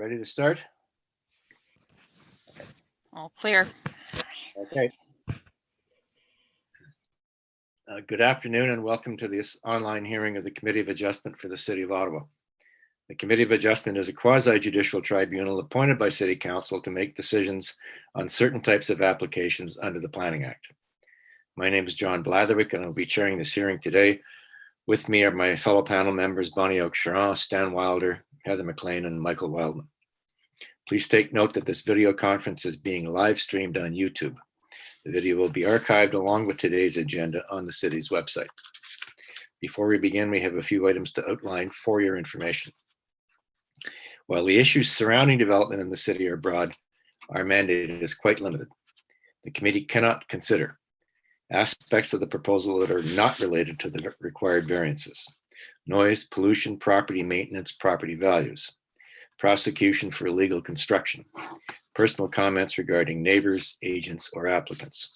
Ready to start? All clear. Okay. Good afternoon and welcome to this online hearing of the Committee of Adjustment for the City of Ottawa. The Committee of Adjustment is a quasi-judicial tribunal appointed by City Council to make decisions on certain types of applications under the Planning Act. My name is John Blatherwick and I'll be chairing this hearing today. With me are my fellow panel members, Bonnie Oak-Charon, Stan Wilder, Heather McLean, and Michael Wildman. Please take note that this video conference is being live streamed on YouTube. The video will be archived along with today's agenda on the city's website. Before we begin, we have a few items to outline for your information. While the issues surrounding development in the city are broad, our mandate is quite limited. The committee cannot consider aspects of the proposal that are not related to the required variances: noise, pollution, property maintenance, property values, prosecution for illegal construction, personal comments regarding neighbors, agents, or applicants,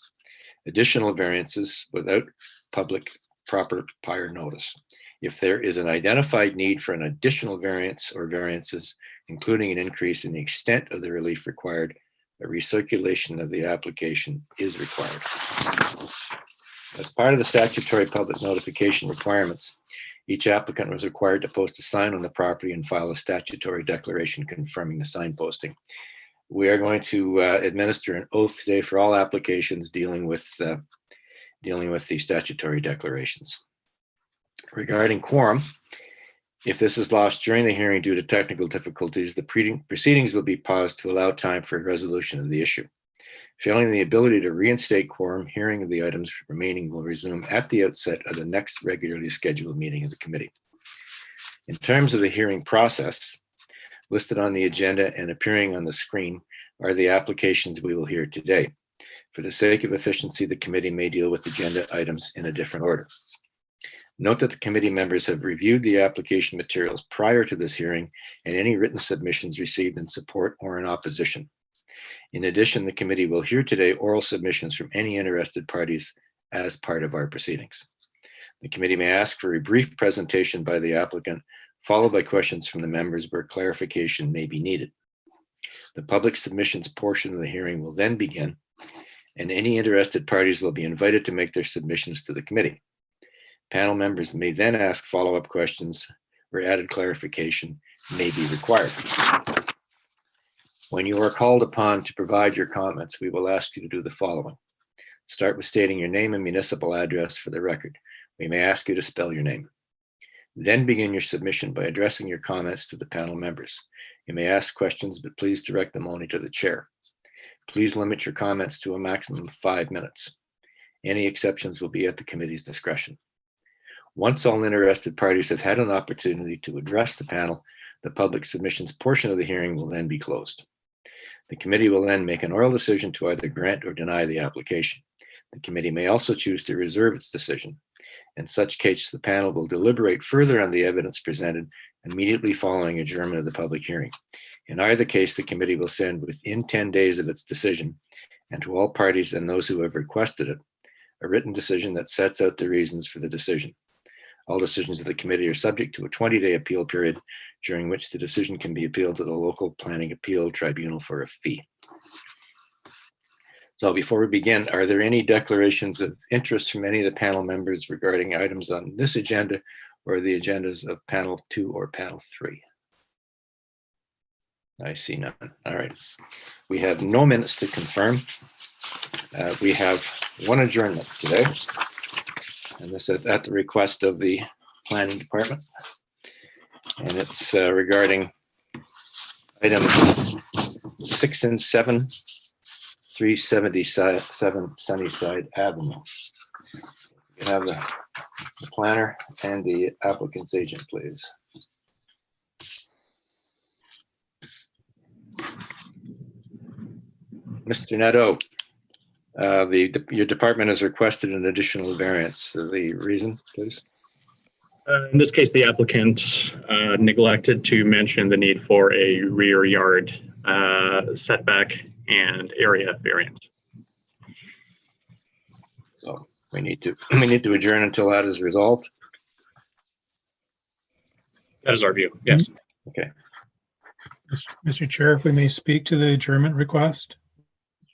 additional variances without public proper prior notice. If there is an identified need for an additional variance or variances, including an increase in the extent of the relief required, a recirculation of the application is required. As part of the statutory public notification requirements, each applicant was required to post a sign on the property and file a statutory declaration confirming the sign posting. We are going to administer an oath today for all applications dealing with the statutory declarations. Regarding quorum, if this is lost during the hearing due to technical difficulties, the proceedings will be paused to allow time for resolution of the issue. Failing the ability to reinstate quorum, hearing of the items remaining will resume at the outset of the next regularly scheduled meeting of the committee. In terms of the hearing process, listed on the agenda and appearing on the screen are the applications we will hear today. For the sake of efficiency, the committee may deal with agenda items in a different order. Note that the committee members have reviewed the application materials prior to this hearing and any written submissions received in support or in opposition. In addition, the committee will hear today oral submissions from any interested parties as part of our proceedings. The committee may ask for a brief presentation by the applicant, followed by questions from the members where clarification may be needed. The public submissions portion of the hearing will then begin, and any interested parties will be invited to make their submissions to the committee. Panel members may then ask follow-up questions where added clarification may be required. When you are called upon to provide your comments, we will ask you to do the following. Start with stating your name and municipal address for the record. We may ask you to spell your name. Then begin your submission by addressing your comments to the panel members. You may ask questions, but please direct them only to the chair. Please limit your comments to a maximum of 5 minutes. Any exceptions will be at the committee's discretion. Once all interested parties have had an opportunity to address the panel, the public submissions portion of the hearing will then be closed. The committee will then make an oral decision to either grant or deny the application. The committee may also choose to reserve its decision. In such case, the panel will deliberate further on the evidence presented immediately following adjournment of the public hearing. In either case, the committee will send within 10 days of its decision, and to all parties and those who have requested it, a written decision that sets out the reasons for the decision. All decisions of the committee are subject to a 20-day appeal period, during which the decision can be appealed to the local planning appeal tribunal for a fee. So before we begin, are there any declarations of interest from any of the panel members regarding items on this agenda or the agendas of panel 2 or panel 3? I see none. All right. We have no minutes to confirm. We have one adjournment today, and this is at the request of the planning department. And it's regarding items 6 and 7, 377 Sunnyside Avenue. You have the planner and the applicant's agent, please. Mr. Neto, your department has requested an additional variance. The reason, please? In this case, the applicant neglected to mention the need for a rear yard setback and area variance. So we need to adjourn until that is resolved. That is our view. Yes. Okay. Mr. Chair, if we may speak to the adjournment request.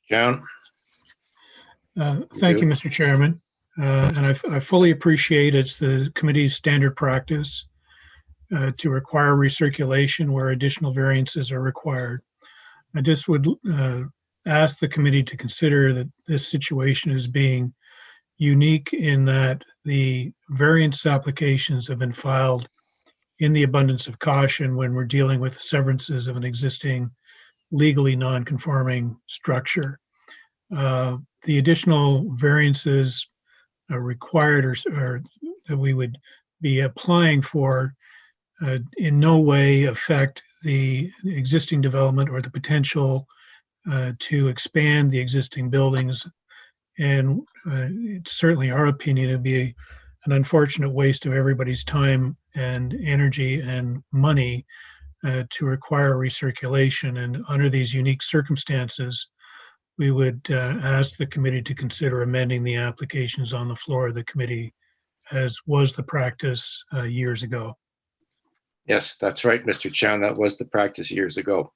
Joan? Thank you, Mr. Chairman. And I fully appreciate it's the committee's standard practice to require recirculation where additional variances are required. I just would ask the committee to consider that this situation is being unique in that the variance applications have been filed in the abundance of caution when we're dealing with severances of an existing legally non-conforming structure. The additional variances are required or that we would be applying for in no way affect the existing development or the potential to expand the existing buildings. And it's certainly our opinion it'd be an unfortunate waste of everybody's time and energy and money to require recirculation. And under these unique circumstances, we would ask the committee to consider amending the applications on the floor of the committee, as was the practice years ago. Yes, that's right, Mr. Chown. That was the practice years ago.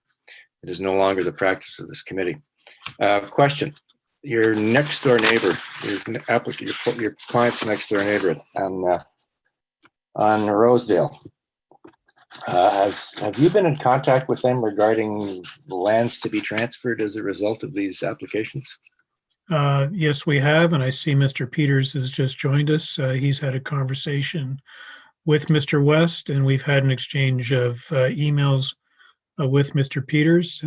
It is no longer the practice of this committee. Question. Your next door neighbor, your client's next door neighbor on Rosedale, have you been in contact with them regarding lands to be transferred as a result of these applications? Yes, we have, and I see Mr. Peters has just joined us. He's had a conversation with Mr. West, and we've had an exchange of emails with Mr. Peters.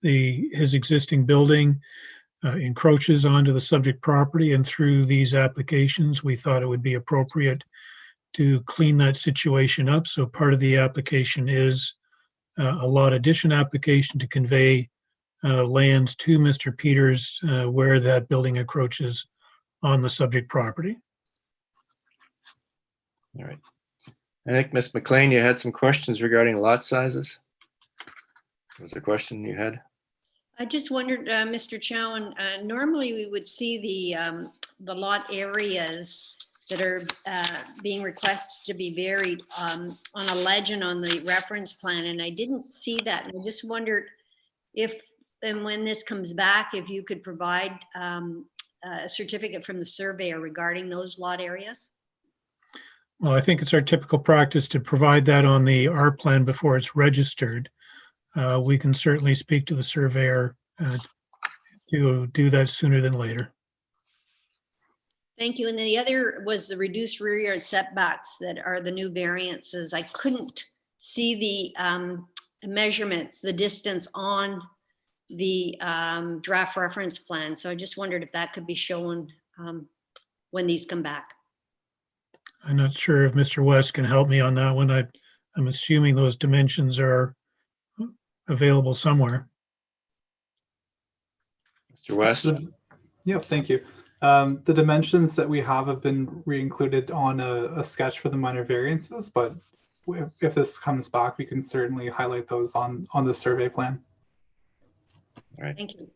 His existing building encroaches onto the subject property, and through these applications, we thought it would be appropriate to clean that situation up. So part of the application is a lot addition application to convey lands to Mr. Peters where that building encroaches on the subject property. All right. I think, Ms. McLean, you had some questions regarding lot sizes. Was there a question you had? I just wondered, Mr. Chowan, normally we would see the lot areas that are being requested to be varied on a legend on the reference plan, and I didn't see that. And I just wondered if, and when this comes back, if you could provide a certificate from the surveyor regarding those lot areas? Well, I think it's our typical practice to provide that on the R plan before it's registered. We can certainly speak to the surveyor to do that sooner than later. Thank you. And then the other was the reduced rear yard setbacks that are the new variances. I couldn't see the measurements, the distance on the draft reference plan. So I just wondered if that could be shown when these come back. I'm not sure if Mr. West can help me on that one. I'm assuming those dimensions are available somewhere. Mr. West? Yes, thank you. The dimensions that we have been re-included on a sketch for the minor variances, but if this comes back, we can certainly highlight those on the survey plan. All right. Thank you.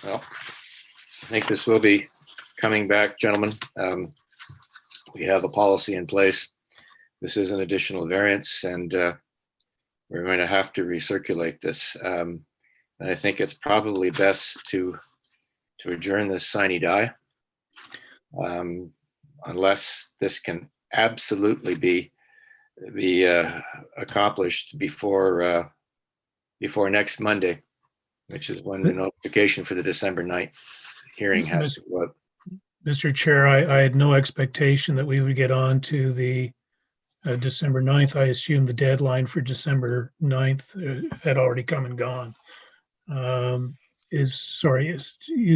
Well, I think this will be coming back, gentlemen. We have a policy in place. This is an additional variance, and we're going to have to recirculate this. And I think it's probably best to adjourn this sine die, unless this can absolutely be accomplished before next Monday, which is when the notification for the December 9th hearing has to go up. Mr. Chair, I had no expectation that we would get on to the December 9th. I assumed the deadline for December 9th had already come and gone. You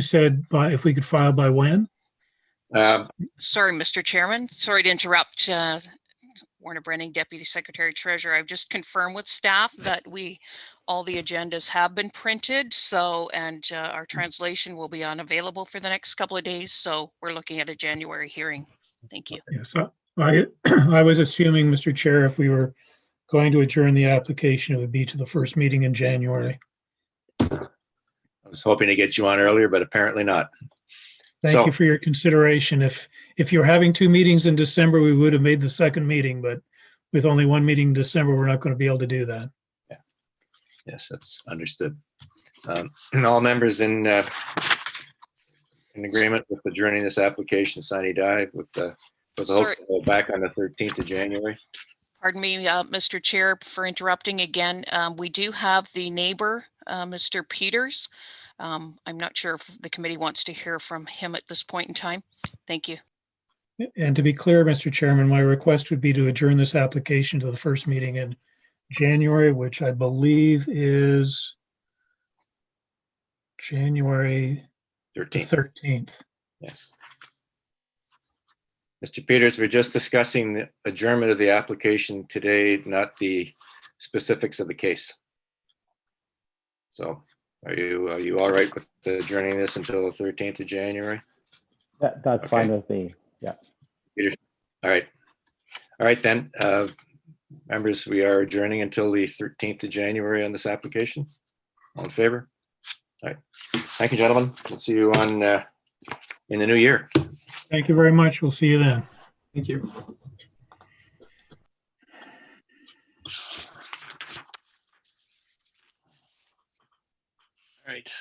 said if we could file by when? Sorry, Mr. Chairman. Sorry to interrupt. Warner Brenning, Deputy Secretary Treasurer. I've just confirmed with staff that all the agendas have been printed. And our translation will be unavailable for the next couple of days. So we're looking at a January hearing. Thank you. Yes, I was assuming, Mr. Chair, if we were going to adjourn the application, it would be to the first meeting in January. I was hoping to get you on earlier, but apparently not. Thank you for your consideration. If you're having two meetings in December, we would have made the second meeting, but with only one meeting in December, we're not going to be able to do that. Yes, that's understood. And all members in agreement with adjourning this application, sine die, with the hope Sorry. to go back on the 13th of January. Pardon me, Mr. Chair, for interrupting again. We do have the neighbor, Mr. Peters. I'm not sure if the committee wants to hear from him at this point in time. Thank you. And to be clear, Mr. Chairman, my request would be to adjourn this application to the first meeting in January, which I believe is January 13th. 13th. Yes. Mr. Peters, we're just discussing the adjournment of the application today, not the specifics of the case. So are you all right with adjourning this until the 13th of January? That's Okay. fine with me. Yeah. Peters? All right. All right, then. Members, we are adjourning until the 13th of January on this application. All in favor? All right. Thank you, gentlemen. We'll see you on in the new year. Thank you very much. We'll see you then. Thank you. All right.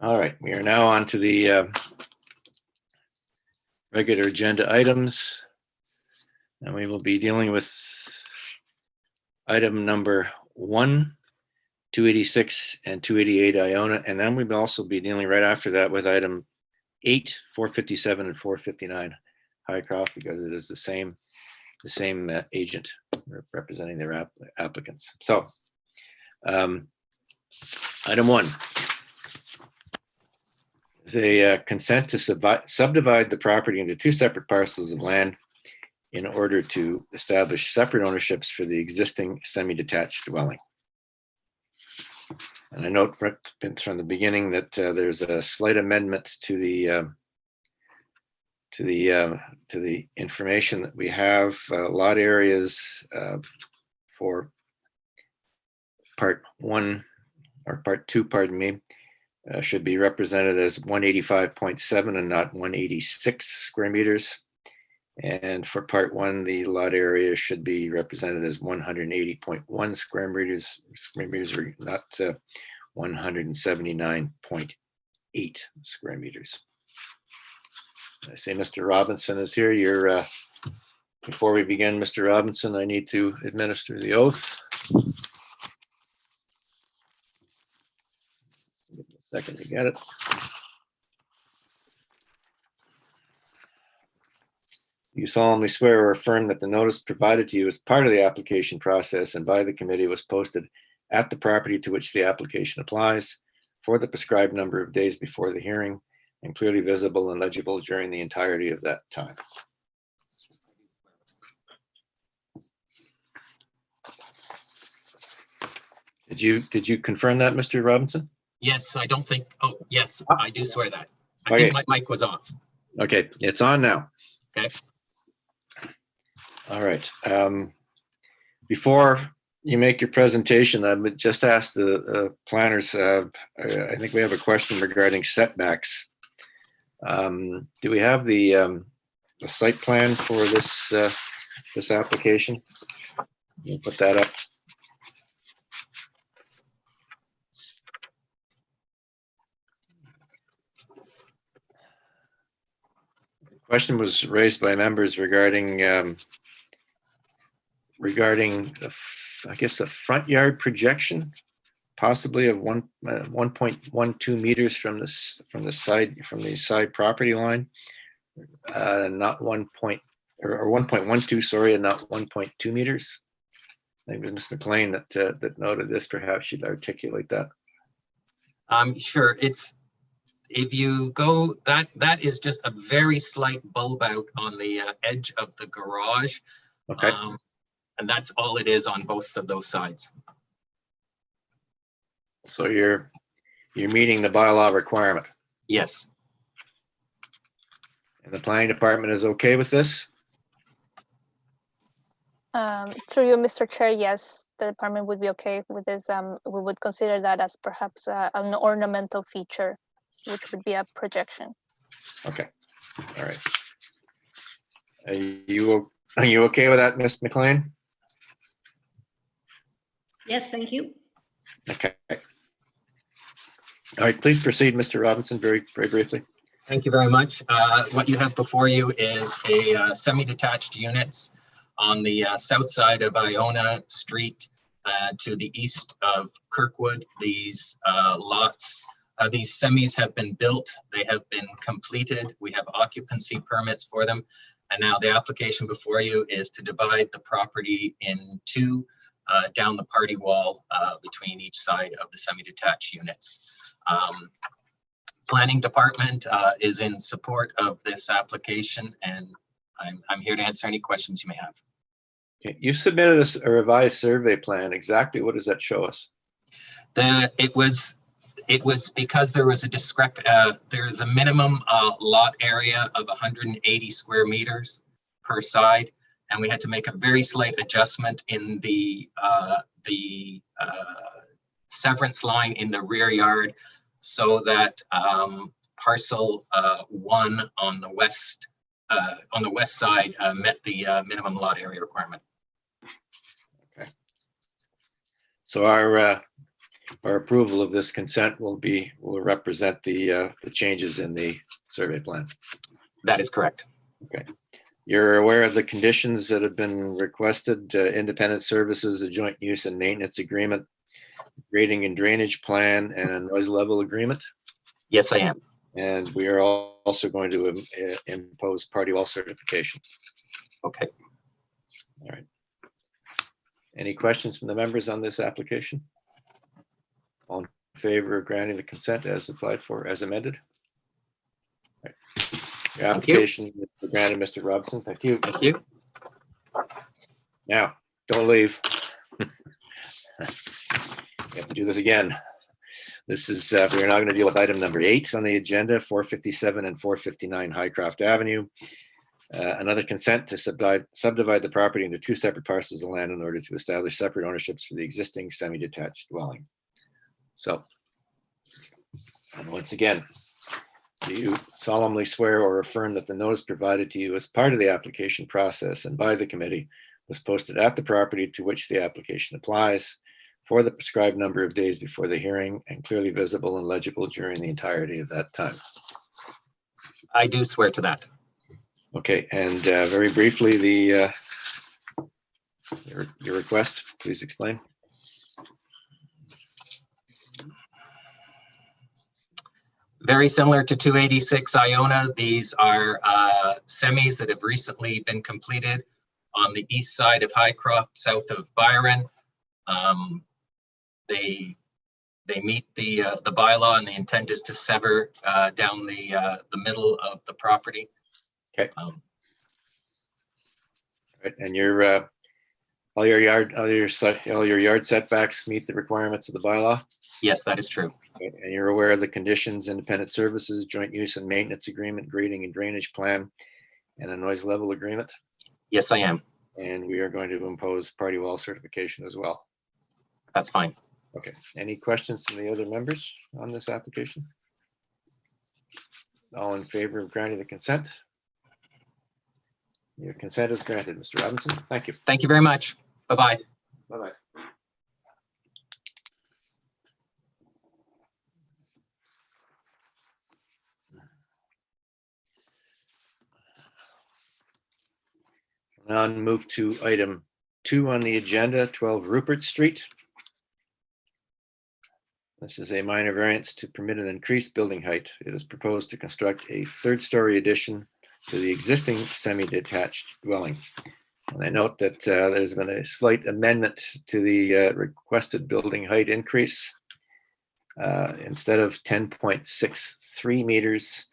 All right, we are now on to the regular agenda items. And we will be dealing with item number 1, 286 and 288 Iona. And then we'll also be dealing right after that with item 8, 457 and 459 Highcroft, because it is the same agent representing their applicants. So item 1 is a consent to subdivide the property into 2 separate parcels of land in order to establish separate ownerships for the existing semi-detached dwelling. And I note from the beginning that there's a slight amendment to the information that we have. Lot areas for part 1 or part 2, pardon me, should be represented as 185.7 and not 186 square meters. And for part 1, the lot area should be represented as 180.1 square meters, or not 179.8 square meters. I say Mr. Robinson is here. You're before we begin, Mr. Robinson, I need to administer the oath. Give me a second to get it. You solemnly swear or affirm that the notice provided to you as part of the application process and by the committee was posted at the property to which the application applies for the prescribed number of days before the hearing and clearly visible and legible during the entirety of that time. Did you confirm that, Mr. Robinson? Yes, I don't think, oh, yes, I do swear that. I Okay. think my mic was off. Okay, it's on now. Okay. All right. Before you make your presentation, I would just ask the planners, I think we have a question regarding setbacks. Do we have the site plan for this this application? You put that up. The question was raised by members regarding I guess the front yard projection, possibly of 1.12 meters from the side property line, not 1.12, sorry, and not 1.2 meters. I think it was Ms. McLean that noted this. Perhaps she'd articulate that. Sure. If you go, that is just a very slight bulb out on the edge of the garage. Okay. And that's all it is on both of those sides. So you're meeting the bylaw requirement, Yes. and the planning department is okay with this? Through you, Mr. Chair, yes, the department would be okay with this. We would consider that as perhaps an ornamental feature, which would be a projection. Okay. All right. Are you okay with that, Ms. McLean? Yes, thank you. Okay. All right, please proceed, Mr. Robinson, very briefly. Thank you very much. What you have before you is a semi-detached units on the south side of Iona Street to the east of Kirkwood. These lots, these semis have been built. They have been completed. We have occupancy permits for them. And now the application before you is to divide the property in two down the party wall between each side of the semi-detached units. Planning department is in support of this application, and I'm here to answer any questions you may have. Okay. You submitted a revised survey plan. Exactly what does that show us? It was because there was a there's a minimum lot area of 180 square meters per side, and we had to make a very slight adjustment in the severance line in the rear yard, so that parcel 1 on the west side met the minimum lot area requirement. Okay. So our approval of this consent will represent the changes in the survey plan. That is correct. Okay. You're aware of the conditions that have been requested: independent services, a joint use and maintenance agreement, grading and drainage plan, and a noise level agreement. Yes, I am. And we are also going to impose party wall certification. Okay. All right. Any questions from the members on this application? All in favor of granting the consent as applied for, as amended? All right. Your application is granted, Mr. Robinson. Thank you. Thank you. Now, don't leave. We have to do this again. This is, we're now going to deal with item number 8 on the agenda, 457 and 459 Highcroft Avenue. Another consent to subdivide the property into 2 separate parcels of land in order to establish separate ownerships for the existing semi-detached dwelling. So, and once again, do you solemnly swear or affirm that the notice provided to you as part of the application process and by the committee was posted at the property to which the application applies for the prescribed number of days before the hearing and clearly visible and legible during the entirety of that time? I do swear to that. Okay, and very briefly, your request, please explain. Very similar to 286 Iona, these are semis that have recently been completed on the east side of Highcroft, south of Byron. They meet the bylaw, and the intent is to sever down the middle of the property. Okay. Right, and your all your yard setbacks meet the requirements of the bylaw? Yes, that is true. Okay. And you're aware of the conditions, independent services, joint use and maintenance agreement, grading and drainage plan, and a noise level agreement? Yes, I am. And we are going to impose party wall certification as well. That's fine. Okay. Any questions from the other members on this application? All in favor of granting the consent? Your consent is granted, Mr. Robinson. Thank you. Thank you very much. Bye-bye. Bye-bye. Now move to item 2 on the agenda, 12 Rupert Street. This is a minor variance to permit an increased building height. It is proposed to construct a 3rd-story addition to the existing semi-detached dwelling. And I note that there's been a slight amendment to the requested building height increase. Instead of 10.63 meters,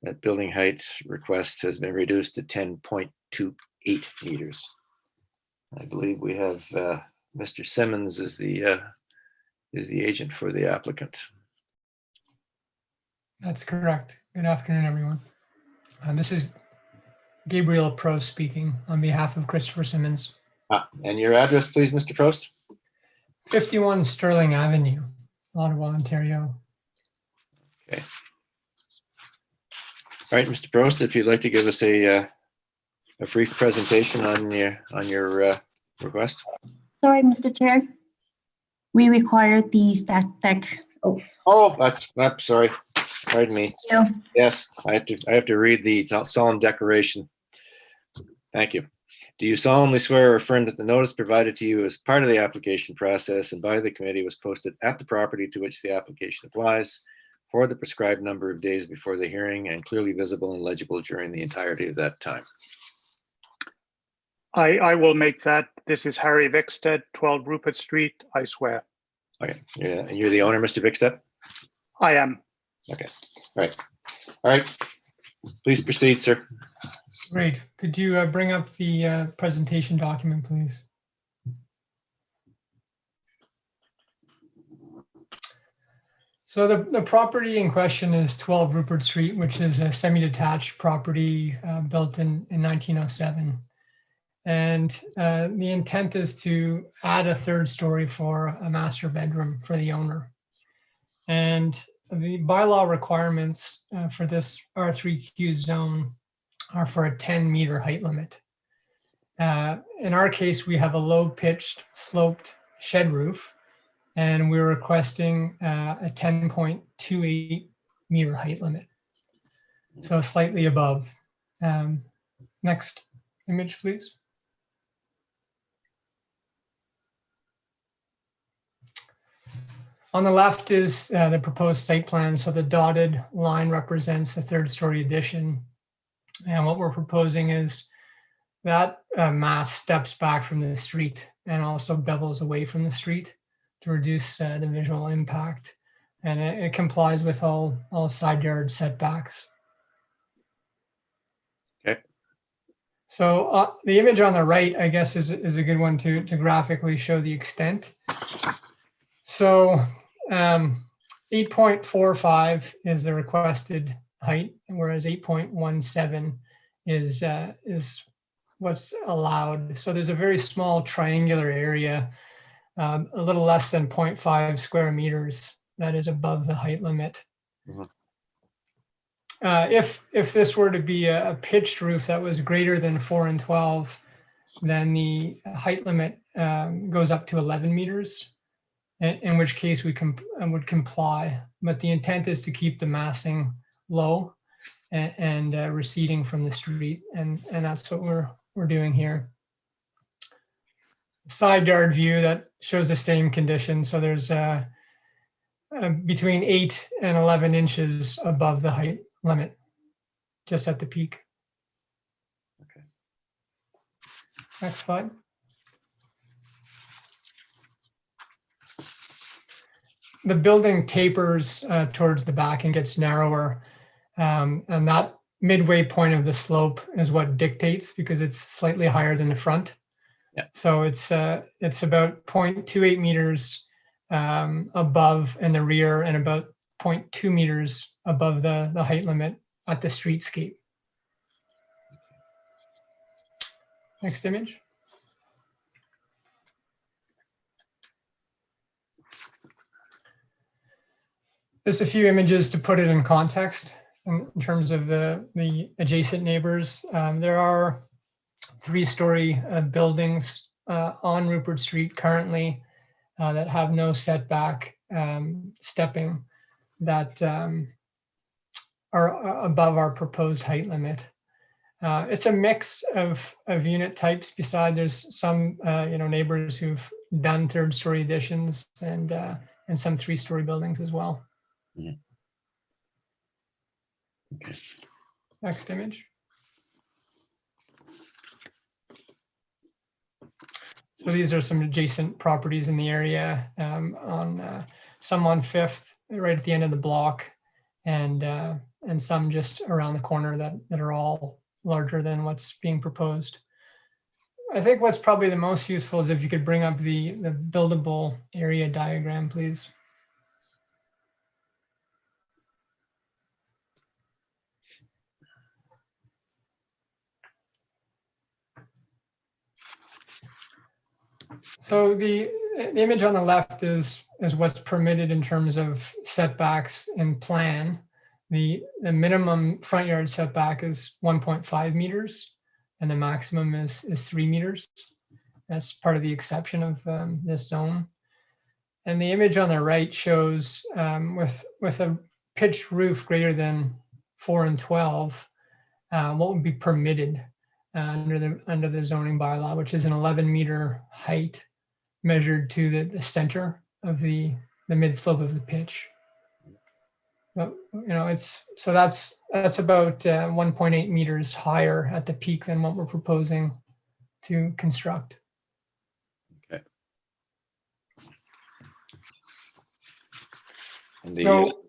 that building height request has been reduced to 10.28 meters. I believe we have Mr. Simmons is the agent for the applicant. That's correct. Good afternoon, everyone. This is Gabriel Prost speaking on behalf of Christopher Simmons. And your address, please, Mr. Prost? 51 Sterling Avenue, Ottawa, Ontario. Okay. All right, Mr. Prost, if you'd like to give us a brief presentation on your request. Sorry, Mr. Chair. we require the stack deck. Oh, Oh, I'm sorry. Pardon me. you. Yes, I have to read the solemn declaration. Thank you. Do you solemnly swear or affirm that the notice provided to you as part of the application process and by the committee was posted at the property to which the application applies for the prescribed number of days before the hearing and clearly visible and legible during the entirety of that time? I will make that. This is Harry Vickstead, 12 Rupert Street. I swear. Okay. Yeah, and you're the owner, Mr. Vickstead? I am. Okay. All right. Please proceed, sir. Great. Could you bring up the presentation document, please? So the property in question is 12 Rupert Street, which is a semi-detached property built in 1907. And the intent is to add a third story for a master bedroom for the owner. And the bylaw requirements for this R3Q zone are for a 10-meter height limit. In our case, we have a low-pitched sloped shed roof, and we're requesting a 10.28 meter height limit. So slightly above. Next image, please. On the left is the proposed site plan. So the dotted line represents the third story addition. And what we're proposing is that mass steps back from the street and also bevels away from the street to reduce the visual impact. And it complies with all side yard setbacks. Okay. So the image on the right, I guess, is a good one to graphically show the extent. So 8.45 is the requested height, whereas 8.17 is what's allowed. So there's a very small triangular area, a little less than 0.5 square meters that is above the height limit. Mhm. If this were to be a pitched roof that was greater than 4 and 12, then the height limit goes up to 11 meters. In which case we would comply, but the intent is to keep the massing low and receding from the street, and that's what we're doing here. Side yard view that shows the same condition. So there's between 8 and 11 inches above the height limit, just at the peak. Okay. Next slide. The building tapers towards the back and gets narrower. And that midway point of the slope is what dictates, because it's slightly higher than the front. Yeah. So it's about 0.28 meters above in the rear and about 0.2 meters above the height limit at the streetscape. Next image. Just a few images to put it in context in terms of the adjacent neighbors. There are 3-story buildings on Rupert Street currently that have no setback stepping that are above our proposed height limit. It's a mix of unit types. Besides, there's some neighbors who've done 3rd-story additions and some 3-story buildings as well. Mhm. Okay. Next image. So these are some adjacent properties in the area, some on 5th, right at the end of the block, and some just around the corner that are all larger than what's being proposed. I think what's probably the most useful is if you could bring up the buildable area diagram, please. So the image on the left is what's permitted in terms of setbacks in plan. The minimum front yard setback is 1.5 meters, and the maximum is 3 meters. That's part of the exception of this zone. And the image on the right shows with a pitched roof greater than 4 and 12, what would be permitted under the zoning bylaw, which is an 11-meter height measured to the center of the mid slope of the pitch. But, you know, that's about 1.8 meters higher at the peak than what we're proposing to construct. Okay. And So,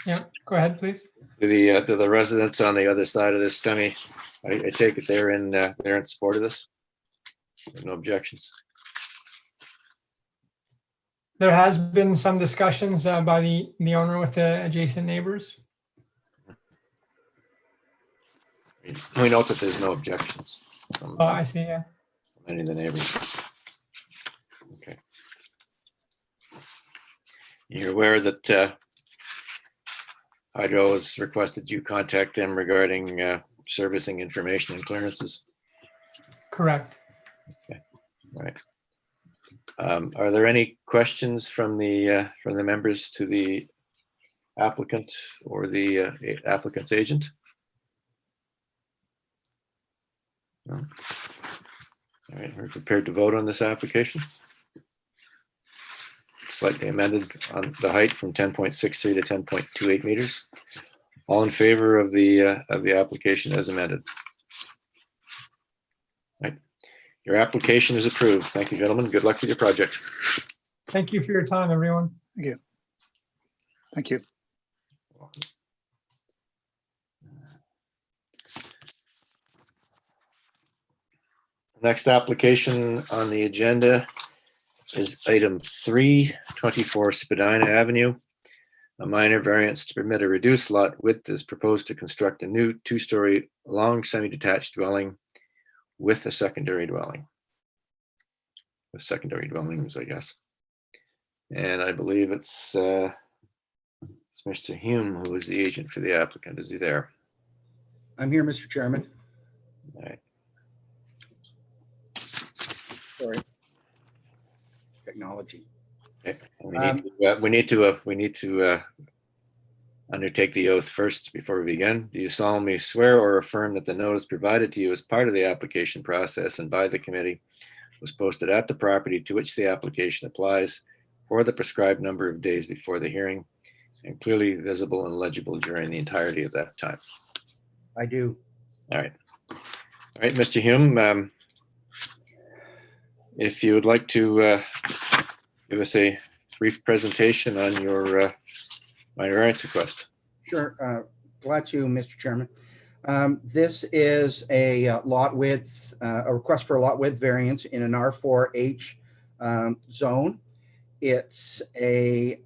yeah, go ahead, please. do the residents on the other side of this semi, I take it they're in support of this? No objections? There has been some discussions by the owner with the adjacent neighbors. We note that there's no objections from Oh, I see, yeah. any of the neighbors. Okay. You're aware that Hydro has requested you contact them regarding servicing information and clearances? Correct. Okay. All right. Are there any questions from the members to the applicant or the applicant's agent? No. All right, we're prepared to vote on this application. Slightly amended on the height from 10.63 to 10.28 meters. All in favor of the application as amended? Right. Your application is approved. Thank you, gentlemen. Good luck with your project. Thank you for your time, everyone. Thank you. Thank you. Next application on the agenda is item 3, 24 Spadina Avenue. A minor variance to permit a reduced lot width is proposed to construct a new 2-story long semi-detached dwelling with a secondary dwelling. With secondary dwellings, I guess. And I believe it's Mr. Hume who is the agent for the applicant. Is he there? I'm here, Mr. Chairman. All right. Sorry. Technology. Okay. We need to undertake the oath first before we begin. Do you solemnly swear or affirm that the notice provided to you as part of the application process and by the committee was posted at the property to which the application applies for the prescribed number of days before the hearing and clearly visible and legible during the entirety of that time? I do. All right. All right, Mr. Hume, if you would like to give us a brief presentation on your minor variance request. Sure. Glad to, Mr. Chairman. This is a lot width, a request for a lot width variance in an R4H zone. It's a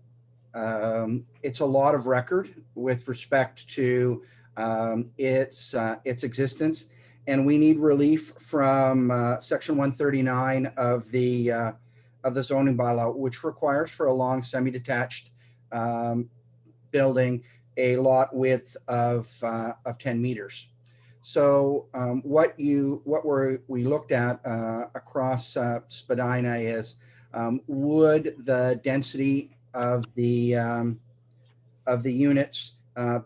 lot of record with respect to its existence, and we need relief from Section 139 of the zoning bylaw, which requires for a long semi-detached building a lot width of 10 meters. So what we looked at across Spadina is would the density of the units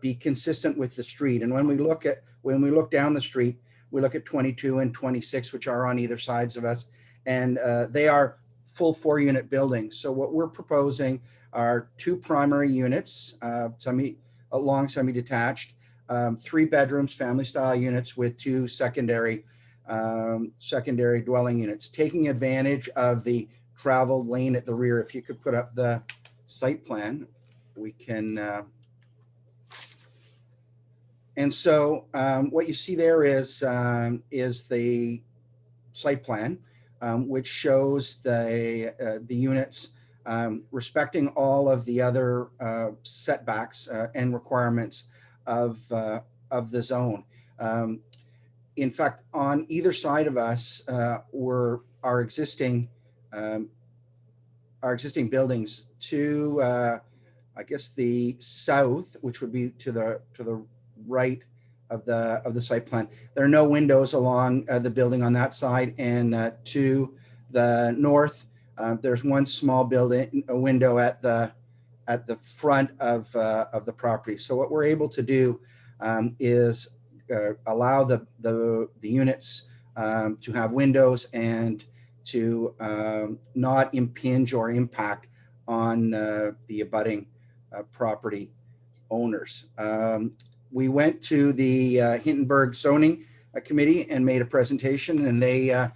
be consistent with the street? And when we look down the street, we look at 22 and 26, which are on either sides of us, and they are full 4-unit buildings. So what we're proposing are 2 primary units, long semi-detached, 3 bedrooms, family-style units with 2 secondary dwelling units, taking advantage of the traveled lane at the rear. If you could put up the site plan, we can. And so what you see there is the site plan, which shows the units respecting all of the other setbacks and requirements of the zone. In fact, on either side of us were our existing buildings. To I guess the south, which would be to the right of the site plan. There are no windows along the building on that side, and to the north There's one small building, a window at the front of the property. So what we're able to do is allow the units to have windows and to not impinge or impact on the abutting property owners. We went to the Hindenburg zoning committee and made a presentation, and they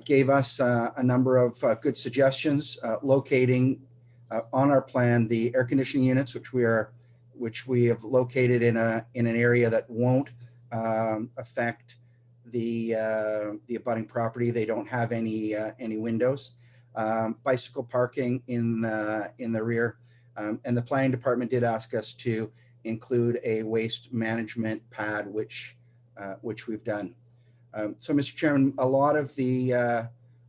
gave us a number of good suggestions locating on our plan the air conditioning units, which we have located in an area that won't affect the abutting property. They don't have any windows. Bicycle parking in the rear, and the planning department did ask us to include a waste management pad, which we've done. So, Mr. Chairman, a lot of the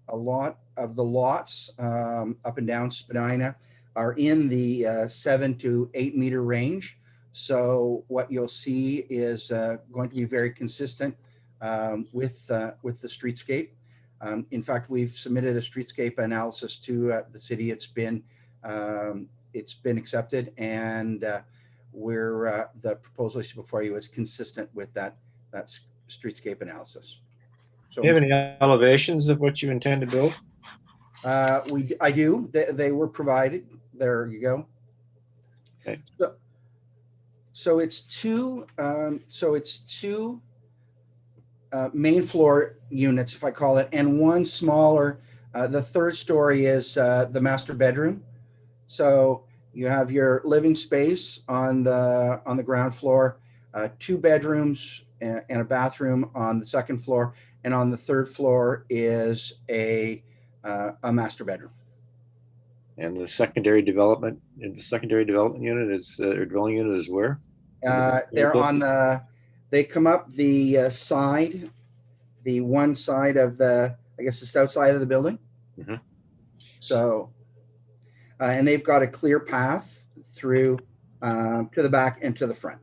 lots up and down Spadina are in the 7 to 8 meter range. So what you'll see is going to be very consistent with the streetscape. In fact, we've submitted a streetscape analysis to the city. It's been accepted, and the proposal is before you is consistent with that streetscape analysis. So, do you have any elevations of what you intend to build? I do. They were provided. There you go. Okay. So it's two. Main floor units, if I call it, and one smaller. The third story is the master bedroom. So you have your living space on the ground floor, 2 bedrooms and a bathroom on the second floor, and on the third floor is a master bedroom. And the secondary development unit is or dwelling unit is where? They're on they come up the side, the one side of the south side of the building. Mm-hmm. So, and they've got a clear path through to the back and to the front.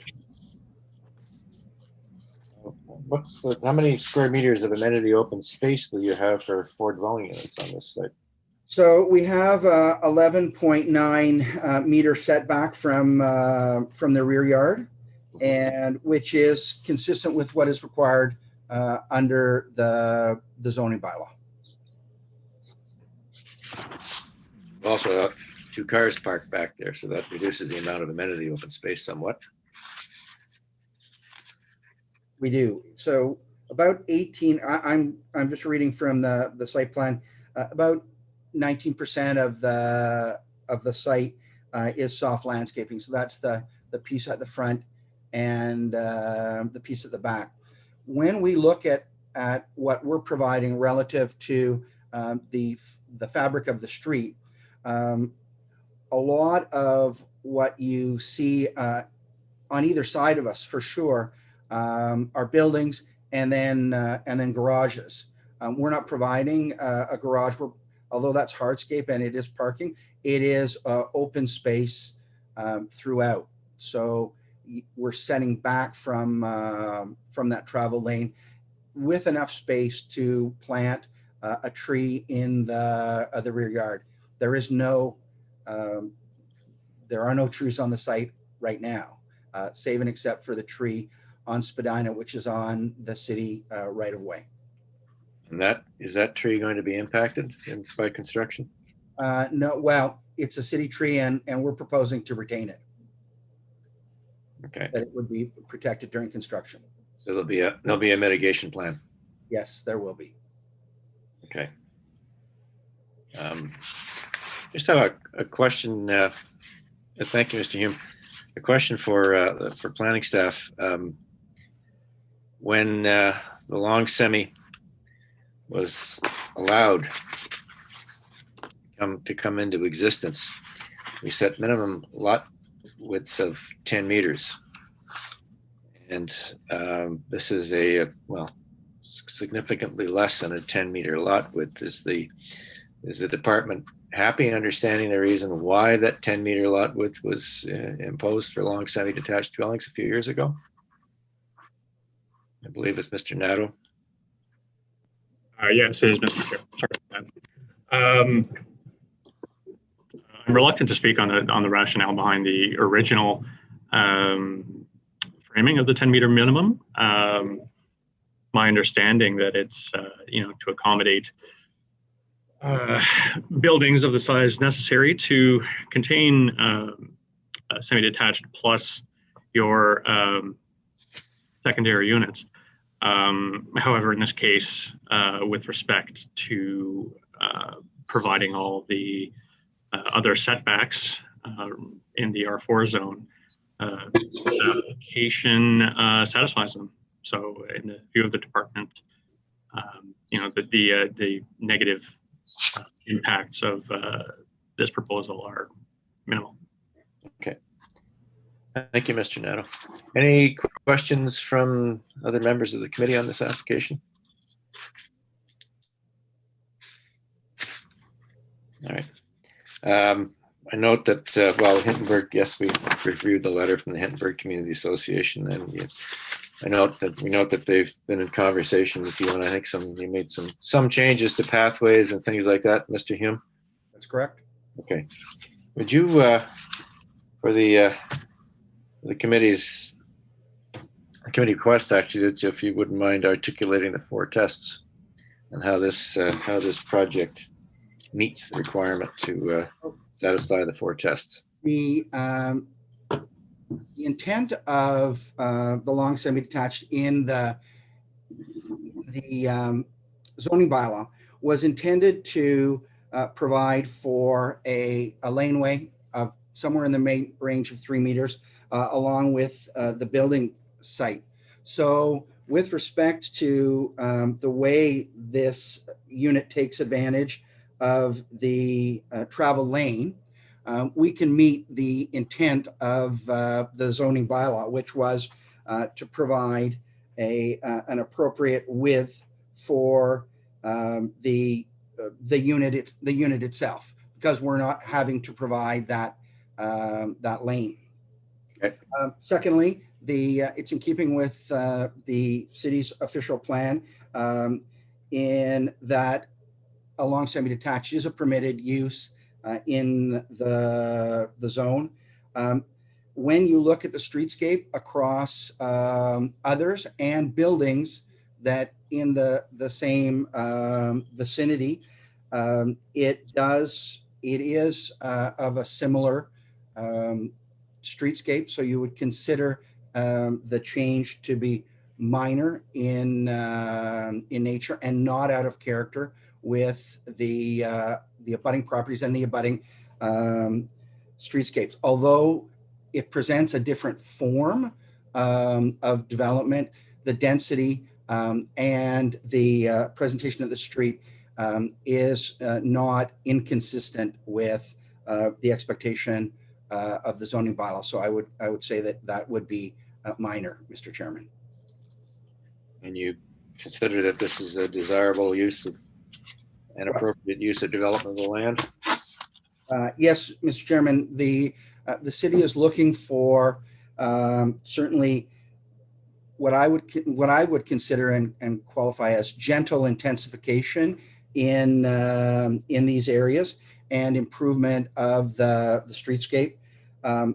How many square meters of amenity open space will you have for 4 dwelling units on this site? So we have 11.9 meter setback from the rear yard, and which is consistent with what is required under the zoning bylaw. Also, 2 cars parked back there, so that reduces the amount of amenity open space somewhat. We do. So about 18. I'm just reading from the site plan. About 19% of the site is soft landscaping. So that's the piece at the front and the piece at the back. When we look at what we're providing relative to the fabric of the street, a lot of what you see on either side of us, for sure, are buildings and then garages. We're not providing a garage. Although that's hardscape and it is parking, it is open space throughout. So we're setting back from that travel lane with enough space to plant a tree in the rear yard. There are no trees on the site right now, save and except for the tree on Spadina, which is on the city right of way. And is that tree going to be impacted by construction? No, well, it's a city tree and we're proposing to retain it. Okay. That it would be protected during construction. So there'll be a mitigation plan. Yes, there will be. Okay. Just have a question. Thank you, Mr. Hume. A question for planning staff. When the long semi was allowed to come into existence, we set minimum lot widths of 10 meters. And this is significantly less than a 10-meter lot width. Is the department happy in understanding the reason why that 10-meter lot width was imposed for long semi-detached dwellings a few years ago? I believe it's Mr. Nadeau. Yes, it is, Mr. Chair. Sorry about I'm reluctant to speak on the rationale behind the original framing of the 10-meter minimum. My understanding that it's to accommodate buildings of the size necessary to contain semi-detached plus your secondary units. However, in this case, with respect to providing all the other setbacks in the R4 zone, this application satisfies them. So in the view of the department, the negative impacts of this proposal are minimal. Okay. Thank you, Mr. Nato. Any questions from other members of the committee on this application? All right. I note that, well, Hindenburg, yes, we reviewed the letter from the Hindenburg Community Association, and we note that they've been in conversation with you, and I think you made some changes to pathways and things like that, Mr. Hume. That's correct. Okay. Would you, for the committee request, actually, that if you wouldn't mind articulating the 4 tests and how this project meets the requirement to satisfy the 4 tests. The intent of the long semi-detached in the zoning bylaw was intended to provide for a laneway of somewhere in the main range of 3 meters along with the building site. So with respect to the way this unit takes advantage of the travel lane, we can meet the intent of the zoning bylaw, which was to provide an appropriate width for the unit itself, because we're not having to provide that lane. Okay. Secondly, it's in keeping with the city's official plan in that a long semi-detached is a permitted use in the zone. When you look at the streetscape across others and buildings that in the same vicinity, it is of a similar streetscape. So you would consider the change to be minor in nature and not out of character with the abutting properties and the abutting streetscapes. Although it presents a different form of development, the density and the presentation of the street is not inconsistent with the expectation of the zoning bylaw. So I would say that would be minor, Mr. Chairman. And you consider that this is a desirable use of an appropriate use of development of the land? Yes, Mr. Chairman, the city is looking for certainly what I would consider and qualify as gentle intensification in these areas and improvement of the streetscape.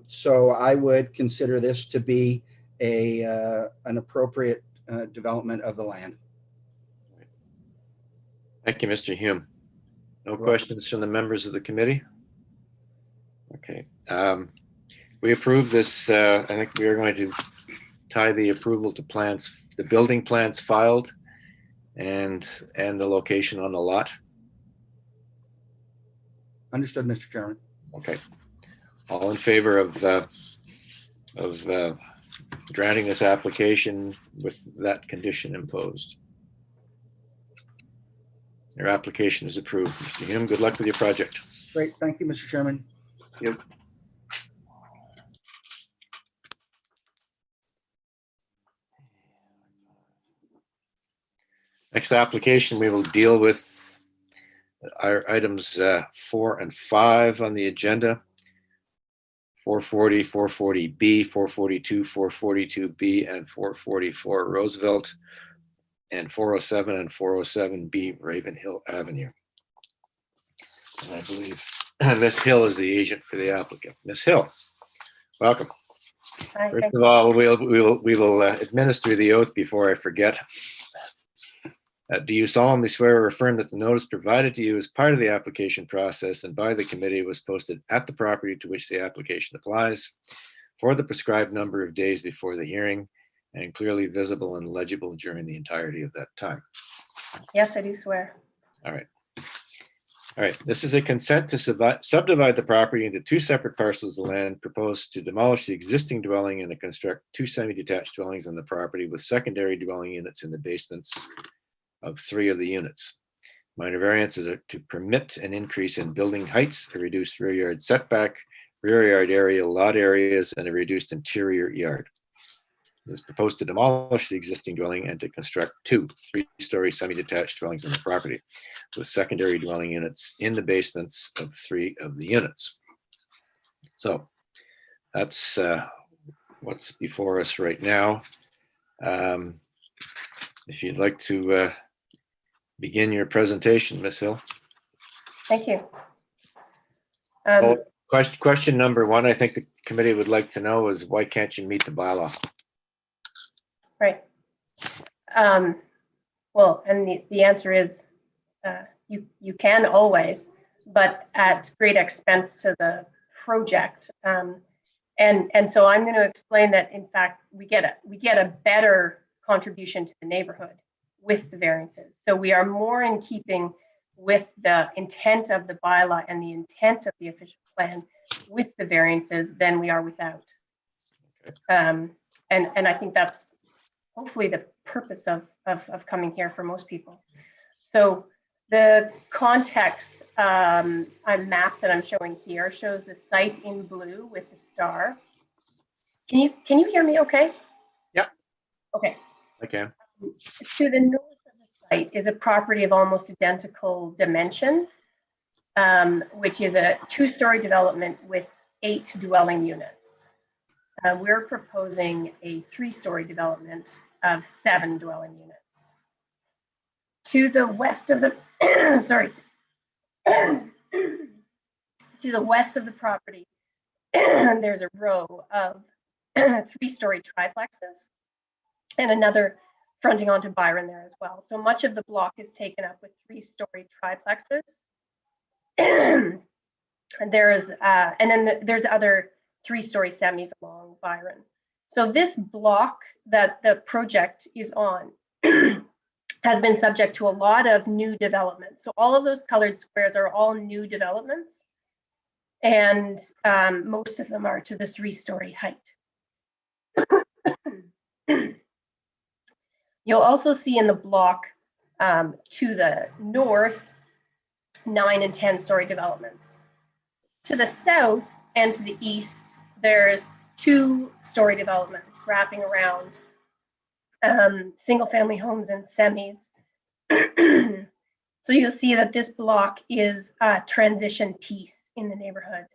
So I would consider this to be an appropriate development of the land. Thank you, Mr. Hume. No questions from the members of the committee? Okay. We approve this. I think we are going to tie the approval to plans, the building plans filed and the location on the lot. Understood, Mr. Chairman. Okay. All in favor of granting this application with that condition imposed? Your application is approved. Mr. Hume, good luck with your project. Great. Thank you, Mr. Chairman. Yep. Next application, we will deal with our items 4 and 5 on the agenda. 440, 440B, 442, 442B, and 444 Roosevelt, and 407 and 407B Ravenhill Avenue. And I believe Ms. Hill is the agent for the applicant. Ms. Hill, welcome. Hi, First thank of all, we will administer the oath before I forget. Do you solemnly swear or affirm that the notice provided to you as part of the application process and by the committee was posted at the property to which the application applies for the prescribed number of days before the hearing and clearly visible and legible during the entirety of that time? Yes, I do swear. All right. All right. This is a consent to subdivide the property into two separate parcels of land proposed to demolish the existing dwelling and to construct two semi-detached dwellings on the property with secondary dwelling units in the basements of 3 of the units. Minor variances are to permit an increase in building heights, a reduced rear yard setback, rear yard area, lot areas, and a reduced interior yard. It is proposed to demolish the existing dwelling and to construct 2 3-story semi-detached dwellings on the property with secondary dwelling units in the basements of 3 of the units. So that's what's before us right now. If you'd like to begin your presentation, Ms. Hill. Thank you. Question number 1, I think the committee would like to know is why can't you meet the bylaw? Right. Well, and the answer is you can always, but at great expense to the project. And so I'm going to explain that in fact we get a better contribution to the neighborhood with the variances. So we are more in keeping with the intent of the bylaw and the intent of the official plan with the variances than we are without. And I think that's hopefully the purpose of coming here for most people. So the context map that I'm showing here shows the site in blue with the star. Can you hear me okay? Yeah. Okay. I can. To the north of the site is a property of almost identical dimension, which is a 2-story development with 8 dwelling units. We're proposing a 3-story development of 7 dwelling units. To the west of the, sorry, to the west of the property, there's a row of 3-story triplexes and another fronting onto Byron there as well. So much of the block is taken up with 3-story triplexes. And there's there's other 3-story semis along Byron. So this block that the project is on has been subject to a lot of new developments. So all of those colored squares are all new developments, and most of them are to the 3-story height. You'll also see in the block to the north 9 and 10-story developments. To the south and to the east, there's 2-story developments wrapping around single-family homes and semis. So you'll see that this block is a transition piece in the neighborhood.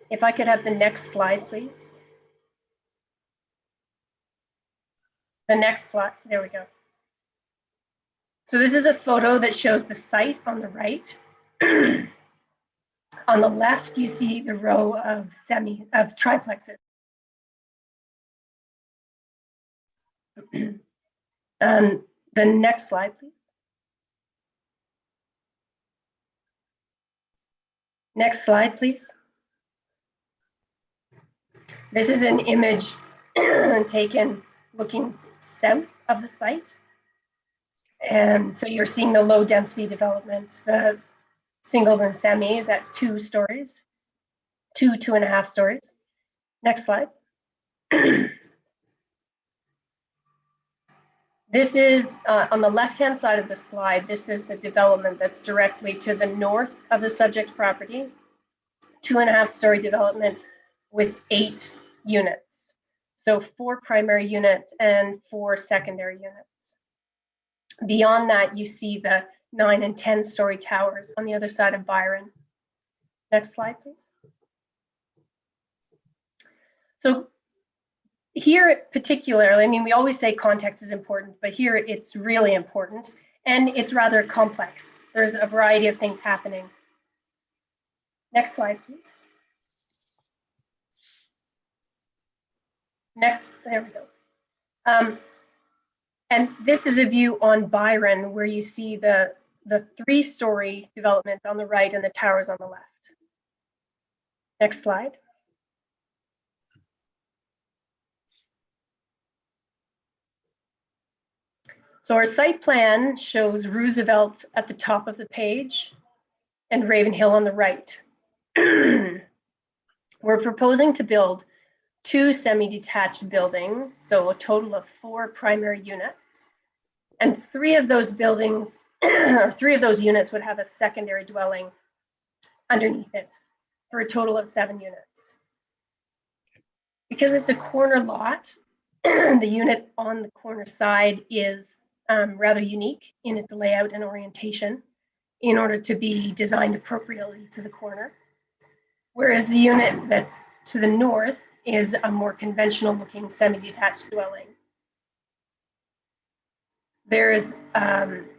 If I could have the next slide, please. The next slide, there we go. So this is a photo that shows the site on the right. On the left, you see the row of triplexes. The next slide, please. Next slide, please. This is an image taken looking south of the site. And so you're seeing the low density development, the singles and semis at 2 stories, 2.5 stories. Next slide. This is on the left-hand side of the slide. This is the development that's directly to the north of the subject property, 2.5-story development with 8 units. So 4 primary units and 4 secondary units. Beyond that, you see the 9 and 10-story towers on the other side of Byron. Next slide, please. So here particularly, I mean, we always say context is important, but here it's really important and it's rather complex. there's a variety of things happening. Next slide, please. Next, there we go. And this is a view on Byron where you see the 3-story development on the right and the towers on the left. Next slide. So our site plan shows Roosevelt at the top of the page and Ravenhill on the right. We're proposing to build 2 semi-detached buildings, so a total of 4 primary units. And 3 of those buildings, or 3 of those units would have a secondary dwelling underneath it for a total of 7 units. Because it's a corner lot, the unit on the corner side is rather unique in its layout and orientation in order to be designed appropriately to the corner. Whereas the unit that's to the north is a more conventional looking semi-detached dwelling. There is,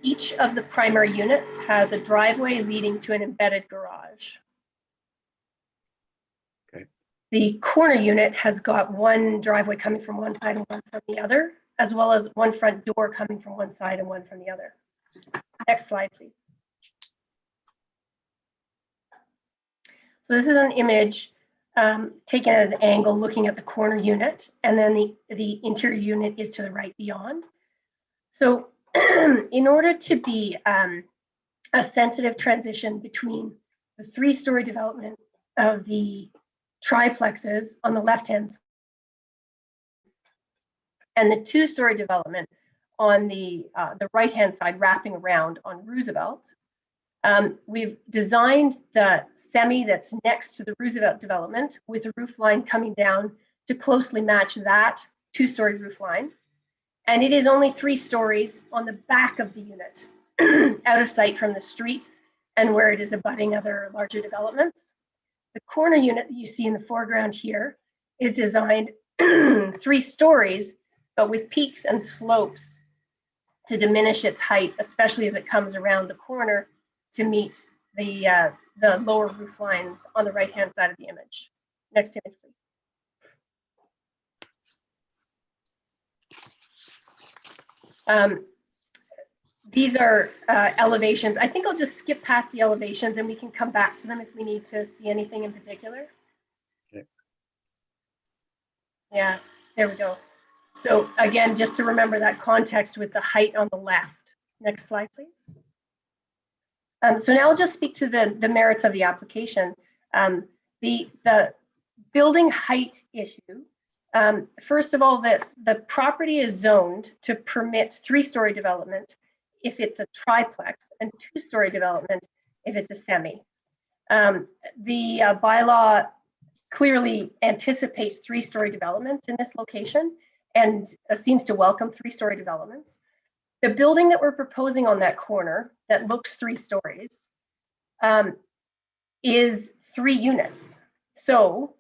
each of the primary units has a driveway leading to an embedded garage. Okay. The corner unit has got one driveway coming from one side and one from the other, as well as one front door coming from one side and one from the other. Next slide, please. So this is an image taken at an angle looking at the corner unit, and then the interior unit is to the right beyond. So in order to be a sensitive transition between the 3-story development of the triplexes on the left-hand side and the 2-story development on the right-hand side wrapping around on Roosevelt, we've designed the semi that's next to the Roosevelt development with a roof line coming down to closely match that 2-story roof line. And it is only 3 stories on the back of the unit, out of sight from the street and where it is abutting other larger developments. The corner unit that you see in the foreground here is designed 3 stories, but with peaks and slopes to diminish its height, especially as it comes around the corner to meet the lower roof lines on the right-hand side of the image. Next image, please. These are elevations. I think I'll just skip past the elevations and we can come back to them if we need to see anything in particular. Okay. Yeah, there we go. So again, just to remember that context with the height on the left. Next slide, please. So now I'll just speak to the merits of the application. The building height issue. First of all, the property is zoned to permit 3-story development if it's a triplex and 2-story development if it's a semi. The bylaw clearly anticipates 3-story development in this location and seems to welcome 3-story developments. The building that we're proposing on that corner that looks 3 stories is 3 units. So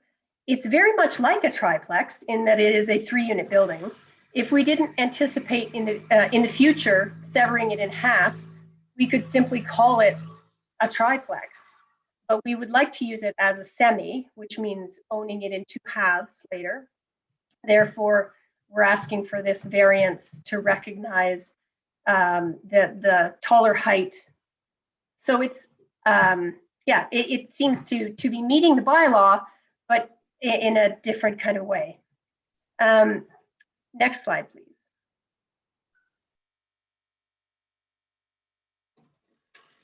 it's very much like a triplex in that it is a 3-unit building. If we didn't anticipate in the future severing it in half, we could simply call it a triplex. But we would like to use it as a semi, which means owning it in 2 halves later. Therefore, we're asking for this variance to recognize the taller height. So it's, yeah, it seems to be meeting the bylaw, but in a different kind of way. Next slide, please.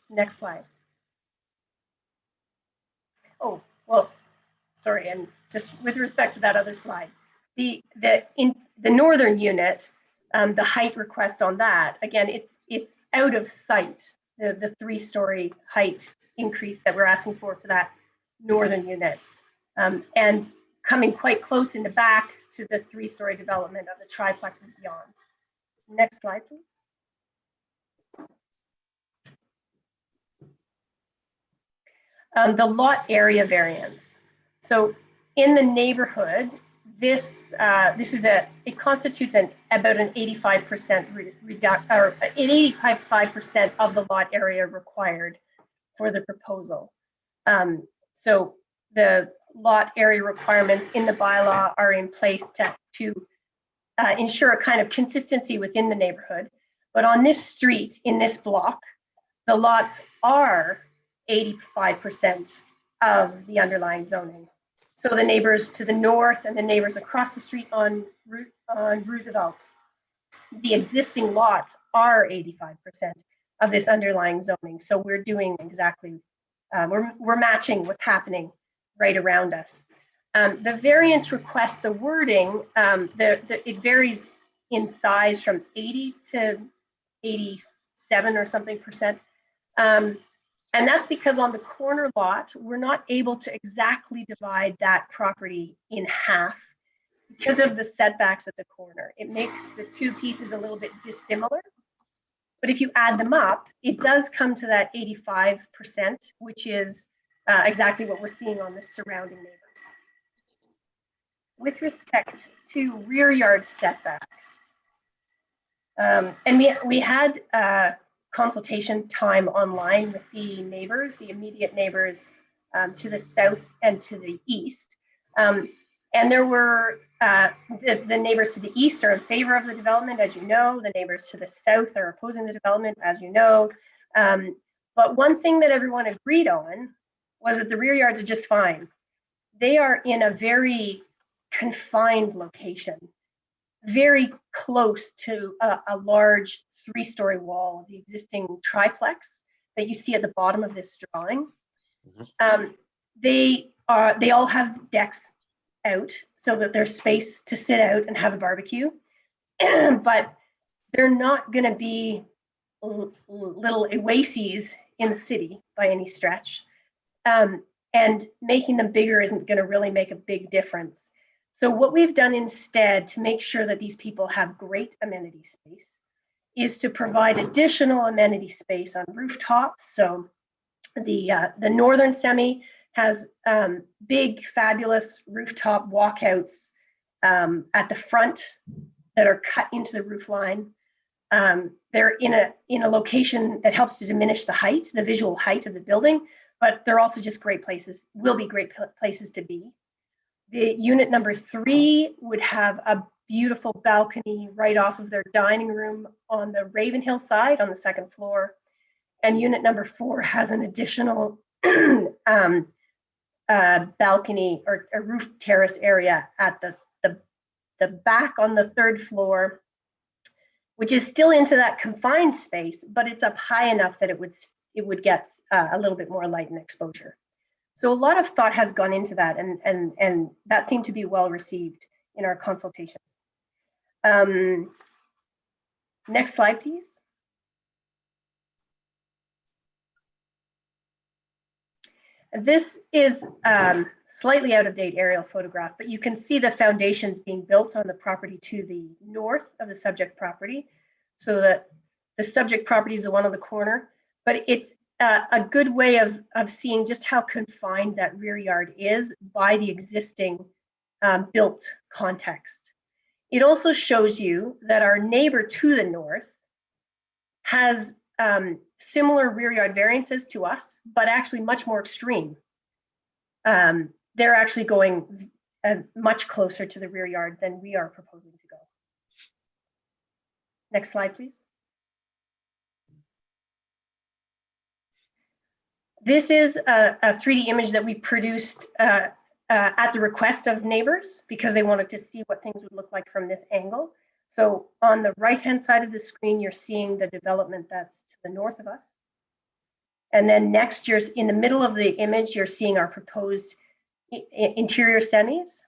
Next slide. Oh, well, sorry, and just with respect to that other slide, in the northern unit, the height request on that, again, it's out of sight, the 3-story height increase that we're asking for that northern unit. And coming quite close in the back to the 3-story development of the triplexes beyond. Next slide, please. The lot area variance. So in the neighborhood, it constitutes about an 85% reduction, or an 85% of the lot area required for the proposal. So the lot area requirements in the bylaw are in place to ensure a kind of consistency within the neighborhood. But on this street, in this block, the lots are 85% of the underlying zoning. So the neighbors to the north and the neighbors across the street on Roosevelt, the existing lots are 85% of this underlying zoning. So we're doing exactly, we're matching what's happening right around us. The variance request, the wording, it varies in size from 80 to 87 or something percent. And that's because on the corner lot, we're not able to exactly divide that property in half because of the setbacks at the corner. It makes the two pieces a little bit dissimilar. But if you add them up, it does come to that 85%, which is exactly what we're seeing on the surrounding neighbors. With respect to rear yard setbacks, and we had consultation time online with the neighbors, the immediate neighbors to the south and to the east. And there were, the neighbors to the east are in favor of the development, as you know. The neighbors to the south are opposing the development, as you know. But one thing that everyone agreed on was that the rear yards are just fine. They are in a very confined location, very close to a large 3-story wall of the existing triplex that you see at the bottom of this drawing. They all have decks out so that there's space to sit out and have a barbecue, but they're not going to be little oases in the city by any stretch. And making them bigger isn't going to really make a big difference. So what we've done instead to make sure that these people have great amenity space is to provide additional amenity space on rooftops. So the northern semi has big, fabulous rooftop walkouts at the front that are cut into the roof line. They're in a location that helps to diminish the height, the visual height of the building, but they're also just great places, will be great places to be. The unit number 3 would have a beautiful balcony right off of their dining room on the Ravenhill side on the 2nd floor. And unit number 4 has an additional balcony or a roof terrace area at the back on the 3rd floor, which is still into that confined space, but it's up high enough that it would get a little bit more light and exposure. So a lot of thought has gone into that, and that seemed to be well received in our consultation. Next slide, please. This is slightly out of date aerial photograph, but you can see the foundations being built on the property to the north of the subject property. So that the subject property is the one on the corner, but it's a good way of seeing just how confined that rear yard is by the existing built context. It also shows you that our neighbor to the north has similar rear yard variances to us, but actually much more extreme. They're actually going much closer to the rear yard than we are proposing to go. Next slide, please. This is a 3D image that we produced at the request of neighbors because they wanted to see what things would look like from this angle. So on the right-hand side of the screen, you're seeing the development that's to the north of us. And then next, you're in the middle of the image, you're seeing our proposed interior semis.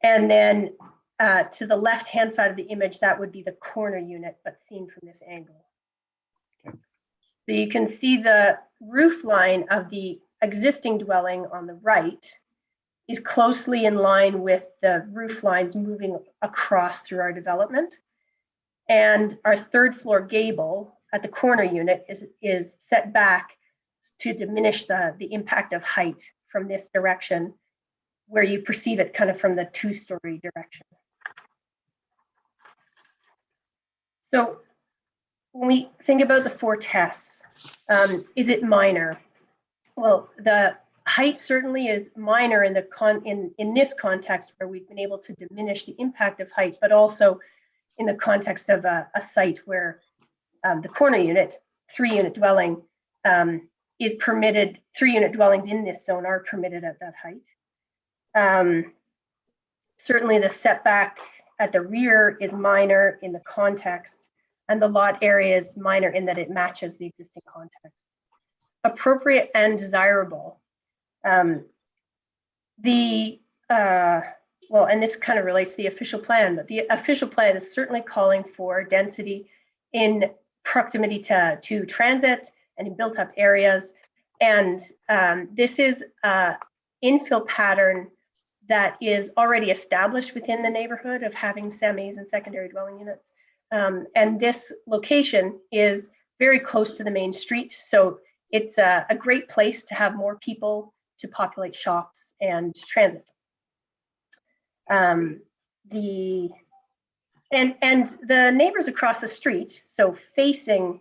And then to the left-hand side of the image, that would be the corner unit, but seen from this angle. So you can see the roof line of the existing dwelling on the right is closely in line with the roof lines moving across through our development. And our 3rd floor gable at the corner unit is set back to diminish the impact of height from this direction where you perceive it kind of from the two-story direction. So when we think about the four tests, is it minor? Well, the height certainly is minor in the in this context where we've been able to diminish the impact of height, but also in the context of a site where the corner unit, 3-unit dwelling, is permitted. 3-unit dwellings in this zone are permitted at that height. Certainly the setback at the rear is minor in the context, and the lot area is minor in that it matches the existing context. Appropriate and desirable. Well, and this kind of relates to the official plan, but the official plan is certainly calling for density in proximity to transit and in built up areas. And this is an infill pattern that is already established within the neighborhood of having semis and secondary dwelling units. And this location is very close to the main street. So it's a great place to have more people to populate shops and transit. And the neighbors across the street, so facing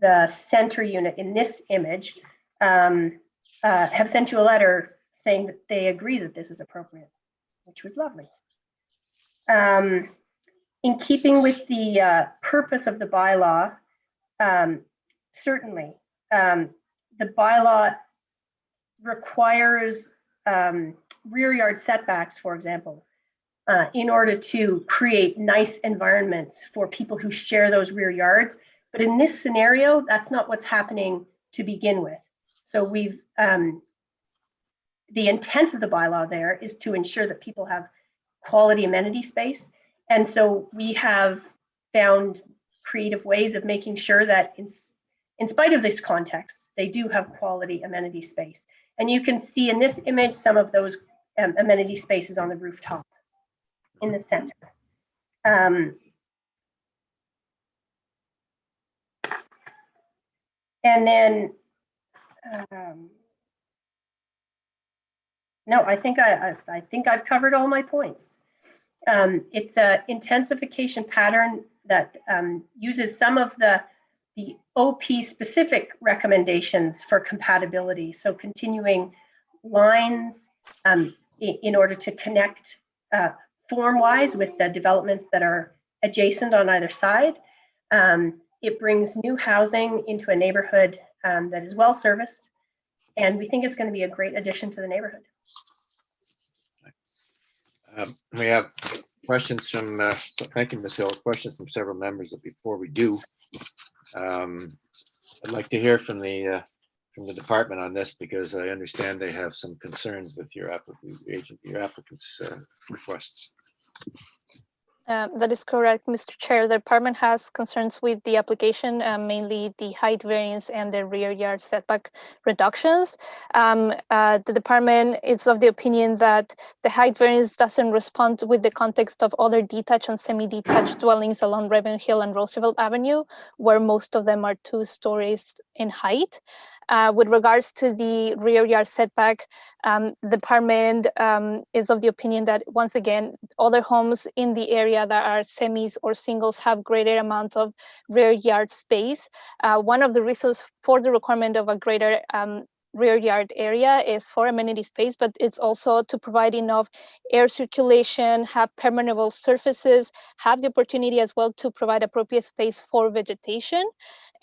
the center unit in this image, have sent you a letter saying that they agree that this is appropriate, which was lovely. In keeping with the purpose of the bylaw, certainly the bylaw requires rear yard setbacks, for example, in order to create nice environments for people who share those rear yards. But in this scenario, that's not what's happening to begin with. So we've, the intent of the bylaw there is to ensure that people have quality amenity space. And so we have found creative ways of making sure that in spite of this context, they do have quality amenity space. And you can see in this image some of those amenity spaces on the rooftop in the center. And then, no, I think I've covered all my points. It's an intensification pattern that uses some of the OP specific recommendations for compatibility. So continuing lines in order to connect form-wise with the developments that are adjacent on either side. It brings new housing into a neighborhood that is well serviced, and we think it's going to be a great addition to the neighborhood. We have questions from, thank you, Ms. Hill, questions from several members. But before we do, I'd like to hear from the department on this, because I understand they have some concerns with your applicant's requests. That is correct, Mr. Chair. The department has concerns with the application, mainly the height variance and the rear yard setback reductions. The department is of the opinion that the height variance doesn't respond with the context of other detached and semi-detached dwellings along Raven Hill and Roosevelt Avenue, where most of them are 2 stories in height. With regards to the rear yard setback, the department is of the opinion that, once again, other homes in the area that are semis or singles have greater amount of rear yard space. One of the reasons for the requirement of a greater rear yard area is for amenity space, but it's also to provide enough air circulation, have permeable surfaces, have the opportunity as well to provide appropriate space for vegetation,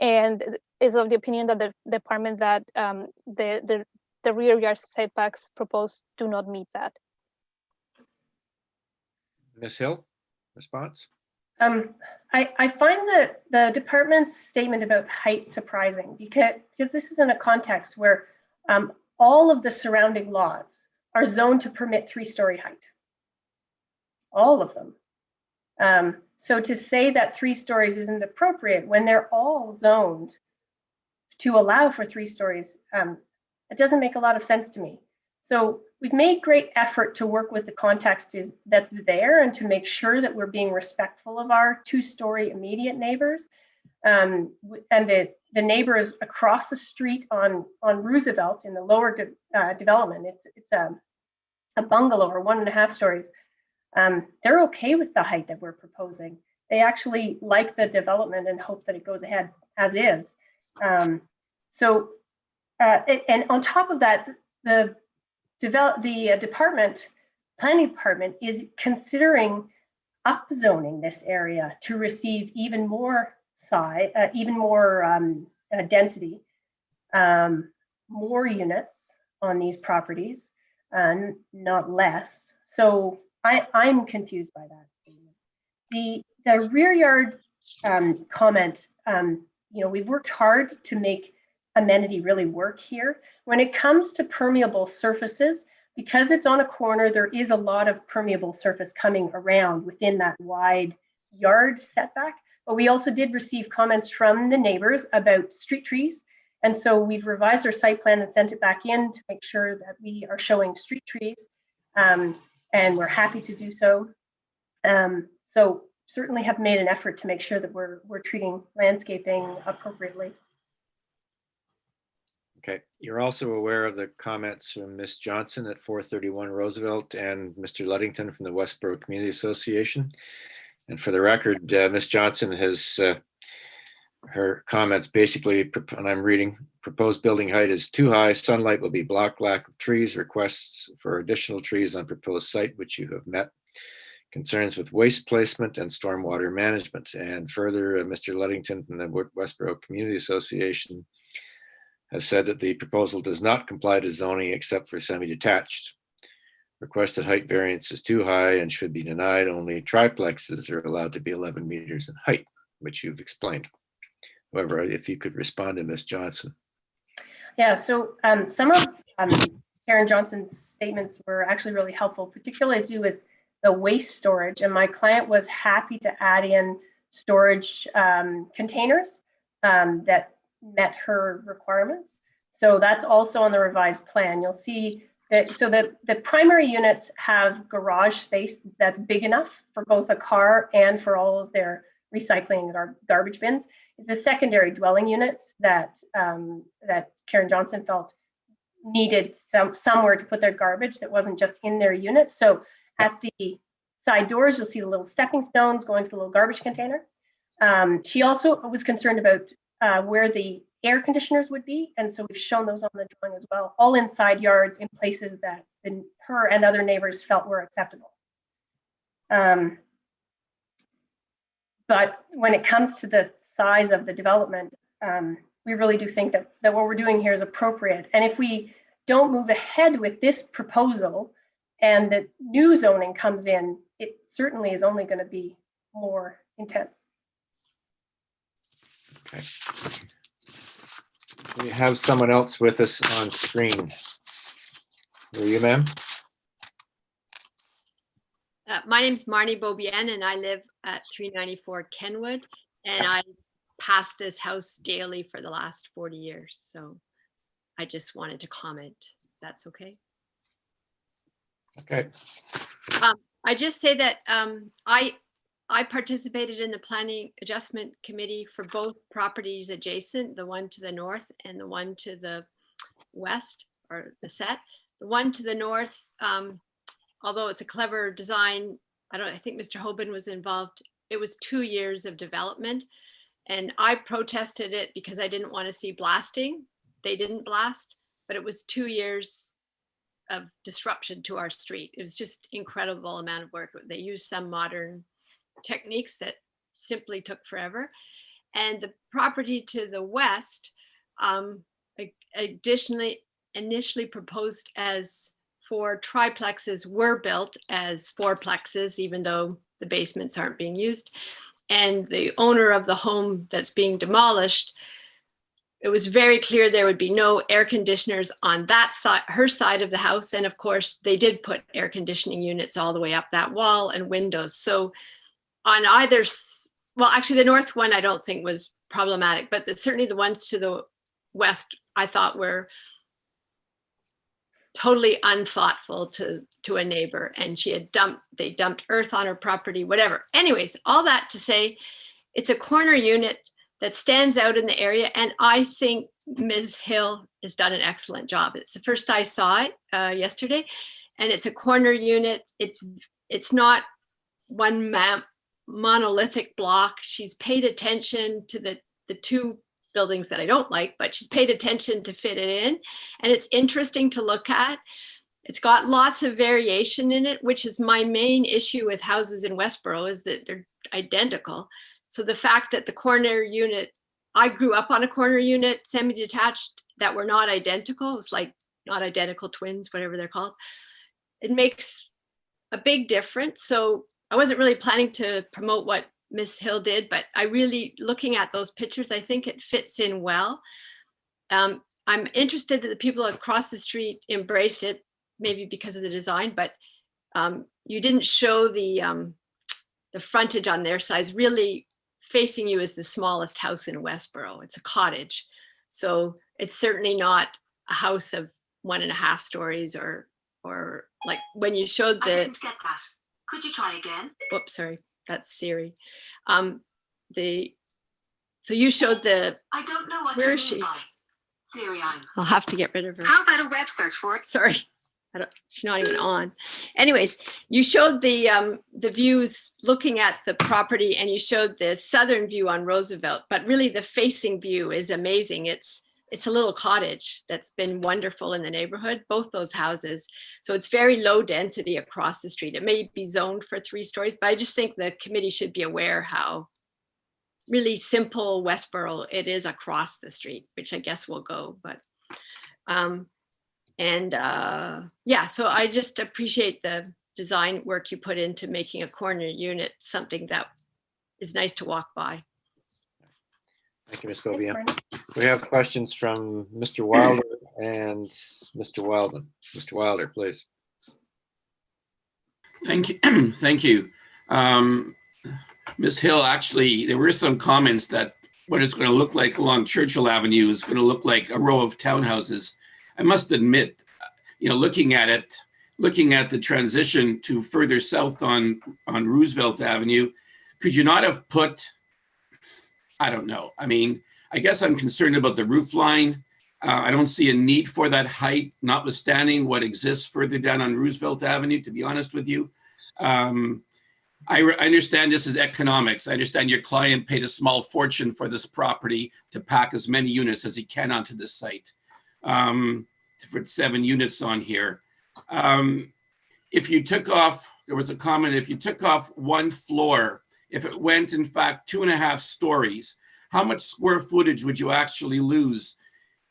and is of the opinion that the department that the rear yard setbacks proposed do not meet that. Ms. Hill, response? I find that the department's statement about height surprising, because this is in a context where all of the surrounding lots are zoned to permit 3-story height. All of them. So to say that 3 stories isn't appropriate when they're all zoned to allow for 3 stories, it doesn't make a lot of sense to me. So we've made great effort to work with the context that's there and to make sure that we're being respectful of our 2-story immediate neighbors. And the neighbors across the street on Roosevelt in the lower development, it's a bungalow or 1.5 stories, they're okay with the height that we're proposing. They actually like the development and hope that it goes ahead as is. And on top of that, the planning department is considering upzoning this area to receive even more density, more units on these properties, not less. So I'm confused by that statement. The rear yard comment, we've worked hard to make amenity really work here. When it comes to permeable surfaces, because it's on a corner, there is a lot of permeable surface coming around within that wide yard setback. But we also did receive comments from the neighbors about street trees. And so we've revised our site plan and sent it back in to make sure that we are showing street trees. And we're happy to do so. So certainly have made an effort to make sure that we're treating landscaping appropriately. Okay, you're also aware of the comments from Ms. Johnson at 431 Roosevelt and Mr. Luddington from the Westboro Community Association. And for the record, Ms. Johnson has her comments basically, and I'm reading, proposed building height is too high, sunlight will be blocked, lack of trees, requests for additional trees on proposed site, which you have met, concerns with waste placement and stormwater management. And further, Mr. Luddington from the Westboro Community Association has said that the proposal does not comply to zoning except for semi-detached. Requested height variance is too high and should be denied. Only triplexes are allowed to be 11 meters in height, which you've explained. However, if you could respond to Ms. Johnson. Yeah, so some of Karen Johnson's statements were actually really helpful, particularly to do with the waste storage. And my client was happy to add in storage containers that met her requirements. So that's also on the revised plan. You'll see that, so that the primary units have garage space that's big enough for both a car and for all of their recycling and garbage bins. The secondary dwelling units that that Karen Johnson felt needed somewhere to put their garbage that wasn't just in their unit. So at the side doors, you'll see the little stepping stones going to the little garbage container. She also was concerned about where the air conditioners would be. And so we've shown those on the drawing as well, all inside yards in places that her and other neighbors felt were acceptable. But when it comes to the size of the development, we really do think that what we're doing here is appropriate. And if we don't move ahead with this proposal and the new zoning comes in, it certainly is only going to be more intense. Okay. We have someone else with us on screen. Are you, ma'am? My name's Marnie Beaubien, and I live at 394 Kenwood, and I pass this house daily for the last 40 years. So I just wanted to comment. That's okay. Okay. I just say that I participated in the planning adjustment committee for both properties adjacent, the one to the north and the one to the west, or the set. The one to the north, although it's a clever design, I think Mr. Hoban was involved. It was 2 years of development, and I protested it because I didn't want to see blasting. They didn't blast, but it was 2 years of disruption to our street. It was just incredible amount of work. They used some modern techniques that simply took forever. And the property to the west, initially proposed as 4 triplexes, were built as 4plexes, even though the basements aren't being used. And the owner of the home that's being demolished, it was very clear there would be no air conditioners on that side, her side of the house. And of course, they did put air conditioning units all the way up that wall and windows. So on either, well, actually the north one I don't think was problematic, but certainly the ones to the west I thought were totally unthoughtful to a neighbor, and they dumped earth on her property, whatever. Anyways, all that to say, it's a corner unit that stands out in the area, and I think Ms. Hill has done an excellent job. It's the first I saw it yesterday, and it's a corner unit. It's not one monolithic block. She's paid attention to the two buildings that I don't like, but she's paid attention to fit it in. And it's interesting to look at. It's got lots of variation in it, which is my main issue with houses in Westboro, is that they're identical. So the fact that the corner unit, I grew up on a corner unit, semi-detached, that were not identical. It was like not identical twins, whatever they're called. It makes a big difference. So I wasn't really planning to promote what Miss Hill did, but I really, looking at those pictures, I think it fits in well. I'm interested that the people across the street embrace it, maybe because of the design, but you didn't show the frontage on their size. Really facing you is the smallest house in Westboro. It's a cottage. So it's certainly not a house of 1.5 stories or like when you showed the— I didn't get that. Could you try again? Oops, sorry, that's Siri. So you showed the— I don't know what where you is mean she? by Siri. I'll have to get rid of her. How about a web search for it? Sorry, she's not even on. Anyways, you showed the views looking at the property, and you showed the southern view on Roosevelt, but really the facing view is amazing. It's a little cottage that's been wonderful in the neighborhood, both those houses. So it's very low density across the street. It may be zoned for 3 stories, but I just think the committee should be aware how really simple Westboro it is across the street, which I guess will go, but yeah, so I just appreciate the design work you put into making a corner unit something that is nice to walk by. Thank you, Ms. Beaubien. We have questions from Mr. Wilder and Mr. Wildman. Mr. Wilder, please. Thank you. Thank you. Ms. Hill, actually, there were some comments that what it's going to look like along Churchill Avenue is going to look like a row of townhouses. I must admit, looking at it, looking at the transition to further south on Roosevelt Avenue, could you not have put, I don't know. I mean, I guess I'm concerned about the roof line. I don't see a need for that height, notwithstanding what exists further down on Roosevelt Avenue, to be honest with you. I understand this is economics. I understand your client paid a small fortune for this property to pack as many units as he can onto this site. For 7 units on here. If you took off, there was a comment, if you took off 1 floor, if it went in fact 2.5 stories, how much square footage would you actually lose?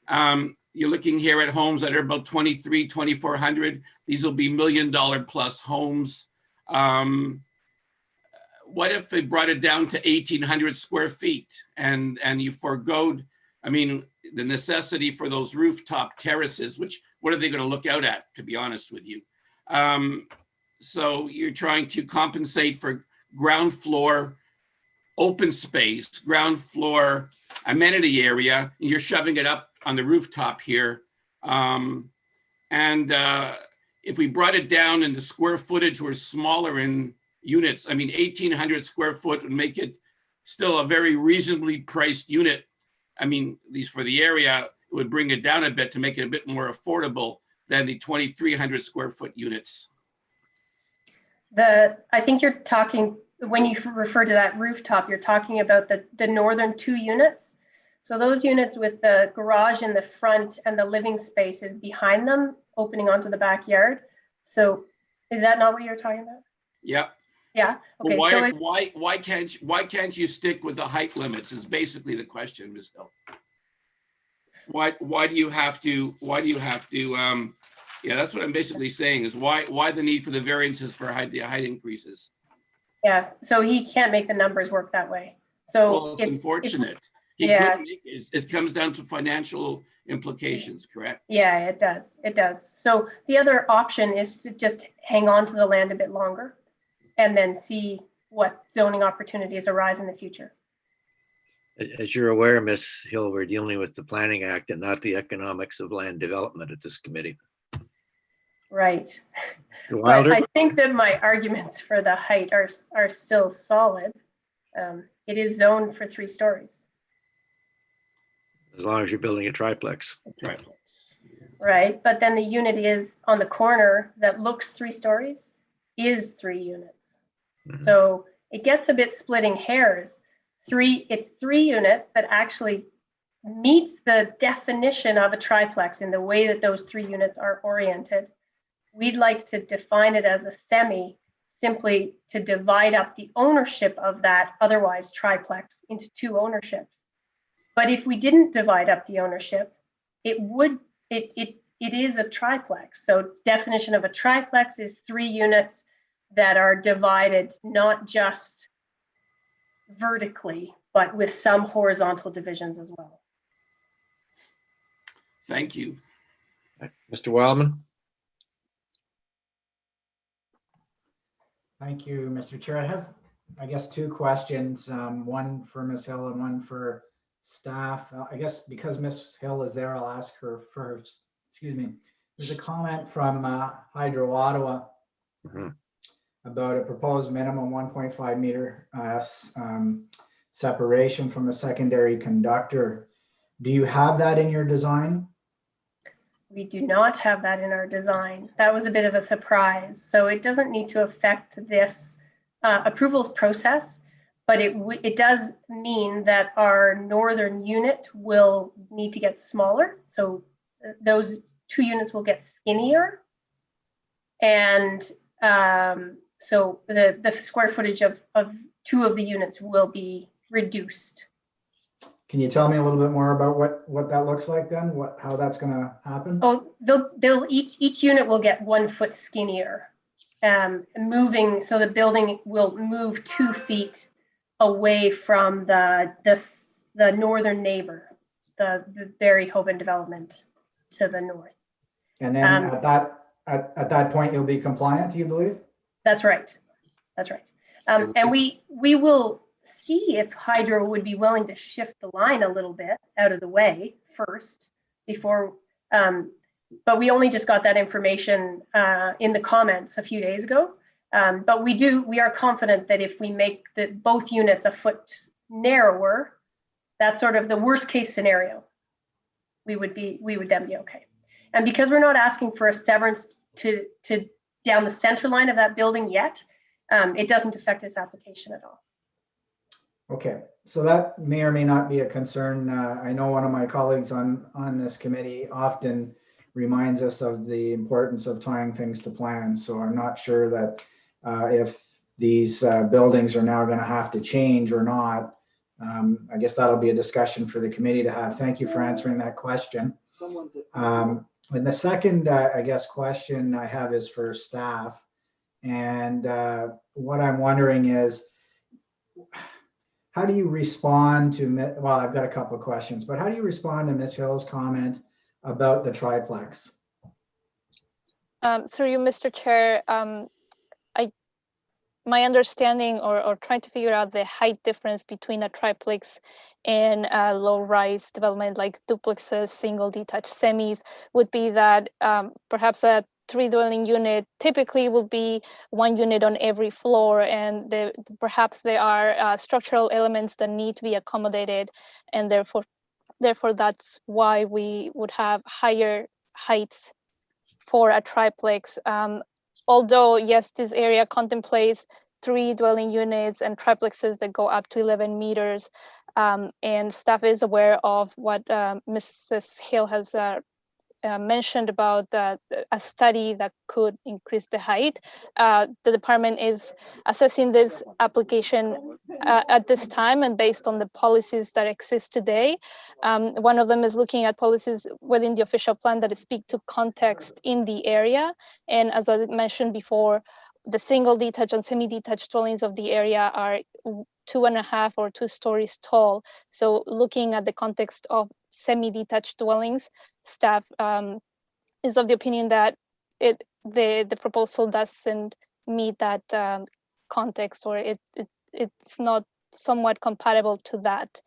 You're looking here at homes that are about 2,400. These will be $1 million plus homes. What if they brought it down to 1,800 square feet and you forgoed, I mean, the necessity for those rooftop terraces, which, what are they going to look out at, to be honest with you? So you're trying to compensate for ground floor open space, ground floor amenity area, and you're shoving it up on the rooftop here. If we brought it down and the square footage were smaller in units, I mean, 1,800 square foot would make it still a very reasonably priced unit. I mean, at least for the area, it would bring it down a bit to make it a bit more affordable than the 2,300 square foot units. I think you're talking, when you refer to that rooftop, you're talking about the northern 2 units. So those units with the garage in the front and the living space is behind them, opening onto the backyard. So is that not what you're talking about? Yeah. Yeah. Okay. Well, why can't you stick with the height limits is basically the question, Ms. Hill. Why do you have to yeah, that's what I'm basically saying is why the need for the variances for height increases? Yes, so he can't make the numbers work that way. So well, it's unfortunate. It comes down to financial implications, correct? Yeah, it does. It does. So the other option is to just hang on to the land a bit longer and then see what zoning opportunities arise in the future. As you're aware, Ms. Hill, we're dealing with the Planning Act and not the economics of land development at this committee. Right. Wilder? But I think that my arguments for the height are still solid. It is zoned for 3 stories. As long as you're building a triplex. A triplex. Yeah. right? But then the unit is on the corner that looks 3 stories is 3 units. So it gets a bit splitting hairs. It's 3 units that actually meets the definition of a triplex in the way that those 3 units are oriented. We'd like to define it as a semi, simply to divide up the ownership of that otherwise triplex into 2 ownerships. But if we didn't divide up the ownership, it is a triplex. So definition of a triplex is 3 units that are divided not just vertically, but with some horizontal divisions as well. Thank you. Mr. Wildman? Thank you, Mr. Chair. I have, I guess, 2 questions, one for Ms. Hill and one for staff. I guess because Ms. Hill is there, I'll ask her first. Excuse me. There's a comment from Hydro Ottawa about a proposed minimum 1.5 meter separation from a secondary conductor. Do you have that in your design? We do not have that in our design. That was a bit of a surprise. So it doesn't need to affect this approvals process, but it does mean that our northern unit will need to get smaller. So those 2 units will get skinnier. And so the square footage of 2 of the units will be reduced. Can you tell me a little bit more about what that looks like then? How that's going to happen? Oh, they'll each unit will get 1 foot skinnier, moving, so the building will move 2 feet away from the northern neighbor, the Barry Hoban development to the north. And then at that point, you'll be compliant, do you believe? That's right. That's right. And we will see if Hydro would be willing to shift the line a little bit out of the way first before, but we only just got that information in the comments a few days ago. But we are confident that if we make both units a foot narrower, that's sort of the worst case scenario. We would then be okay. And because we're not asking for a severance to down the center line of that building yet, it doesn't affect this application at all. Okay, so that may or may not be a concern. I know one of my colleagues on this committee often reminds us of the importance of tying things to plans. So I'm not sure that if these buildings are now going to have to change or not. I guess that'll be a discussion for the committee to have. Thank you for answering that question. And the second, I guess, question I have is for staff. And what I'm wondering is, how do you respond to, well, I've got a couple of questions, but how do you respond to Ms. Hill's comment about the triplex? Through you, Mr. Chair, my understanding or trying to figure out the height difference between a triplex and a low-rise development like duplexes, single detached semis would be that perhaps a 3-dwelling unit typically will be 1 unit on every floor, and perhaps there are structural elements that need to be accommodated, and therefore that's why we would have higher heights for a triplex. Although, yes, this area contemplates 3 dwelling units and triplexes that go up to 11 meters. And staff is aware of what Mrs. Hill has mentioned about a study that could increase the height. The department is assessing this application at this time and based on the policies that exist today. One of them is looking at policies within the official plan that speak to context in the area. And as I mentioned before, the single detached and semi-detached dwellings of the area are 2.5 or 2 stories tall. So looking at the context of semi-detached dwellings, staff is of the opinion that the proposal doesn't meet that context, or it's not somewhat compatible to that.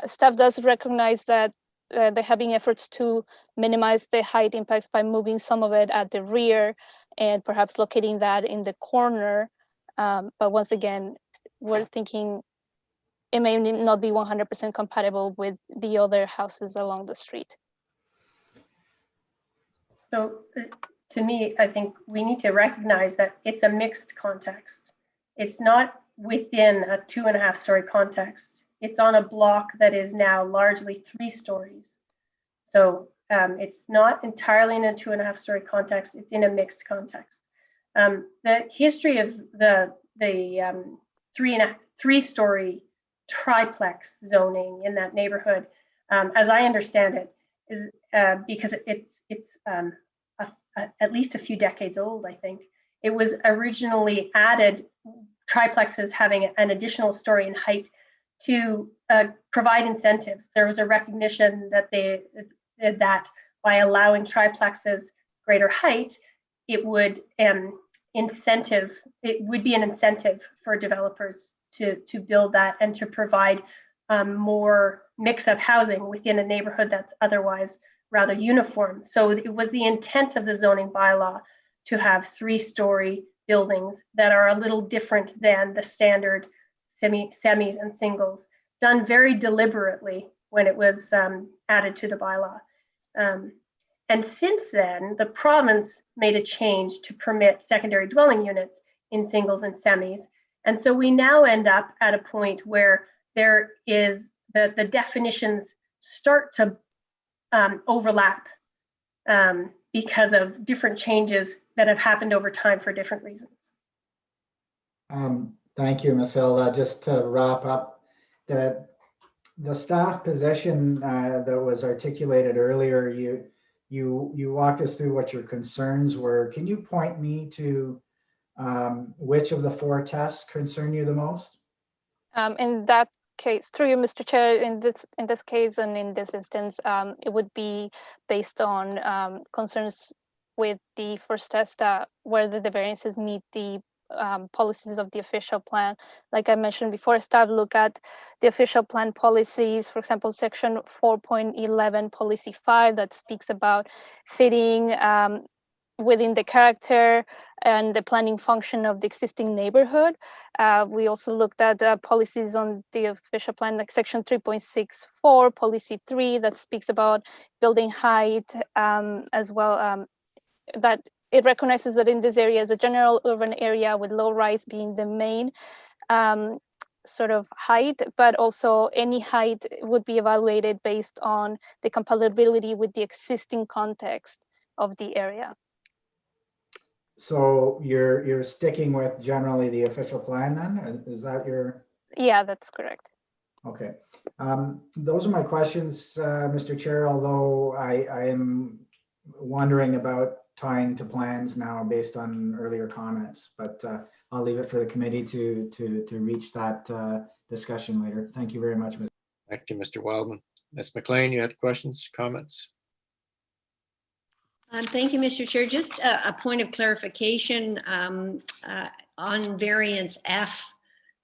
Staff does recognize that they're having efforts to minimize the height impacts by moving some of it at the rear and perhaps locating that in the corner. But once again, we're thinking it may not be 100% compatible with the other houses along the street. So to me, I think we need to recognize that it's a mixed context. It's not within a 2.5-story context. It's on a block that is now largely 3 stories. So it's not entirely in a 2.5-story context. It's in a mixed context. The history of the 3-story triplex zoning in that neighborhood, as I understand it, is because it's at least a few decades old, I think. It was originally added, triplexes having an additional story in height to provide incentives. There was a recognition that that by allowing triplexes greater height, it would be an incentive for developers to build that and to provide more mix of housing within a neighborhood that's otherwise rather uniform. So it was the intent of the zoning bylaw to have 3-story buildings that are a little different than the standard semis and singles, done very deliberately when it was added to the bylaw. And since then, the province made a change to permit secondary dwelling units in singles and semis. And so we now end up at a point where there is the definitions start to overlap because of different changes that have happened over time for different reasons. Thank you, Ms. Hill. Just to wrap up, the staff position that was articulated earlier, you walked us through what your concerns were. Can you point me to which of the 4 tests concern you the most? In that case, through you, Mr. Chair, in this case and in this instance, it would be based on concerns with the first test, whether the variances meet the policies of the official plan. Like I mentioned before, staff look at the official plan policies, for example, section 4.11 policy 5 that speaks about fitting within the character and the planning function of the existing neighborhood. We also looked at policies on the official plan, like section 3.64, policy 3, that speaks about building height as well, that it recognizes that in this area is a general urban area with low rise being the main sort of height, but also any height would be evaluated based on the compatibility with the existing context of the area. So you're sticking with generally the official plan then? Is that your? Yeah, that's correct. Okay. Those are my questions, Mr. Chair, although I am wondering about tying to plans now based on earlier comments, but I'll leave it for the committee to reach that discussion later. Thank you very much, Ms. Thank you, Mr. Wildman. Ms. McLean, you had questions, comments? Thank you, Mr. Chair. Just a point of clarification on variance F,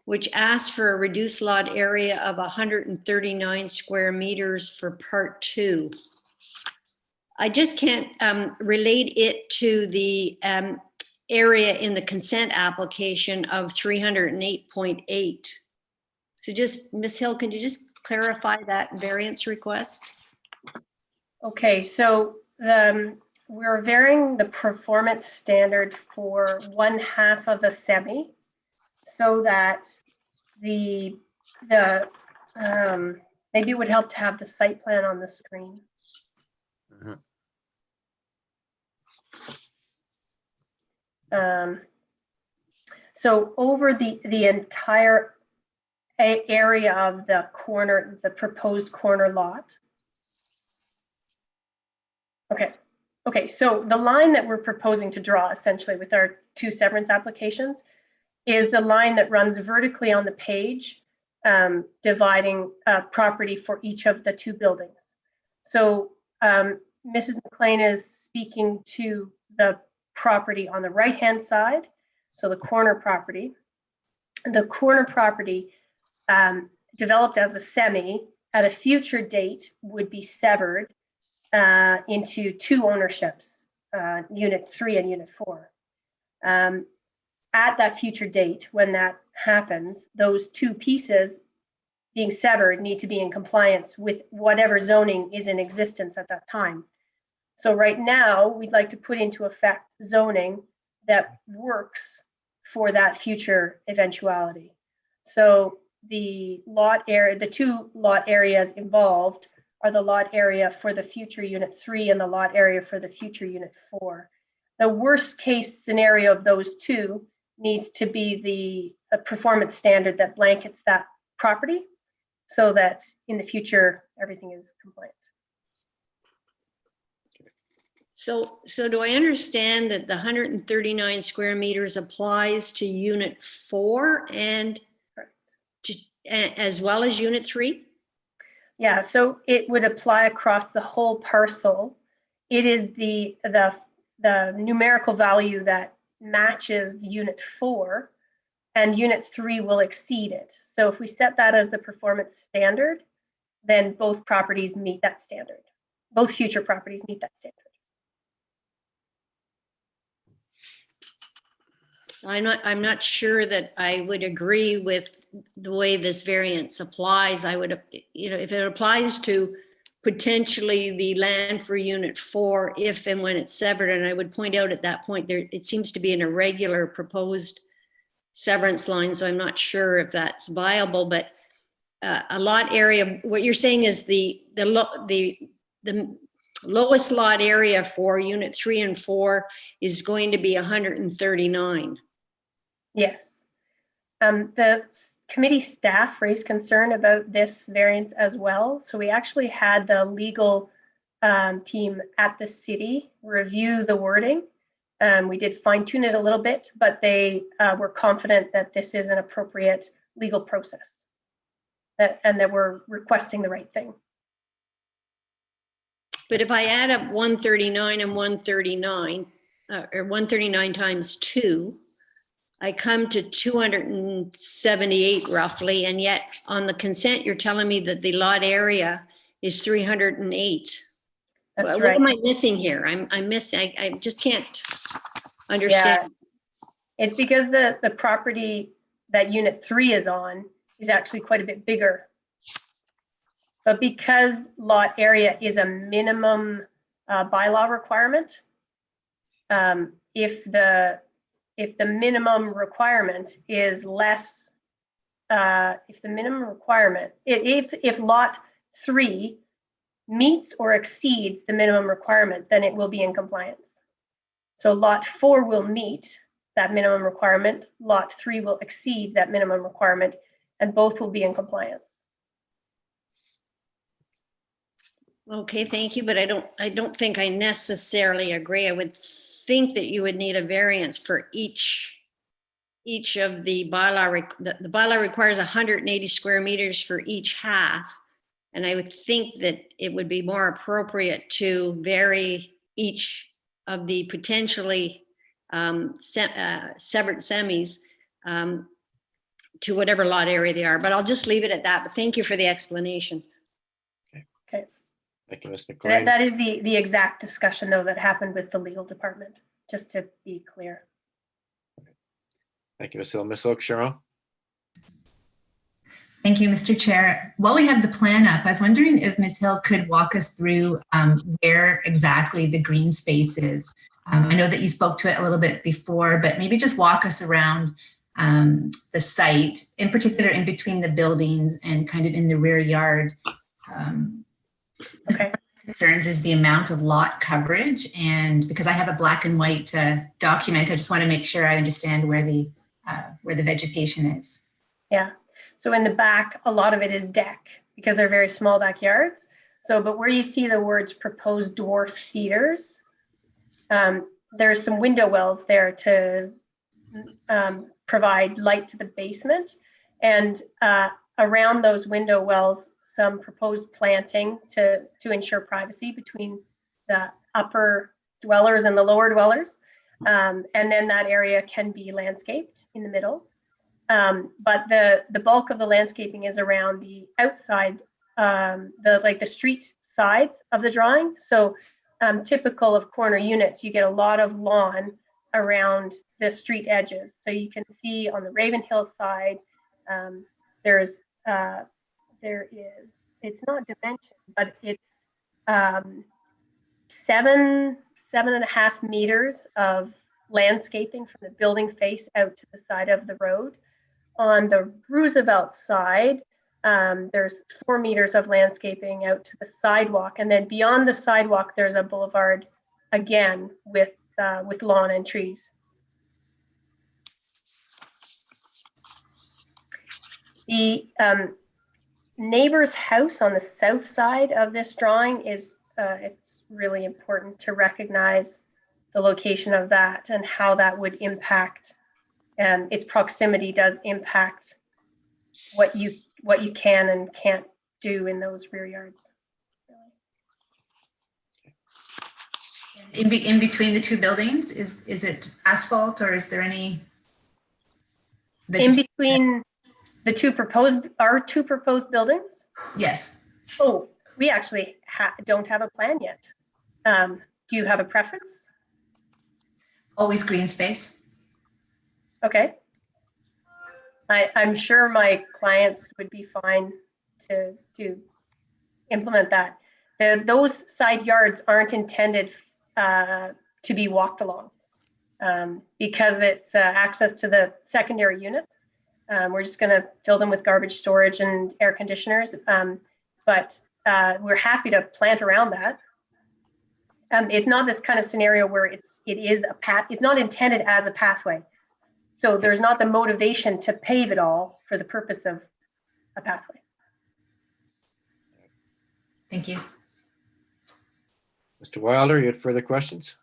which asks for a reduced lot area of 139 square meters for part 2. I just can't relate it to the area in the consent application of 308.8. So just, Ms. Hill, can you just clarify that variance request? Okay, so we're varying the performance standard for 1/2 of a semi so that maybe it would help to have the site plan on the screen. So over the entire area of the corner, the proposed corner lot. Okay, so the line that we're proposing to draw essentially with our 2 severance applications is the line that runs vertically on the page, dividing property for each of the 2 buildings. So Mrs. McLean is speaking to the property on the right-hand side, so the corner property. The corner property developed as a semi at a future date would be severed into 2 ownerships, Unit 3 and Unit 4. At that future date, when that happens, those 2 pieces being severed need to be in compliance with whatever zoning is in existence at that time. So right now, we'd like to put into effect zoning that works for that future eventuality. So the two lot areas involved are the lot area for the future unit 3 and the lot area for the future unit 4. The worst case scenario of those two needs to be the performance standard that blankets that property so that in the future, everything is compliant. So do I understand that the 139 square meters applies to unit 4 and as well as unit 3? Yeah, so it would apply across the whole parcel. It is the numerical value that matches unit 4, and unit 3 will exceed it. So if we set that as the performance standard, then both properties meet that standard. Both future properties meet that standard. I'm not sure that I would agree with the way this variance applies. I would, if it applies to potentially the land for unit 4, if and when it's severed, and I would point out at that point there, it seems to be an irregular proposed severance line, so I'm not sure if that's viable. But a lot area, what you're saying is the lowest lot area for unit 3 and 4 is going to be 139. Yes. The committee staff raised concern about this variance as well. So we actually had the legal team at the city review the wording. We did fine tune it a little bit, but they were confident that this is an appropriate legal process and that we're requesting the right thing. But if I add up 139 and 139, or 139 times 2, I come to 278 roughly, and yet on the consent, you're telling me that the lot area is 308. That's what right. am I missing here? I'm missing, I just can't understand. Yeah. It's because the property that unit 3 is on is actually quite a bit bigger. But because lot area is a minimum bylaw requirement, if the minimum requirement is less, if lot 3 meets or exceeds the minimum requirement, then it will be in compliance. So lot 4 will meet that minimum requirement, lot 3 will exceed that minimum requirement, and both will be in compliance. Okay, thank you, but I don't think I necessarily agree. I would think that you would need a variance for each of the bylaw. The bylaw requires 180 square meters for each half, and I would think that it would be more appropriate to vary each of the potentially severed semis to whatever lot area they are. But I'll just leave it at that. But thank you for the explanation. Okay. Thank you, Ms. McLean. That is the exact discussion, though, that happened with the legal department, just to be clear. Thank you, Ms. Hill. Ms. Oak, Cheryl? Thank you, Mr. Chair. While we have the plan up, I was wondering if Ms. Hill could walk us through where exactly the green space is. I know that you spoke to it a little bit before, but maybe just walk us around the site, in particular in between the buildings and kind of in the rear yard. Okay. Concerns is the amount of lot coverage, and because I have a black and white document, I just want to make sure I understand where the vegetation is. Yeah. So in the back, a lot of it is deck because they're very small backyards. So, but where you see the words proposed dwarf cedars, there's some window wells there to provide light to the basement, and around those window wells, some proposed planting to ensure privacy between the upper dwellers and the lower dwellers. And then that area can be landscaped in the middle. But the bulk of the landscaping is around the outside, the street sides of the drawing. So typical of corner units, you get a lot of lawn around the street edges. So you can see on the Ravenhill side, there is, it's not dimension, but it's seven and a half meters of landscaping from the building face out to the side of the road. On the Roosevelt side, there's 4 meters of landscaping out to the sidewalk, and then beyond the sidewalk, there's a boulevard again with lawn and trees. The neighbor's house on the south side of this drawing is, it's really important to recognize the location of that and how that would impact, its proximity does impact what you can and can't do in those rear yards. In between the two buildings, is it asphalt or is there any? In between the two proposed buildings? Yes. Oh, we actually don't have a plan yet. Do you have a preference? Always green space. Okay. I'm sure my clients would be fine to implement that. Those side yards aren't intended to be walked along because it's access to the secondary units. We're just going to fill them with garbage storage and air conditioners, but we're happy to plant around that. It's not this kind of scenario where it is a path. It's not intended as a pathway. So there's not the motivation to pave it all for the purpose of a pathway. Thank you. Mr. Wilder, you had further questions?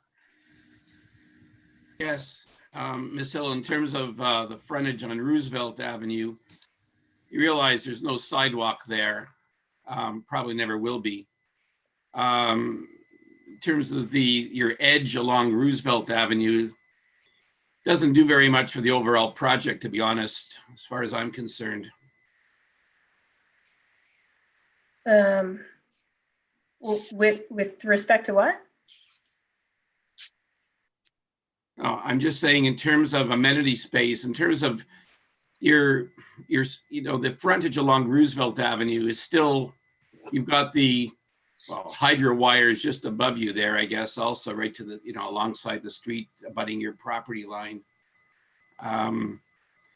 Yes, Ms. Hill, in terms of the frontage on Roosevelt Avenue, you realize there's no sidewalk there, probably never will be. In terms of your edge along Roosevelt Avenue, doesn't do very much for the overall project, to be honest, as far as I'm concerned. With respect to what? Oh, I'm just saying in terms of amenity space, in terms of your the frontage along Roosevelt Avenue is still, you've got the hydro wires just above you there, I guess, also right to the, alongside the street abutting your property line.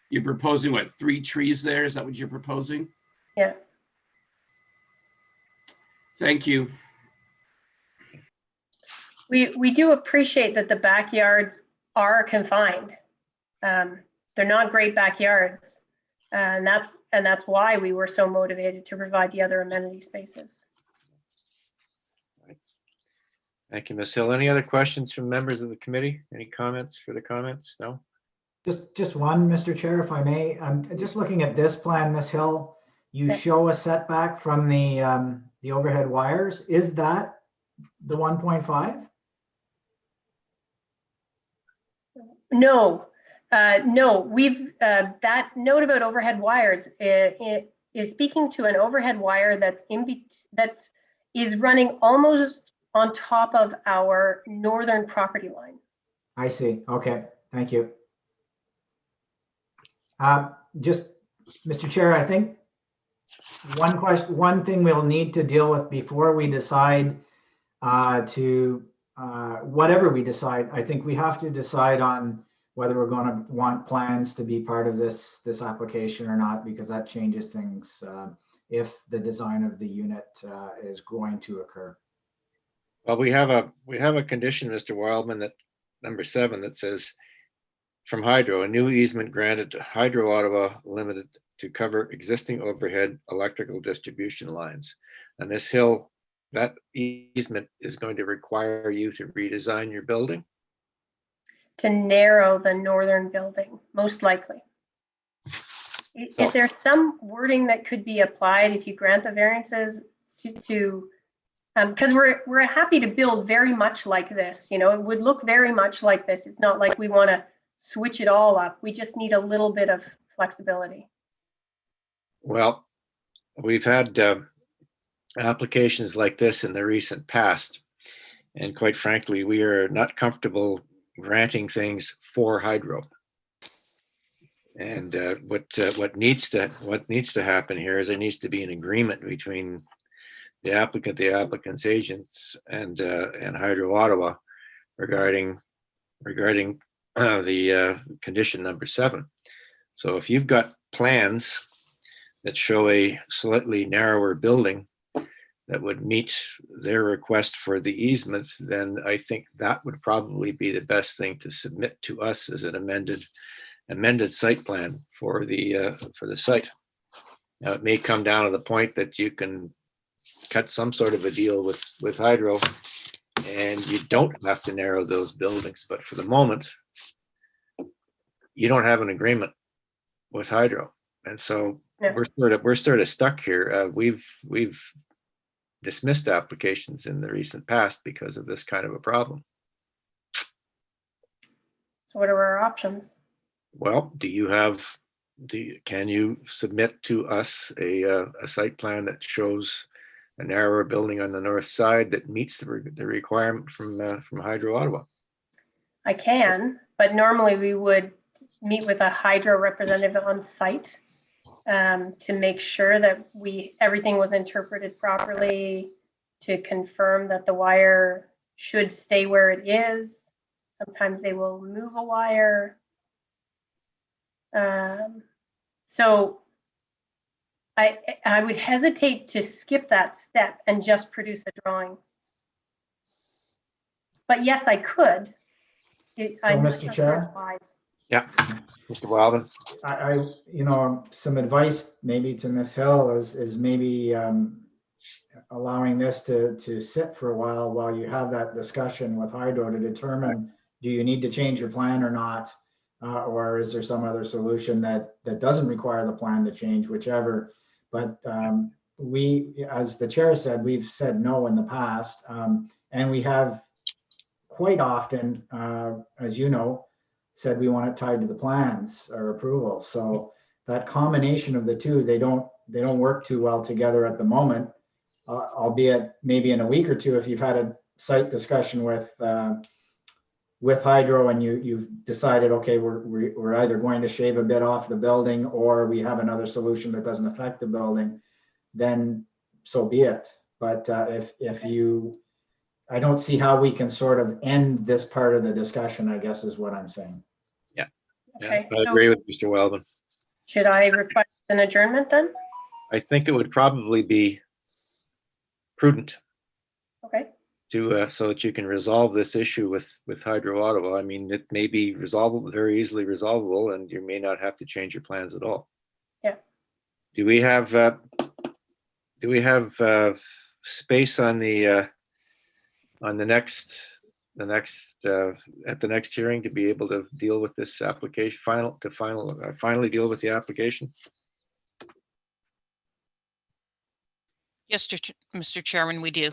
You're proposing what, 3 trees there? Is that what you're proposing? Yeah. Thank you. We do appreciate that the backyards are confined. They're not great backyards, and that's why we were so motivated to provide the other amenity spaces. Thank you, Ms. Hill. Any other questions from members of the committee? Any comments for the comments? No? Just one, Mr. Chair, if I may. I'm just looking at this plan, Ms. Hill. You show a setback from the overhead wires. Is that the 1.5? No, no. We've that note about overhead wires it is speaking to an overhead wire that is running almost on top of our northern property line. I see. Okay, thank you. Just, Mr. Chair, I think one thing we'll need to deal with before we decide whatever we decide, I think we have to decide on whether we're going to want plans to be part of this application or not, because that changes things if the design of the unit is going to occur. Well, we have a condition, Mr. Wildman, that number 7 that says, from Hydro, a new easement granted to Hydro Ottawa Limited to cover existing overhead electrical distribution lines. And Ms. Hill, that easement is going to require you to redesign your building? To narrow the northern building, most likely. If there's some wording that could be applied, if you grant the variances to because we're happy to build very much like this, it would look very much like this. It's not like we want to switch it all up. We just need a little bit of flexibility. Well, we've had applications like this in the recent past, and quite frankly, we are not comfortable granting things for hydro. And what needs to happen here is there needs to be an agreement between the applicant, the applicant's agents, and Hydro Ottawa regarding the condition number 7. So if you've got plans that show a slightly narrower building that would meet their request for the easement, then I think that would probably be the best thing to submit to us as an amended site plan for the site. Now, it may come down to the point that you can cut some sort of a deal with Hydro and you don't have to narrow those buildings, but for the moment, you don't have an agreement with Hydro. And so Yeah. we're sort of stuck here. We've dismissed applications in the recent past because of this kind of a problem. So what are our options? Well, can you submit to us a site plan that shows a narrower building on the north side that meets the requirement from Hydro Ottawa? I can, but normally we would meet with a Hydro representative on site to make sure that everything was interpreted properly, to confirm that the wire should stay where it is. Sometimes they will move a wire. So I would hesitate to skip that step and just produce a drawing. But yes, I could. I'm not Mr. sure Chair? that's wise. Yeah, Mr. Wildman. Some advice maybe to Ms. Hill is maybe allowing this to sit for a while you have that discussion with Hydro to determine, do you need to change your plan or not? Or is there some other solution that doesn't require the plan to change, whichever. But we, as the chair said, we've said no in the past. And we have quite often, as you know, said we want it tied to the plans or approval. So that combination of the two, they don't work too well together at the moment, albeit maybe in a week or two, if you've had a site discussion with Hydro and you've decided, okay, we're either going to shave a bit off the building or we have another solution that doesn't affect the building, then so be it. But I don't see how we can sort of end this part of the discussion, I guess is what I'm saying. Yeah, Okay, I agree with Mr. Wildman. Should I request an adjournment then? I think it would probably be prudent Okay. to so that you can resolve this issue with Hydro Ottawa. I mean, it may be resolvable, very easily resolvable, and you may not have to change your plans at all. Yeah. Do we have space on the next at the next hearing to be able to deal with this application, finally deal with the application? Yes, Mr. Chairman, we do.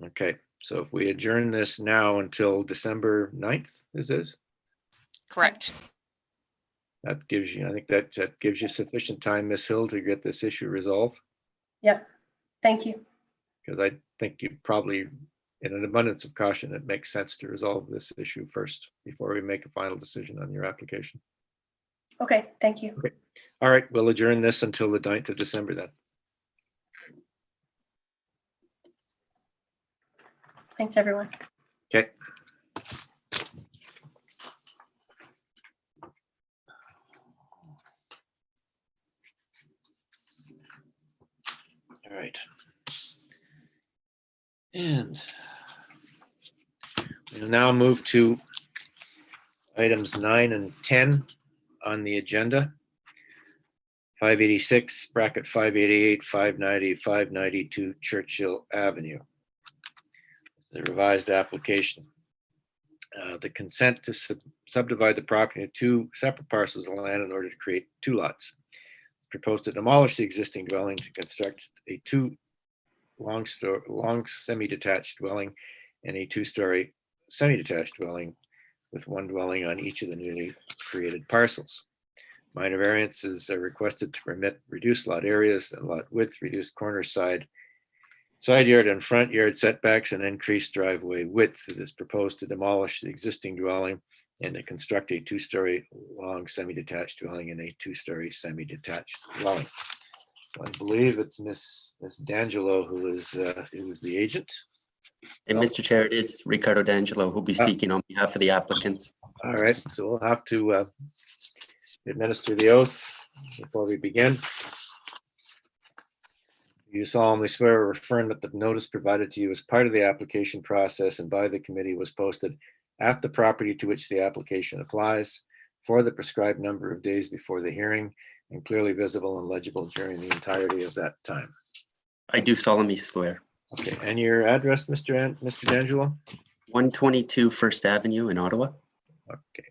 Okay, so if we adjourn this now until December 9th, is Correct. that gives you, I think that gives you sufficient time, Ms. Hill, to get this issue resolved? Yeah, thank you. Because I think you probably, in an abundance of caution, it makes sense to resolve this issue first before we make a final decision on your application. Okay, thank you. Okay. All right, we'll adjourn this until the 9th of December then. Thanks, everyone. Okay. All right. And we'll now move to items 9 and 10 on the agenda. 586, bracket 588, 590, 592 Churchill Avenue. The revised application. The consent to subdivide the property into 2 separate parcels of land in order to create 2 lots. It's proposed to demolish the existing dwelling to construct a 2 long semi-detached dwelling and a 2-story semi-detached dwelling with 1 dwelling on each of the newly created parcels. Minor variances are requested to permit reduced lot areas and lot width, reduced corner side yard and front yard setbacks, and increased driveway width. It is proposed to demolish the existing dwelling and to construct a 2-story long semi-detached dwelling and a 2-story semi-detached dwelling. I believe it's Miss D'Angelo who is the agent. And Mr. Chair, it is Ricardo D'Angelo who'll be speaking on behalf of the applicants. All right, so we'll have to administer the oath before we begin. You solemnly swear or affirm that the notice provided to you as part of the application process and by the committee was posted at the property to which the application applies for the prescribed number of days before the hearing and clearly visible and legible during the entirety of that time. I do solemnly swear. Okay, and your address, Mr. D'Angelo? 122 First Avenue in Ottawa. Okay.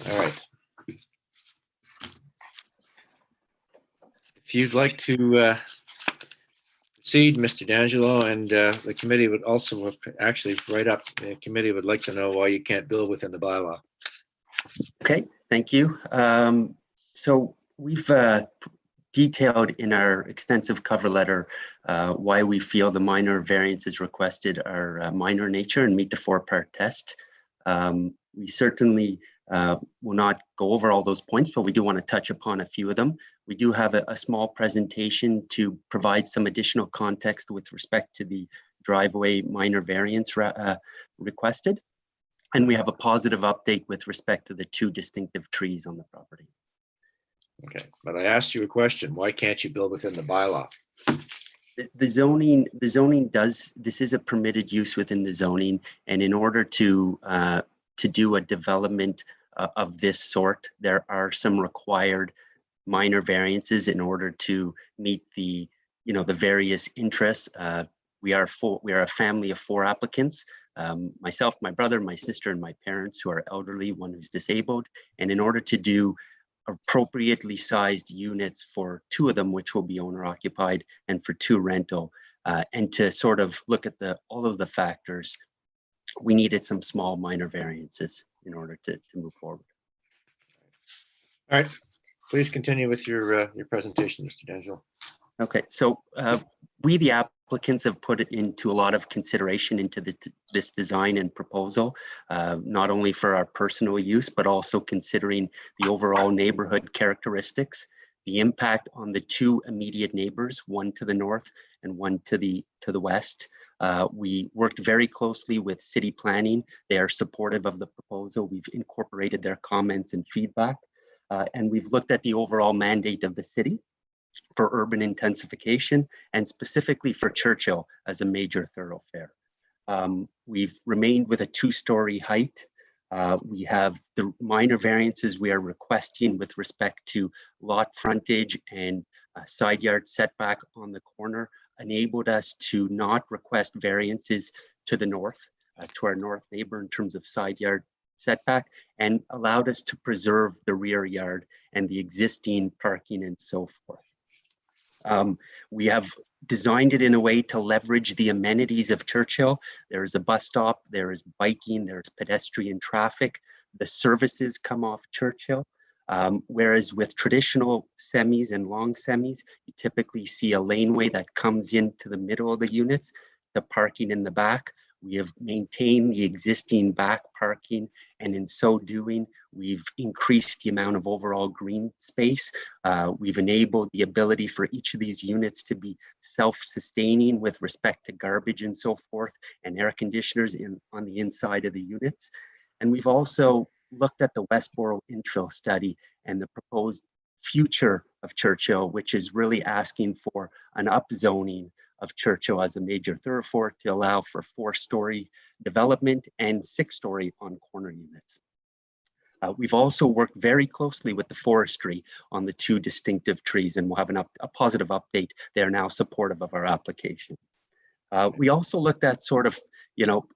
All right. If you'd like to proceed, Mr. D'Angelo, and the committee would also actually write up, the committee would like to know why you can't build within the bylaw. Okay, thank you. So we've detailed in our extensive cover letter why we feel the minor variances requested are minor in nature and meet the 4-part test. We certainly will not go over all those points, but we do want to touch upon a few of them. We do have a small presentation to provide some additional context with respect to the driveway minor variance requested. And we have a positive update with respect to the 2 distinctive trees on the property. Okay, but I asked you a question. Why can't you build within the bylaw? The zoning does, this is a permitted use within the zoning. And in order to do a development of this sort, there are some required minor variances in order to meet the, the various interests. We are a family of 4 applicants. Myself, my brother, my sister, and my parents who are elderly, one who's disabled. And in order to do appropriately sized units for 2 of them, which will be owner occupied, and for 2 rental, and to sort of look at all of the factors, we needed some small minor variances in order to move forward. All right, please continue with your presentation, Mr. D'Angelo. Okay, so we, the applicants, have put it into a lot of consideration into this design and proposal, not only for our personal use, but also considering the overall neighborhood characteristics, the impact on the 2 immediate neighbors, one to the north and one to the west. We worked very closely with city planning. They are supportive of the proposal. We've incorporated their comments and feedback, and we've looked at the overall mandate of the city for urban intensification and specifically for Churchill as a major thoroughfare. We've remained with a 2-story height. We have the minor variances we are requesting with respect to lot frontage and side yard setback on the corner enabled us to not request variances to the north, to our north neighbor in terms of side yard setback, and allowed us to preserve the rear yard and the existing parking and so forth. We have designed it in a way to leverage the amenities of Churchill. There is a bus stop, there is biking, there's pedestrian traffic. The services come off Churchill. Whereas with traditional semis and long semis, you typically see a laneway that comes into the middle of the units, the parking in the back. We have maintained the existing back parking, and in so doing, we've increased the amount of overall green space. We've enabled the ability for each of these units to be self-sustaining with respect to garbage and so forth, and air conditioners on the inside of the units. And we've also looked at the Westboro infill study and the proposed future of Churchill, which is really asking for an upzoning of Churchill as a major thoroughfare to allow for 4-story development and 6-story on corner units. We've also worked very closely with the forestry on the 2 distinctive trees, and we'll have a positive update. They are now supportive of our application. We also looked at sort of,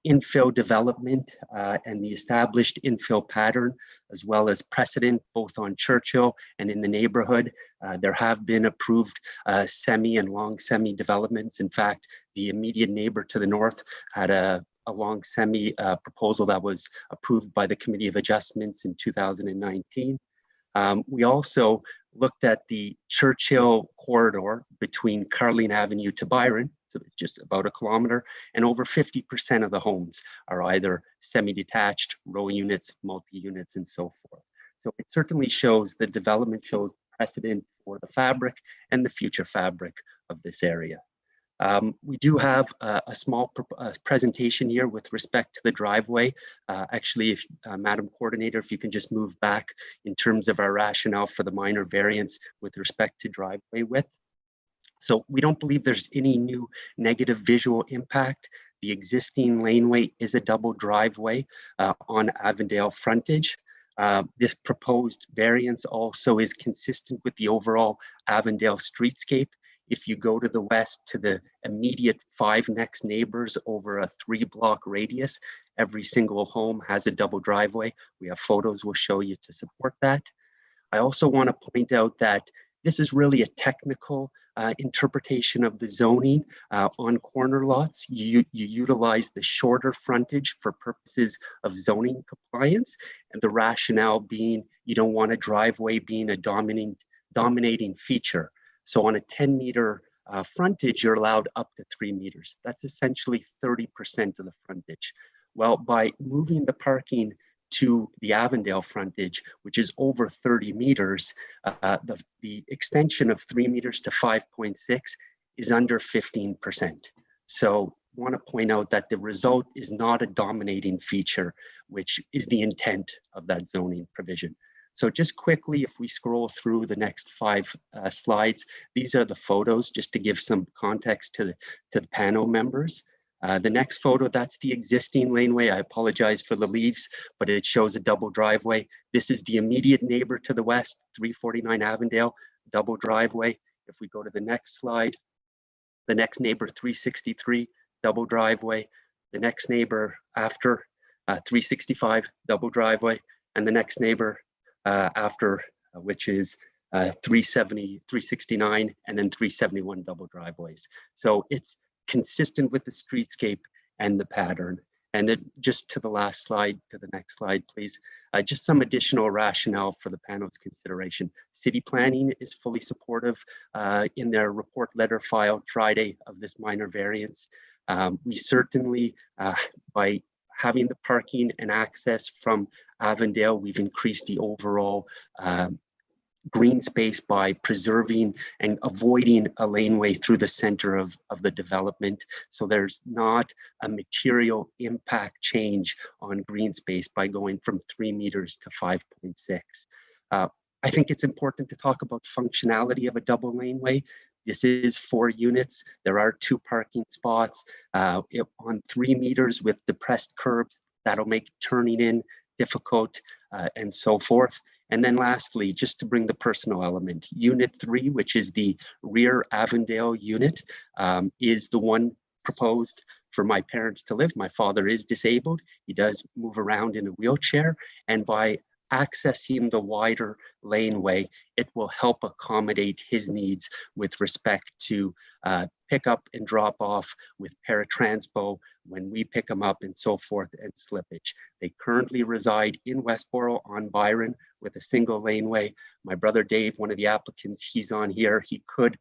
infill development and the established infill pattern, as well as precedent both on Churchill and in the neighborhood. There have been approved semi and long semi developments. In fact, the immediate neighbor to the north had a long semi proposal that was approved by the Committee of Adjustments in 2019. We also looked at the Churchill corridor between Carling Avenue to Byron, so it's just about a kilometer, and over 50% of the homes are either semi-detached, row units, multi-units, and so forth. So it certainly shows, the development shows precedent for the fabric and the future fabric of this area. We do have a small presentation here with respect to the driveway. Actually, if Madam Coordinator, if you can just move back in terms of our rationale for the minor variance with respect to driveway width. So we don't believe there's any new negative visual impact. The existing laneway is a double driveway on Avondale frontage. This proposed variance also is consistent with the overall Avondale streetscape. If you go to the west to the immediate 5 next neighbors over a 3-block radius, every single home has a double driveway. We have photos we'll show you to support that. I also want to point out that this is really a technical interpretation of the zoning on corner lots. You utilize the shorter frontage for purposes of zoning compliance, and the rationale being you don't want a driveway being a dominating feature. So on a 10-meter frontage, you're allowed up to 3 meters. That's essentially 30% of the frontage. Well, by moving the parking to the Avondale frontage, which is over 30 meters, the extension of 3 meters to 5.6 is under 15%. So I want to point out that the result is not a dominating feature, which is the intent of that zoning provision. So just quickly, if we scroll through the next 5 slides, these are the photos just to give some context to the panel members. The next photo, that's the existing laneway. I apologize for the leaves, but it shows a double driveway. This is the immediate neighbor to the west, 349 Avondale, double driveway. If we go to the next slide, the next neighbor, 363, double driveway. The next neighbor after 365, double driveway. And the next neighbor after, which is 370, 369, and then 371 double driveways. So it's consistent with the streetscape and the pattern. And then just to the last slide, to the next slide, please. Just some additional rationale for the panel's consideration. City planning is fully supportive in their report letter filed Friday of this minor variance. We certainly, by having the parking and access from Avondale, we've increased the overall green space by preserving and avoiding a laneway through the center of the development. So there's not a material impact change on green space by going from 3 meters to 5.6. I think it's important to talk about functionality of a double laneway. This is 4 units. There are 2 parking spots on 3 meters with depressed curbs. That'll make turning in difficult and so forth. And then lastly, just to bring the personal element, unit 3, which is the rear Avondale unit, is the one proposed for my parents to live. My father is disabled. He does move around in a wheelchair, and by accessing the wider laneway, it will help accommodate his needs with respect to pick up and drop off with paratranspo when we pick them up and so forth, and slippage. They currently reside in Westboro on Byron with a single laneway. My brother Dave, one of the applicants, he's on here. He could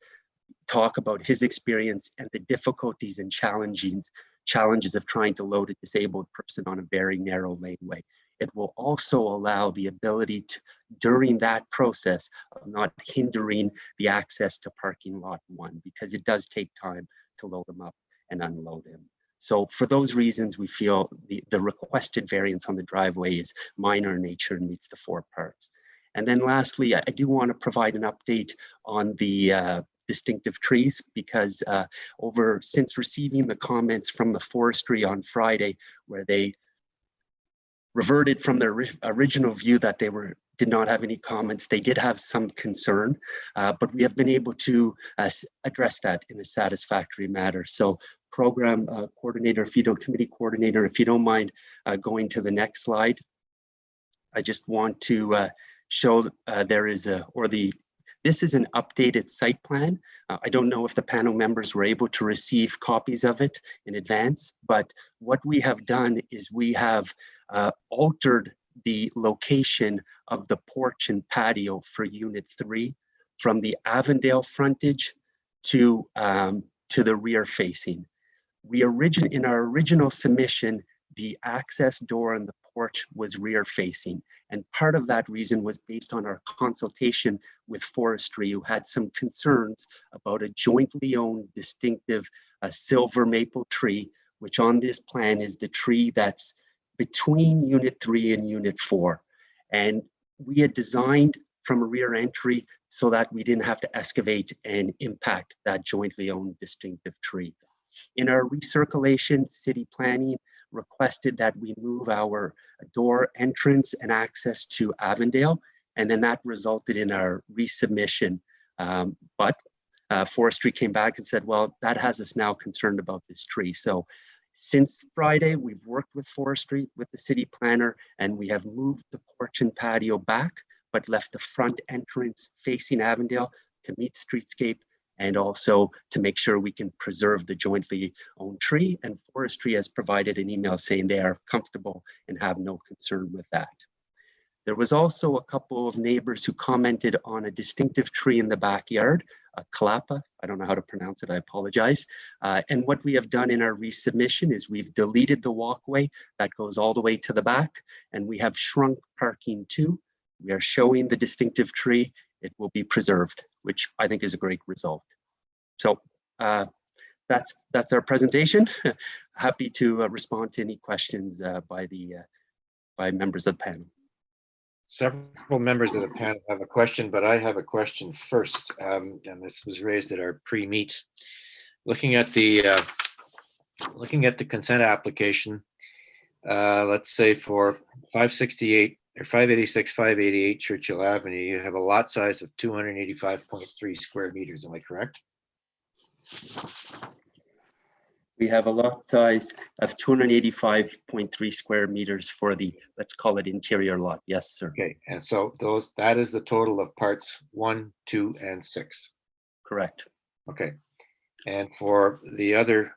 talk about his experience and the difficulties and challenges of trying to load a disabled person on a very narrow laneway. It will also allow the ability to, during that process, of not hindering the access to parking lot 1, because it does take time to load them up and unload them. So for those reasons, we feel the requested variance on the driveway is minor in nature and meets the 4 parts. And then lastly, I do want to provide an update on the distinctive trees, because since receiving the comments from the forestry on Friday, where they reverted from their original view that they did not have any comments, they did have some concern, but we have been able to address that in a satisfactory manner. So program coordinator, committee coordinator, if you don't mind going to the next slide. I just want to show this is an updated site plan. I don't know if the panel members were able to receive copies of it in advance, but what we have done is we have altered the location of the porch and patio for unit 3 from the Avondale frontage to the rear facing. In our original submission, the access door and the porch was rear facing. And part of that reason was based on our consultation with forestry, who had some concerns about a jointly owned distinctive silver maple tree, which on this plan is the tree that's between unit 3 and unit 4. And we had designed from a rear entry so that we didn't have to excavate and impact that jointly owned distinctive tree. In our recirculation, city planning requested that we move our door entrance and access to Avondale, and then that resulted in our resubmission. But forestry came back and said, well, that has us now concerned about this tree. So since Friday, we've worked with forestry, with the city planner, and we have moved the porch and patio back, but left the front entrance facing Avondale to meet streetscape, and also to make sure we can preserve the jointly owned tree. And forestry has provided an email saying they are comfortable and have no concern with that. There was also a couple of neighbors who commented on a distinctive tree in the backyard, a kalapa. I don't know how to pronounce it, I apologize. And what we have done in our resubmission is we've deleted the walkway that goes all the way to the back, and we have shrunk parking too. We are showing the distinctive tree. It will be preserved, which I think is a great result. So that's our presentation. Happy to respond to any questions by members of the panel. Several members of the panel have a question, but I have a question first, and this was raised at our pre-meet. Looking at the consent application, let's say for 568 or 586, 588 Churchill Avenue, you have a lot size of 285.3 square meters. Am I correct? We have a lot size of 285.3 square meters for the, let's call it interior lot. Yes, sir. Okay, and so that is the total of parts 1, 2, and 6. Correct. Okay, and for the other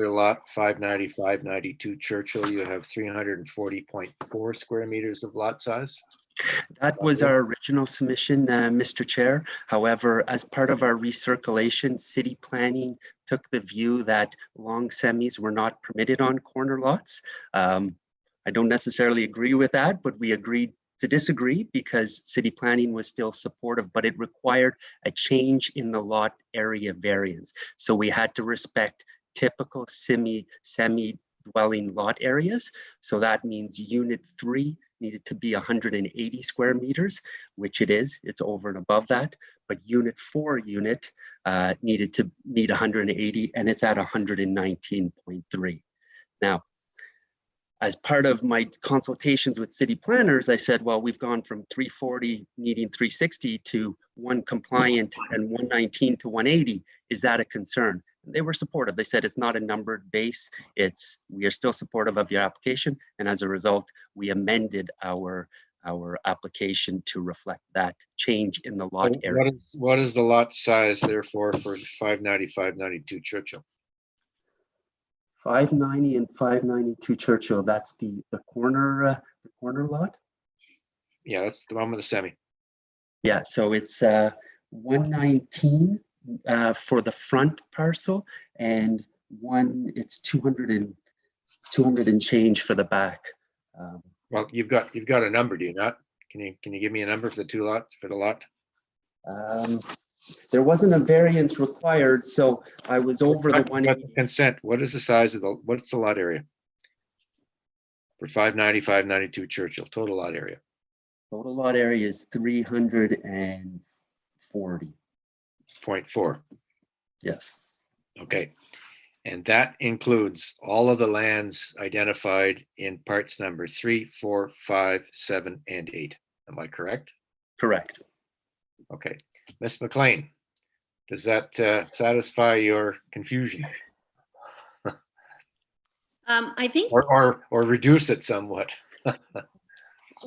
lot, 590, 592 Churchill, you have 340.4 square meters of lot size. That was our original submission, Mr. Chair. However, as part of our recirculation, city planning took the view that long semis were not permitted on corner lots. I don't necessarily agree with that, but we agreed to disagree because city planning was still supportive, but it required a change in the lot area variance. So we had to respect typical semi-dwelling lot areas. So that means unit 3 needed to be 180 square meters, which it is, it's over and above that. But unit 4 needed to meet 180, and it's at 119.3. Now, as part of my consultations with city planners, I said, well, we've gone from 340 needing 360 to 1 compliant and 119 to 180. Is that a concern? And they were supportive. They said it's not a numbered base. We are still supportive of your application. And as a result, we amended our application to reflect that change in the lot area. What is the lot size therefore for 590, 592 Churchill? 590 and 592 Churchill, that's the corner lot? Yeah, that's the one with the semi. Yeah, so it's 119 for the front parcel, and it's 200 and change for the back. Well, you've got a number, do you not? Can you give me a number for the two lots, for the lot? There wasn't a variance required, so I was over the one. Consent. What is the size of what's the lot area for 590, 592 Churchill? Total lot area. Total lot area is 340.4. Yes. Okay. And that includes all of the lands identified in parts number 3, 4, 5, 7, and 8. Am I correct? Correct. Okay. Ms. McLean, does that satisfy your confusion? I think, or reduce it somewhat.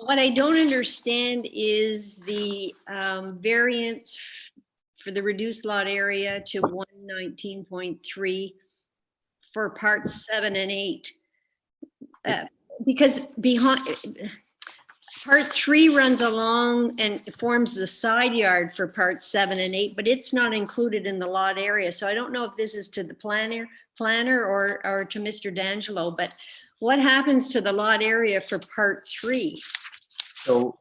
what I don't understand is the variance for the reduced lot area to 119.3 for parts 7 and 8. Because behind part 3 runs along and forms the side yard for parts 7 and 8, but it's not included in the lot area. So I don't know if this is to the planner or to Mr. D'Angelo, but What happens to the lot area for part 3? So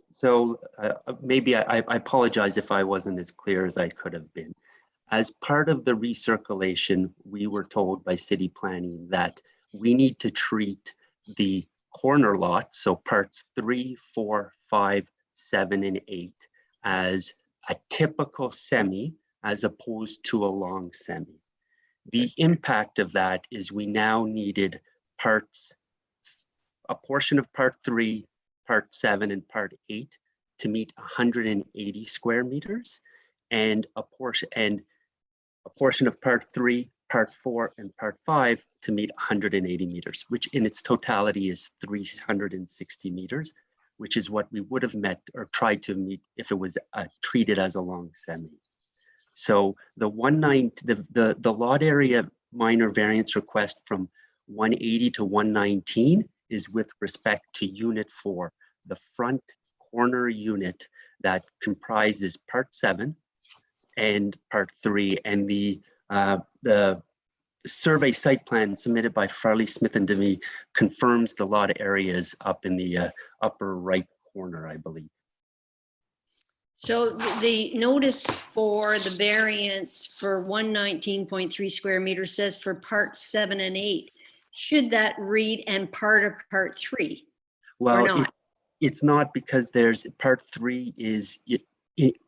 maybe I apologize if I wasn't as clear as I could have been. As part of the recirculation, we were told by city planning that we need to treat the corner lots, so parts 3, 4, 5, 7, and 8, as a typical semi as opposed to a long semi. The impact of that is we now needed a portion of part 3, part 7, and part 8 to meet 180 square meters, and a portion of part 3, part 4, and part 5 to meet 180 meters, which in its totality is 360 meters, which is what we would have met or tried to meet if it was treated as a long semi. So the lot area minor variance request from 180 to 119 is with respect to unit 4, the front corner unit that comprises part 7 and part 3, and the survey site plan submitted by Farley, Smith and Demi confirms the lot areas up in the upper right corner, I believe. So the notice for the variance for 119.3 square meters says for part 7 and 8. Should that read and part of part 3? Well, or not? It's not, because there's part 3 is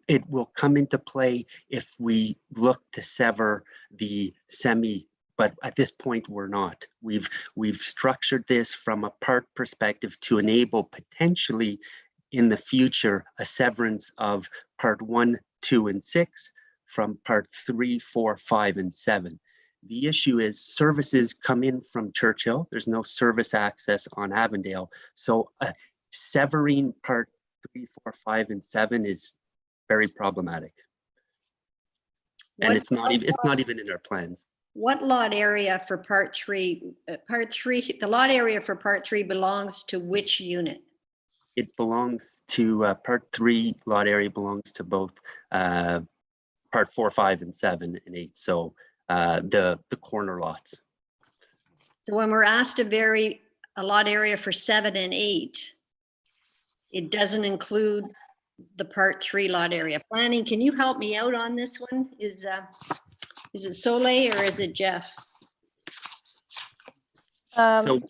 it will come into play if we look to sever the semi, but at this point we're not. We've structured this from a part perspective to enable potentially in the future a severance of part 1, 2, and 6 from part 3, 4, 5, and 7. The issue is services come in from Churchill. There's no service access on Avondale. So severing part 3, 4, 5, and 7 is very problematic. And it's not even in our plans. What lot area for part 3? The lot area for part 3 belongs to which unit? It belongs to part 3 lot area belongs to both part 4, 5, and 7 and 8. So the corner lots. So when we're asked to vary a lot area for 7 and 8, it doesn't include the part 3 lot area. Planning, can you help me out on this one? Is it Soleil or is it Jeff? So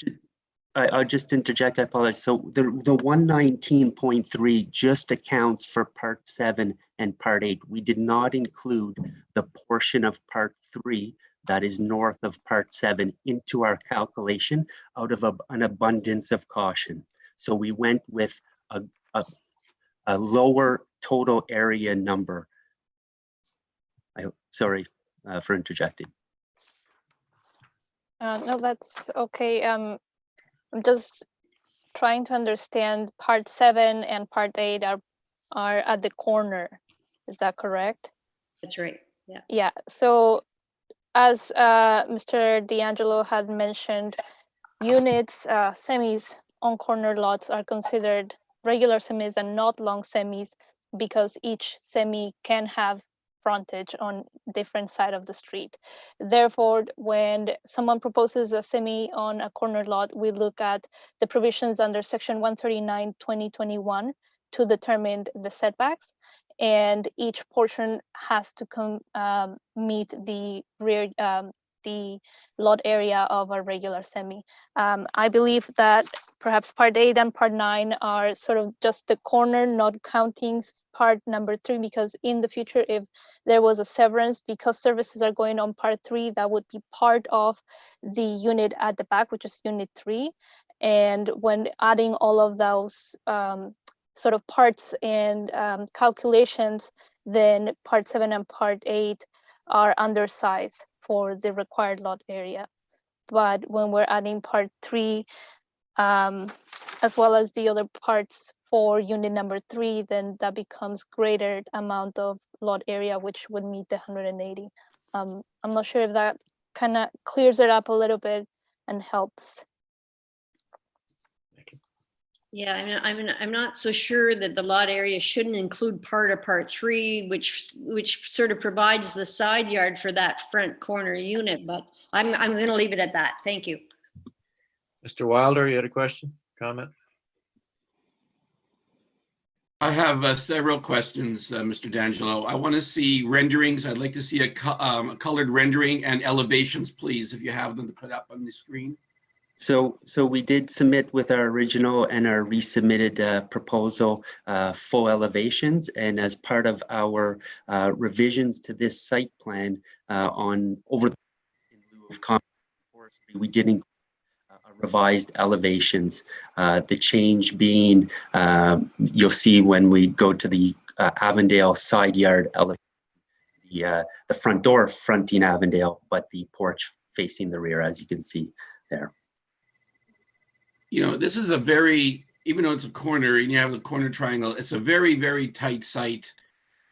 I'll just interject, I apologize. So the 119.3 just accounts for part 7 and part 8. We did not include the portion of part 3 that is north of part 7 into our calculation out of an abundance of caution. So we went with a lower total area number. Sorry for interjecting. No, that's okay. I'm just trying to understand part 7 and part 8 are at the corner. Is that correct? That's right. Yeah. Yeah. So as Mr. D'Angelo had mentioned, units, semis on corner lots are considered regular semis and not long semis because each semi can have frontage on different side of the street. Therefore, when someone proposes a semi on a corner lot, we look at the provisions under section 139/2021 to determine the setbacks, and each portion has to meet the rear the lot area of a regular semi. I believe that perhaps part 8 and part 9 are sort of just the corner, not counting part number 3, because in the future, if there was a severance because services are going on part 3, that would be part of the unit at the back, which is unit 3. And when adding all of those sort of parts and calculations, then part 7 and part 8 are undersized for the required lot area. But when we're adding part 3, as well as the other parts for unit number 3, then that becomes greater amount of lot area, which would meet the 180. I'm not sure if that kind of clears it up a little bit and helps. Yeah, I'm not so sure that the lot area shouldn't include part of part 3, which sort of provides the side yard for that front corner unit, but I'm going to leave it at that. Thank you. Mr. Wilder, you had a question, comment? I have several questions, Mr. D'Angelo. I want to see renderings. I'd like to see a colored rendering and elevations, please, if you have them to put up on the screen. So we did submit with our original and our resubmitted proposal full elevations, and as part of our revisions to this site plan on over the in lieu of common forestry, we did include revised elevations. The change being you'll see when we go to the Avondale side yard elevation, the front door fronting Avondale, but the porch facing the rear, as you can see there. You know, this is a very, even though it's a corner and you have the corner triangle, it's a very, very tight site.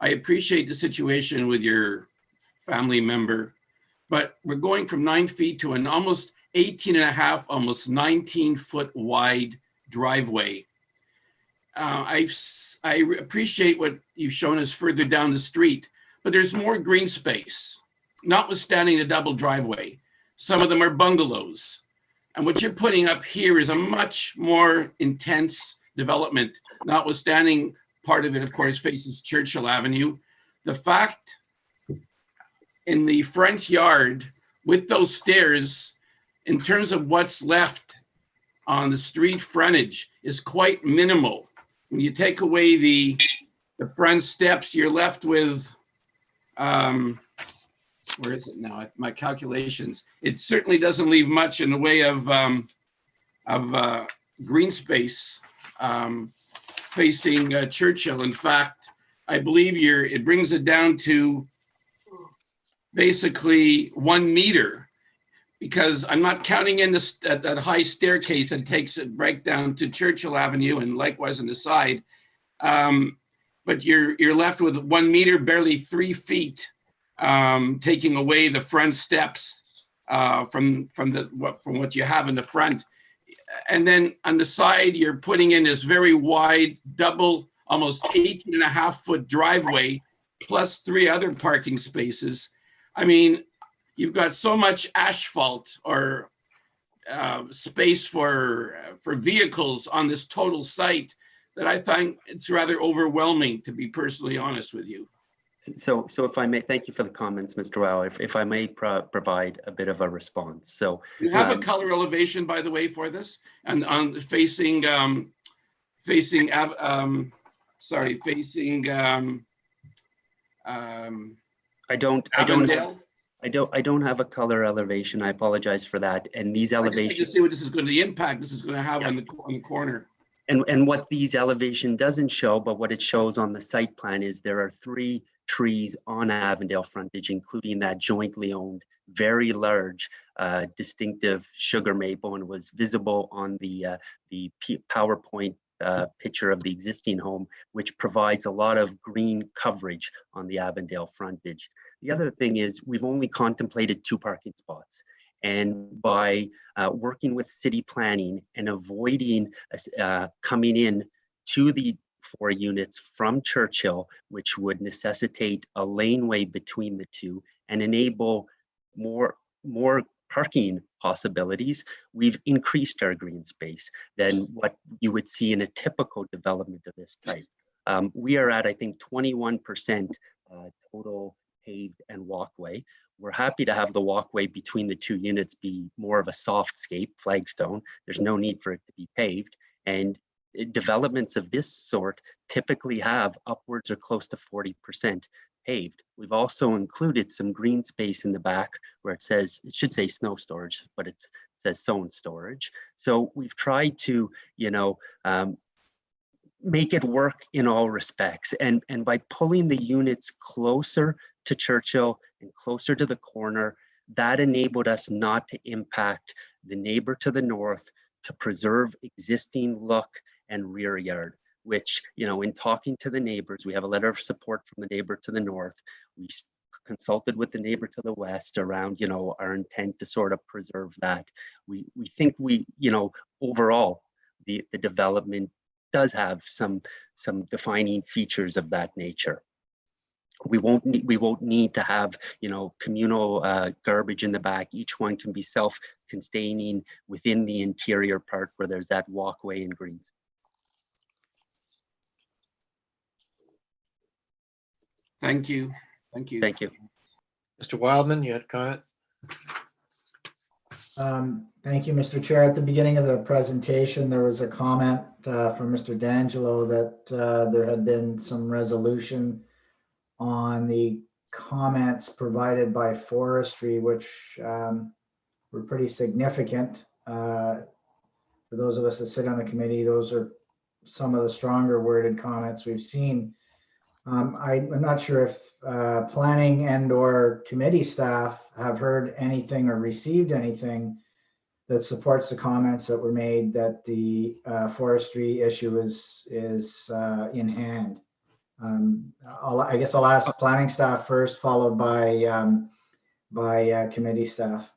I appreciate the situation with your family member, but we're going from 9 feet to an almost 18 and a half, almost 19-foot wide driveway. I appreciate what you've shown us further down the street, but there's more green space, notwithstanding the double driveway. Some of them are bungalows. And what you're putting up here is a much more intense development, notwithstanding part of it, of course, faces Churchill Avenue. The fact in the front yard with those stairs, in terms of what's left on the street frontage, is quite minimal. When you take away the front steps, you're left with, where is it now? My calculations. It certainly doesn't leave much in the way of green space facing Churchill. In fact, I believe it brings it down to basically 1 meter, because I'm not counting in that high staircase that takes it right down to Churchill Avenue and likewise on the side. But you're left with 1 meter, barely 3 feet, taking away the front steps from what you have in the front. And then on the side, you're putting in this very wide double, almost 18 and a half foot driveway, plus 3 other parking spaces. I mean, you've got so much asphalt or space for vehicles on this total site that I find it's rather overwhelming, to be personally honest with you. So if I may, thank you for the comments, Mr. Wow. If I may provide a bit of a response. So you have a color elevation, by the way, for this, and on facing I don't have a color elevation. I apologize for that. And these elevations. I just need to see what this is going to, the impact this is going to have on the corner. And what these elevation doesn't show, but what it shows on the site plan is there are 3 trees on Avondale frontage, including that jointly owned, very large, distinctive sugar maple, and was visible on the PowerPoint picture of the existing home, which provides a lot of green coverage on the Avondale frontage. The other thing is we've only contemplated 2 parking spots. And by working with city planning and avoiding coming in to the 4 units from Churchill, which would necessitate a laneway between the 2 and enable more parking possibilities, we've increased our green space than what you would see in a typical development of this type. We are at, I think, 21% total paved and walkway. We're happy to have the walkway between the 2 units be more of a softscape, flagstone. There's no need for it to be paved. And developments of this sort typically have upwards or close to 40% paved. We've also included some green space in the back where it should say snow storage, but it says sown storage. So we've tried to, make it work in all respects. And by pulling the units closer to Churchill and closer to the corner, that enabled us not to impact the neighbor to the north, to preserve existing look and rear yard, which, in talking to the neighbors, we have a letter of support from the neighbor to the north. We consulted with the neighbor to the west around, our intent to sort of preserve that. We think overall, the development does have some defining features of that nature. we won't need to have, you know, communal garbage in the back. Each one can be self-containing within the interior part where there's that walkway and greens. Thank you. Thank you. Thank you. Mr. Wildman, you had a comment? Thank you, Mr. Chair. At the beginning of the presentation, there was a comment from Mr. D'Angelo that there had been some resolution on the comments provided by forestry, which were pretty significant. For those of us that sit on the committee, those are some of the stronger worded comments we've seen. I'm not sure if planning and or committee staff have heard anything or received anything that supports the comments that were made that the forestry issue is in hand. I guess I'll ask planning staff first, followed by committee staff.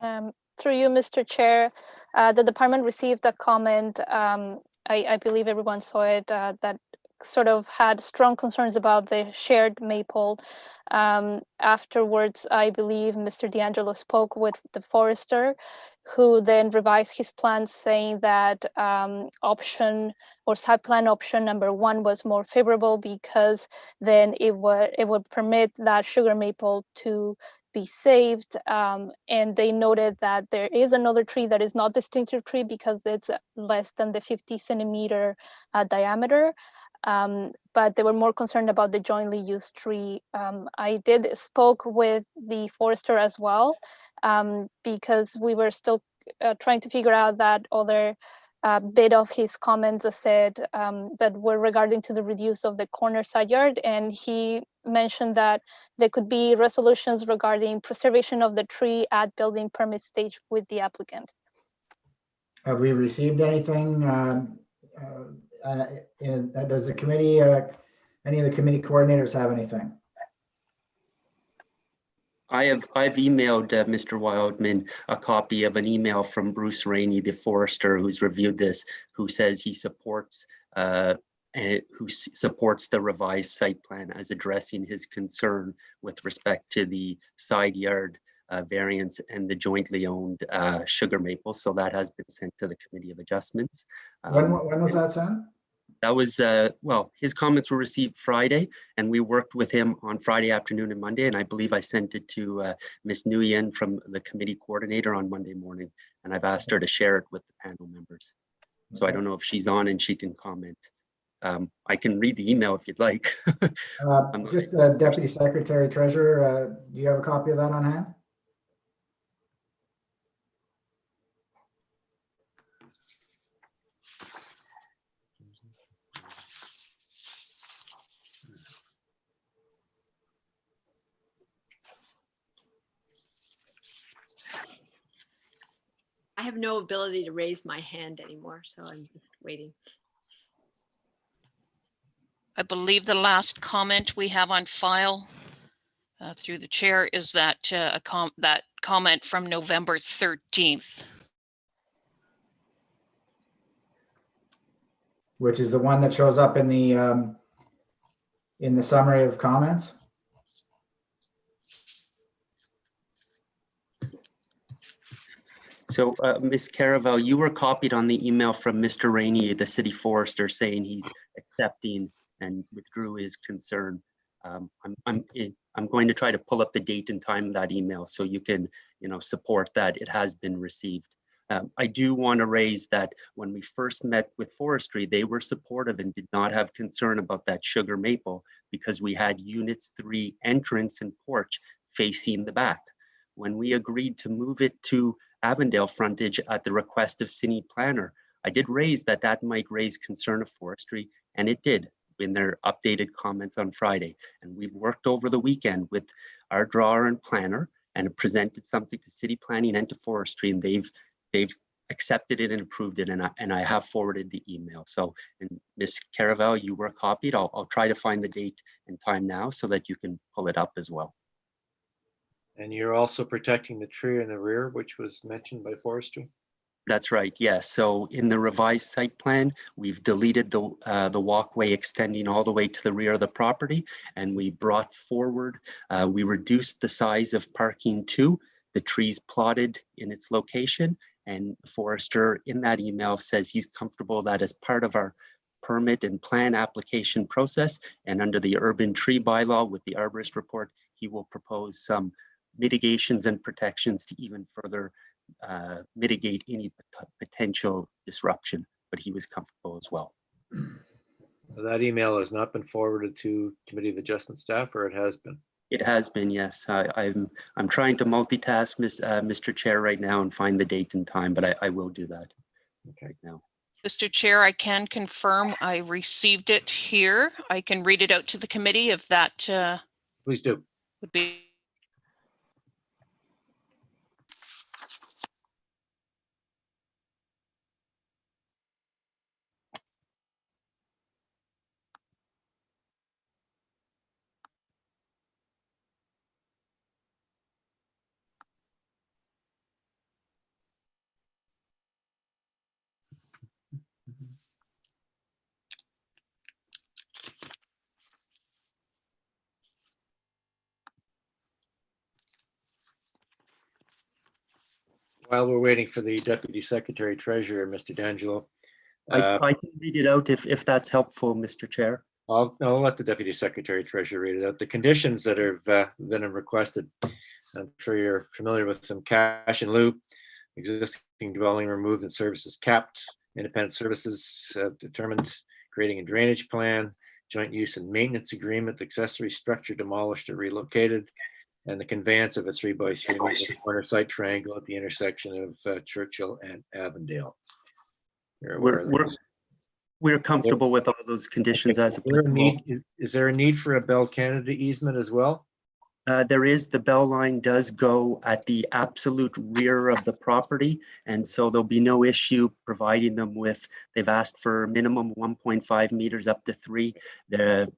Through you, Mr. Chair, the department received a comment. I believe everyone saw it, that sort of had strong concerns about the shared maple. Afterwards, I believe Mr. D'Angelo spoke with the forester, who then revised his plan saying that option or site plan option number 1 was more favorable because then it would permit that sugar maple to be saved. And they noted that there is another tree that is not distinctive tree because it's less than the 50 centimeter diameter. But they were more concerned about the jointly used tree. I did spoke with the forester as well, because we were still trying to figure out that other bit of his comments that said that were regarding to the reduce of the corner side yard. And he mentioned that there could be resolutions regarding preservation of the tree at building permit stage with the applicant. Have we received anything? Does the committee, any of the committee coordinators have anything? I've emailed Mr. Wildman a copy of an email from Bruce Rainey, the forester, who's reviewed this, who says he supports the revised site plan as addressing his concern with respect to the side yard variance and the jointly owned sugar maple. So that has been sent to the Committee of Adjustments. When was that sent? That was, well, his comments were received Friday, and we worked with him on Friday afternoon and Monday, and I believe I sent it to Ms. Nguyen from the committee coordinator on Monday morning, and I've asked her to share it with the panel members. So I don't know if she's on and she can comment. I can read the email if you'd like. Just Deputy Secretary Treasurer, do you have a copy of that on hand? I have no ability to raise my hand anymore, so I'm just waiting. I believe the last comment we have on file through the chair is that that comment from November 13th. Which is the one that shows up in the summary of comments? So Ms. Caravel, you were copied on the email from Mr. Rainey, the city forester, saying he's accepting and withdrew his concern. I'm going to try to pull up the date and time of that email so you can, support that it has been received. I do want to raise that when we first met with forestry, they were supportive and did not have concern about that sugar maple because we had units 3 entrance and porch facing the back. When we agreed to move it to Avondale frontage at the request of city planner, I did raise that might raise concern of forestry, and it did in their updated comments on Friday. And we've worked over the weekend with our drawer and planner and presented something to city planning and to forestry, and they've accepted it and approved it, and I have forwarded the email. So, and Ms. Caravel, you were copied. I'll try to find the date and time now so that you can pull it up as well. And you're also protecting the tree in the rear, which was mentioned by forestry? That's right, yes. So in the revised site plan, we've deleted the walkway extending all the way to the rear of the property, and we brought forward, we reduced the size of parking to the trees plotted in its location, and the forester in that email says he's comfortable that as part of our permit and plan application process and under the urban tree bylaw with the arborist report, he will propose some mitigations and protections to even further mitigate any potential disruption, but he was comfortable as well. So that email has not been forwarded to Committee of Adjustment staff, or it has been? It has been, yes. I'm trying to multitask, Mr. Chair, right now and find the date and time, but I will do that right now. Mr. Chair, I can confirm I received it here. I can read it out to the committee if that Please do. would be. While we're waiting for the Deputy Secretary Treasurer, Mr. D'Angelo. I can read it out if that's helpful, Mr. Chair. I'll let the Deputy Secretary Treasurer read it out. The conditions that have been requested, I'm sure you're familiar with them. Cash in lieu, existing dwelling removed and services capped, independent services determined, creating a drainage plan, joint use and maintenance agreement, accessory structure demolished or relocated, and the conveyance of a 3x3 corner site triangle at the intersection of Churchill and Avondale. We're comfortable with all those conditions as applicable. Is there a need for a Bell Canada easement as well? There is. The bell line does go at the absolute rear of the property, and so there'll be no issue providing them with, they've asked for minimum 1.5 meters up to 3.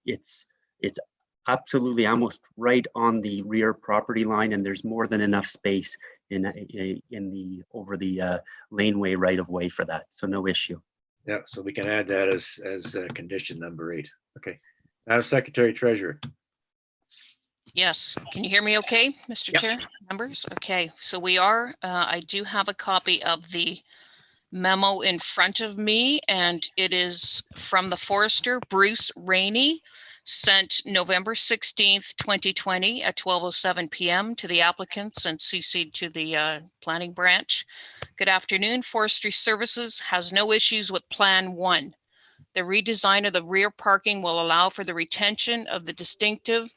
It's absolutely almost right on the rear property line, and there's more than enough space in the over the laneway right of way for that, so no issue. Yeah, so we can add that as condition number 8. Okay, Madam Secretary Treasurer. Yes, can you hear me okay, Mr. Yes. Chair? Members? Okay, so we are, I do have a copy of the memo in front of me, and it is from the forester, Bruce Rainey, sent November 16th, 2020 at 12:07 p.m. to the applicants and CC'd to the planning branch. Good afternoon. Forestry Services has no issues with Plan 1. The redesign of the rear parking will allow for the retention of the distinctive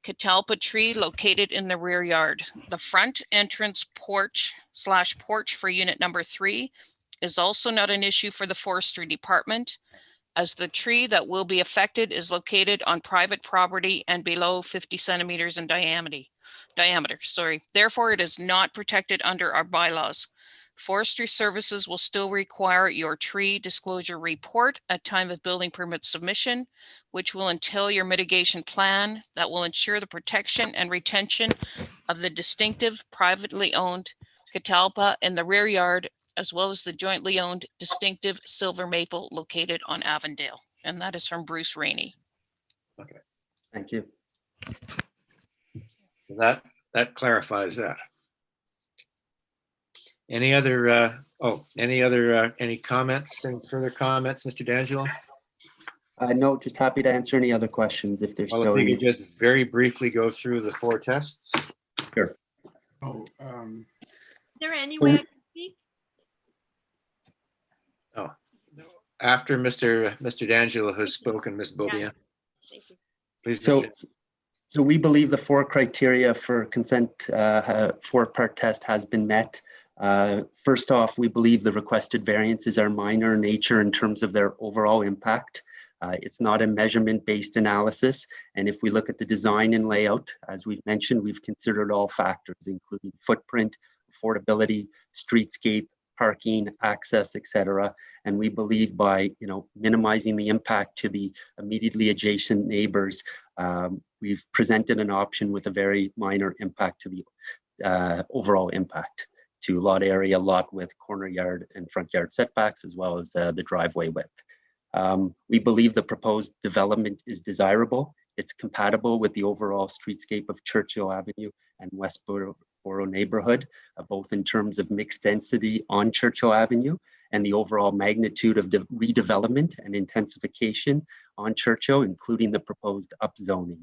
catalpa tree located in the rear yard. The front entrance porch for unit number 3 is also not an issue for the forestry department, as the tree that will be affected is located on private property and below 50 centimeters in diameter. Therefore, it is not protected under our bylaws. Forestry Services will still require your tree disclosure report at time of building permit submission, which will entail your mitigation plan that will ensure the protection and retention of the distinctive privately owned catalpa in the rear yard, as well as the jointly owned distinctive silver maple located on Avondale. And that is from Bruce Rainey. Okay. Thank you. That clarifies that. Any other any comments and further comments, Mr. D'Angelo? No, just happy to answer any other questions if there's still If any. you could just very briefly go through the 4 tests. Sure. Is there any way I can speak? Oh, after Mr. D'Angelo has spoken, Ms. Beaubien. Thank you. Please. So we believe the 4 criteria for consent 4-part test has been met. First off, we believe the requested variances are minor in nature in terms of their overall impact. It's not a measurement-based analysis. And if we look at the design and layout, as we've mentioned, we've considered all factors, including footprint, affordability, streetscape, parking, access, etc. And we believe by minimizing the impact to the immediately adjacent neighbors, we've presented an option with a very minor impact to the overall impact. to lot area, lot width, corner yard, and front yard setbacks, as well as the driveway width. We believe the proposed development is desirable. It's compatible with the overall streetscape of Churchill Avenue and Westboro neighborhood, both in terms of mixed density on Churchill Avenue and the overall magnitude of the redevelopment and intensification on Churchill, including the proposed upzoning.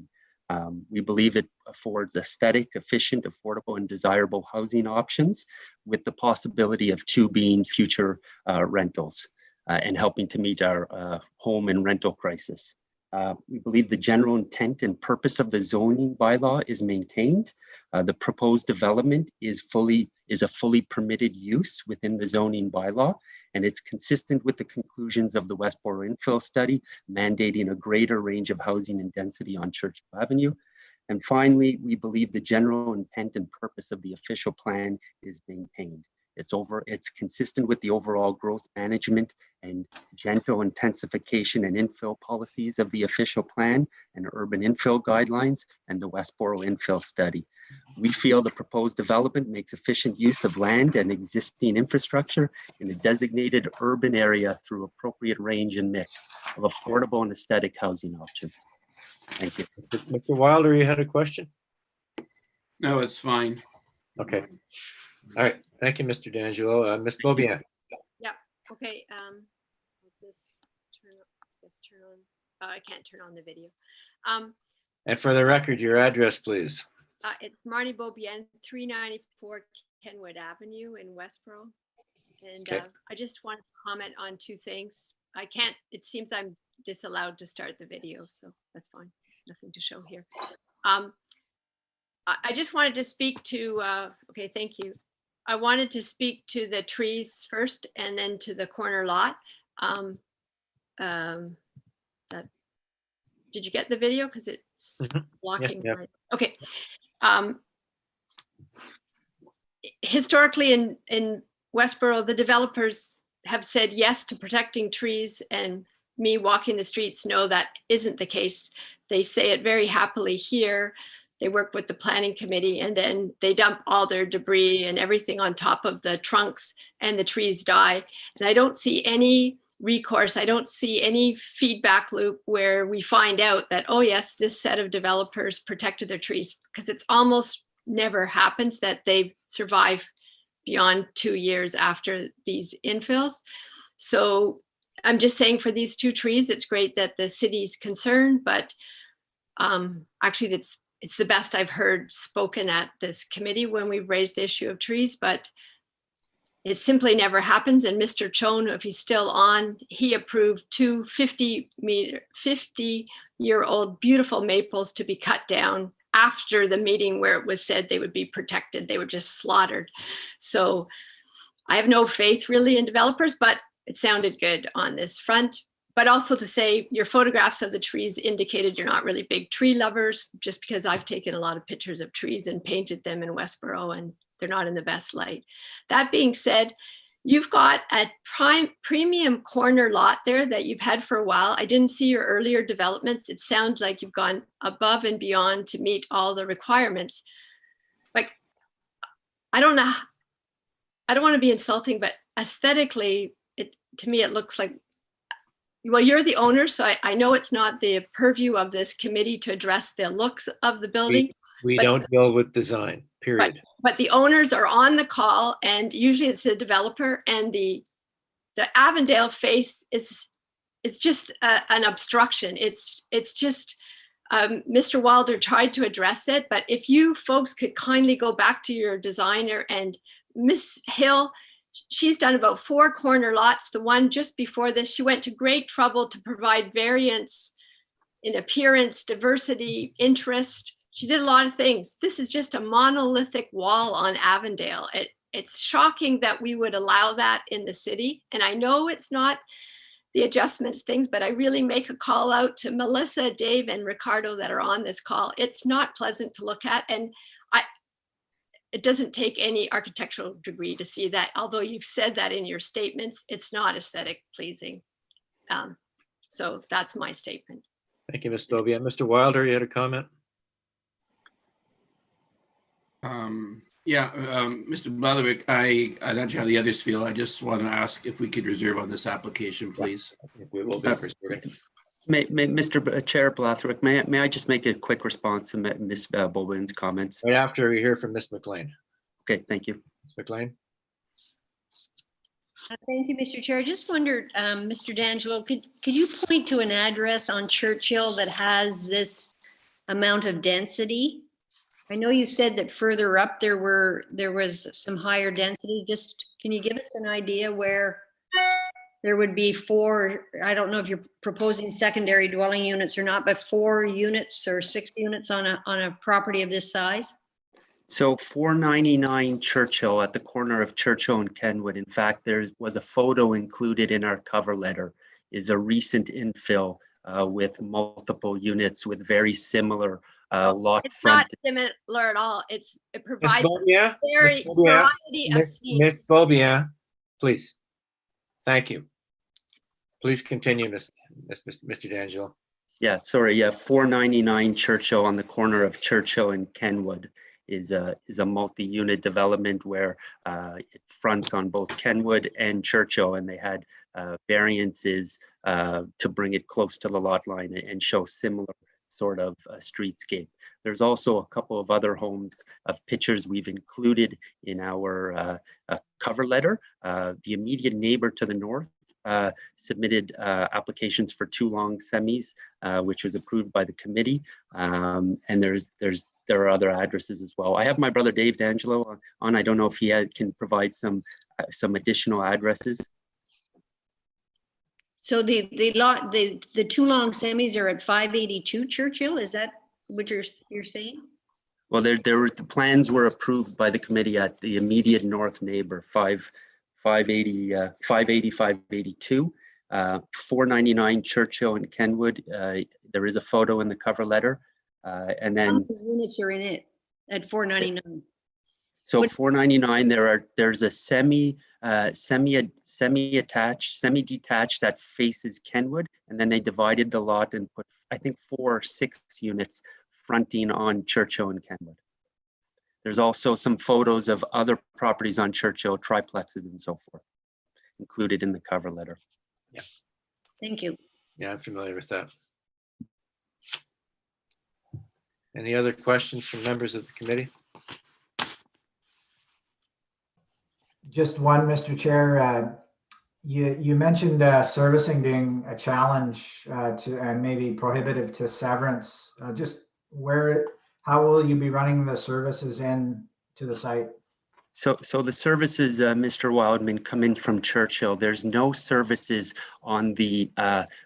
We believe it affords aesthetic, efficient, affordable, and desirable housing options, with the possibility of 2 being future rentals and helping to meet our home and rental crisis. We believe the general intent and purpose of the zoning bylaw is maintained. The proposed development is a fully permitted use within the zoning bylaw, and it's consistent with the conclusions of the Westboro infill study, mandating a greater range of housing and density on Churchill Avenue. And finally, we believe the general intent and purpose of the official plan is maintained. It's consistent with the overall growth management and gentle intensification and infill policies of the official plan and urban infill guidelines and the Westboro infill study. We feel the proposed development makes efficient use of land and existing infrastructure in a designated urban area through appropriate range and mix of affordable and aesthetic housing options. Thank you. Mr. Wilder, you had a question? No, it's fine. Okay. All right. Thank you, Mr. D'Angelo. Ms. Beaubien. Yeah. Okay. I'll just turn on. I can't turn on the video. And for the record, your address, please. It's Marnie Beaubien, 394 Kenwood Avenue in Westboro. And Okay. I just want to comment on 2 things. It seems I'm disallowed to start the video, so that's fine. Nothing to show here. I just wanted to speak to, okay, thank you. I wanted to speak to the trees first and then to the corner lot. Did you get the video? Because it's blocking. Yes, my, okay. Historically in Westboro, the developers have said yes to protecting trees, and me walking the streets know that isn't the case. They say it very happily here. They work with the planning committee, and then they dump all their debris and everything on top of the trunks, and the trees die. And I don't see any recourse. I don't see any feedback loop where we find out that, oh yes, this set of developers protected their trees, because it's almost never happens that they survive beyond 2 years after these infills. So I'm just saying, for these 2 trees, it's great that the city's concerned, but actually it's the best I've heard spoken at this committee when we've raised the issue of trees, but it simply never happens. And Mr. Chone, if he's still on, he approved 2 50-year-old beautiful maples to be cut down after the meeting where it was said they would be protected. They were just slaughtered. So I have no faith really in developers, but it sounded good on this front. But also to say, your photographs of the trees indicated you're not really big tree lovers, just because I've taken a lot of pictures of trees and painted them in Westboro, and they're not in the best light. That being said, you've got a premium corner lot there that you've had for a while. I didn't see your earlier developments. It sounds like you've gone above and beyond to meet all the requirements. Like, I don't know, I don't want to be insulting, but aesthetically, to me, it looks like, well, you're the owner, so I know it's not the purview of this committee to address the looks of the building. We don't deal with design, period. But the owners are on the call, and usually it's a developer, and the Avondale face is just an obstruction. It's just, Mr. Wilder tried to address it, but if you folks could kindly go back to your designer, and Miss Hill, she's done about 4 corner lots. The one just before this, she went to great trouble to provide variance in appearance, diversity, interest. She did a lot of things. This is just a monolithic wall on Avondale. It's shocking that we would allow that in the city. And I know it's not the adjustments things, but I really make a call out to Melissa, Dave, and Ricardo that are on this call. It's not pleasant to look at. And it doesn't take any architectural degree to see that, although you've said that in your statements, it's not aesthetic pleasing. So that's my statement. Thank you, Ms. Beaubien. Mr. Wilder, you had a comment? Yeah, Mr. Blatherwick, I'm not sure how the others feel. I just want to ask if we could reserve on this application, please. We will be preserving. Mr. Chair Blatherwick, may I just make a quick response to Ms. Bowen's comments? Right after we hear from Ms. McLean. Okay, thank you. Ms. McLean? Thank you, Mr. Chair. I just wondered, Mr. D'Angelo, could you point to an address on Churchill that has this amount of density? I know you said that further up there was some higher density. Just can you give us an idea where there would be 4, I don't know if you're proposing secondary dwelling units or not, but 4 units or 6 units on a property of this size? So 499 Churchill at the corner of Churchill and Kenwood. In fact, there was a photo included in our cover letter, is a recent infill with multiple units with very similar lot It's front. not similar at all. It provides Beaubien? a very Ms. Beaubien? variety of scenes. Ms. Beaubien, please. Thank you. Please continue, Mr. D'Angelo. Yeah, sorry. Yeah, 499 Churchill on the corner of Churchill and Kenwood is a multi-unit development where it fronts on both Kenwood and Churchill, and they had variances to bring it close to the lot line and show similar sort of streetscape. There's also a couple of other homes of pictures we've included in our cover letter. The immediate neighbor to the north submitted applications for 2 long semis, which was approved by the committee. And there are other addresses as well. I have my brother Dave D'Angelo on. I don't know if he can provide some additional addresses. So the 2 long semis are at 582 Churchill. Is that what you're saying? Well, the plans were approved by the committee at the immediate north neighbor, 580, 582, 499 Churchill and Kenwood. There is a photo in the cover letter. And then how many units are in it at 499? So 499, there's a semi-detached that faces Kenwood, and then they divided the lot and put, I think, 4 or 6 units fronting on Churchill and Kenwood. There's also some photos of other properties on Churchill, triplexes and so forth, included in the cover letter. Yeah. Thank you. Yeah, I'm familiar with that. Any other questions from members of the committee? Just one, Mr. Chair. You mentioned servicing being a challenge and maybe prohibitive to severance. How will you be running the services in to the site? So the services, Mr. Wildman, come in from Churchill. There's no services on the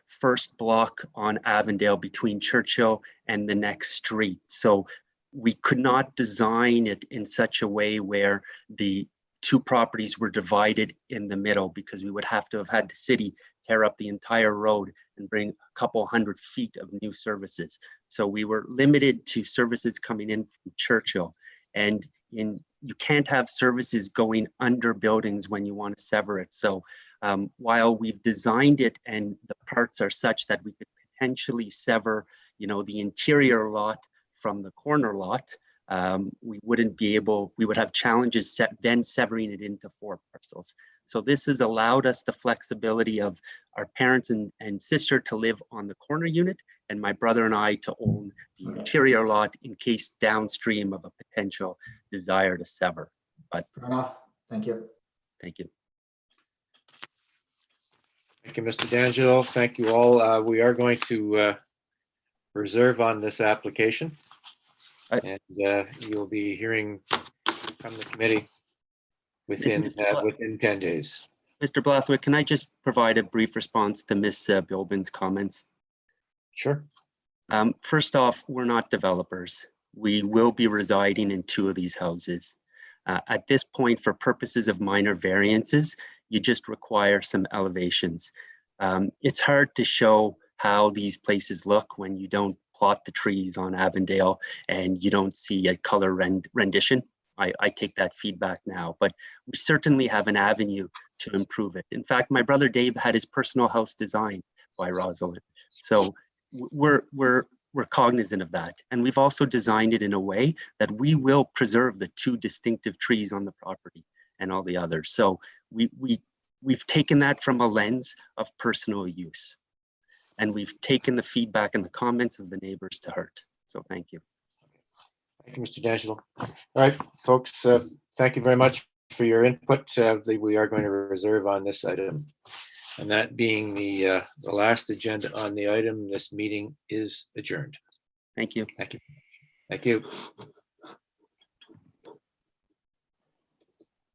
first block on Avondale between Churchill and the next street. So we could not design it in such a way where the 2 properties were divided in the middle, because we would have to have had the city tear up the entire road and bring a couple 100 feet of new services. So we were limited to services coming in from Churchill, and you can't have services going under buildings when you want to sever it. So while we've designed it and the parts are such that we could potentially sever, the interior lot from the corner lot, we would have challenges then severing it into 4 parcels. So this has allowed us the flexibility of our parents and sister to live on the corner unit, and my brother and I to own the interior lot in case downstream of a potential desire to sever. But fair enough. Thank you. Thank you. Thank you, Mr. D'Angelo. Thank you all. We are going to reserve on this application. And you'll be hearing from the committee within 10 days. Mr. Blathwick, can I just provide a brief response to Ms. Bilbin's comments? Sure. First off, we're not developers. We will be residing in 2 of these houses. At this point, for purposes of minor variances, you just require some elevations. It's hard to show how these places look when you don't plot the trees on Avondale and you don't see a color rendition. I take that feedback now, but we certainly have an avenue to improve it. In fact, my brother Dave had his personal house designed by Rosalind. So we're we're cognizant of that. And we've also designed it in a way that we will preserve the 2 distinctive trees on the property and all the others. So we've taken that from a lens of personal use. And we've taken the feedback and the comments of the neighbors to heart. So thank you. Thank you, Mr. D'Angelo. All right, folks, thank you very much for your input. We are going to reserve on this item. And that being the last agenda on the item, this meeting is adjourned. Thank you. Thank you. Thank you.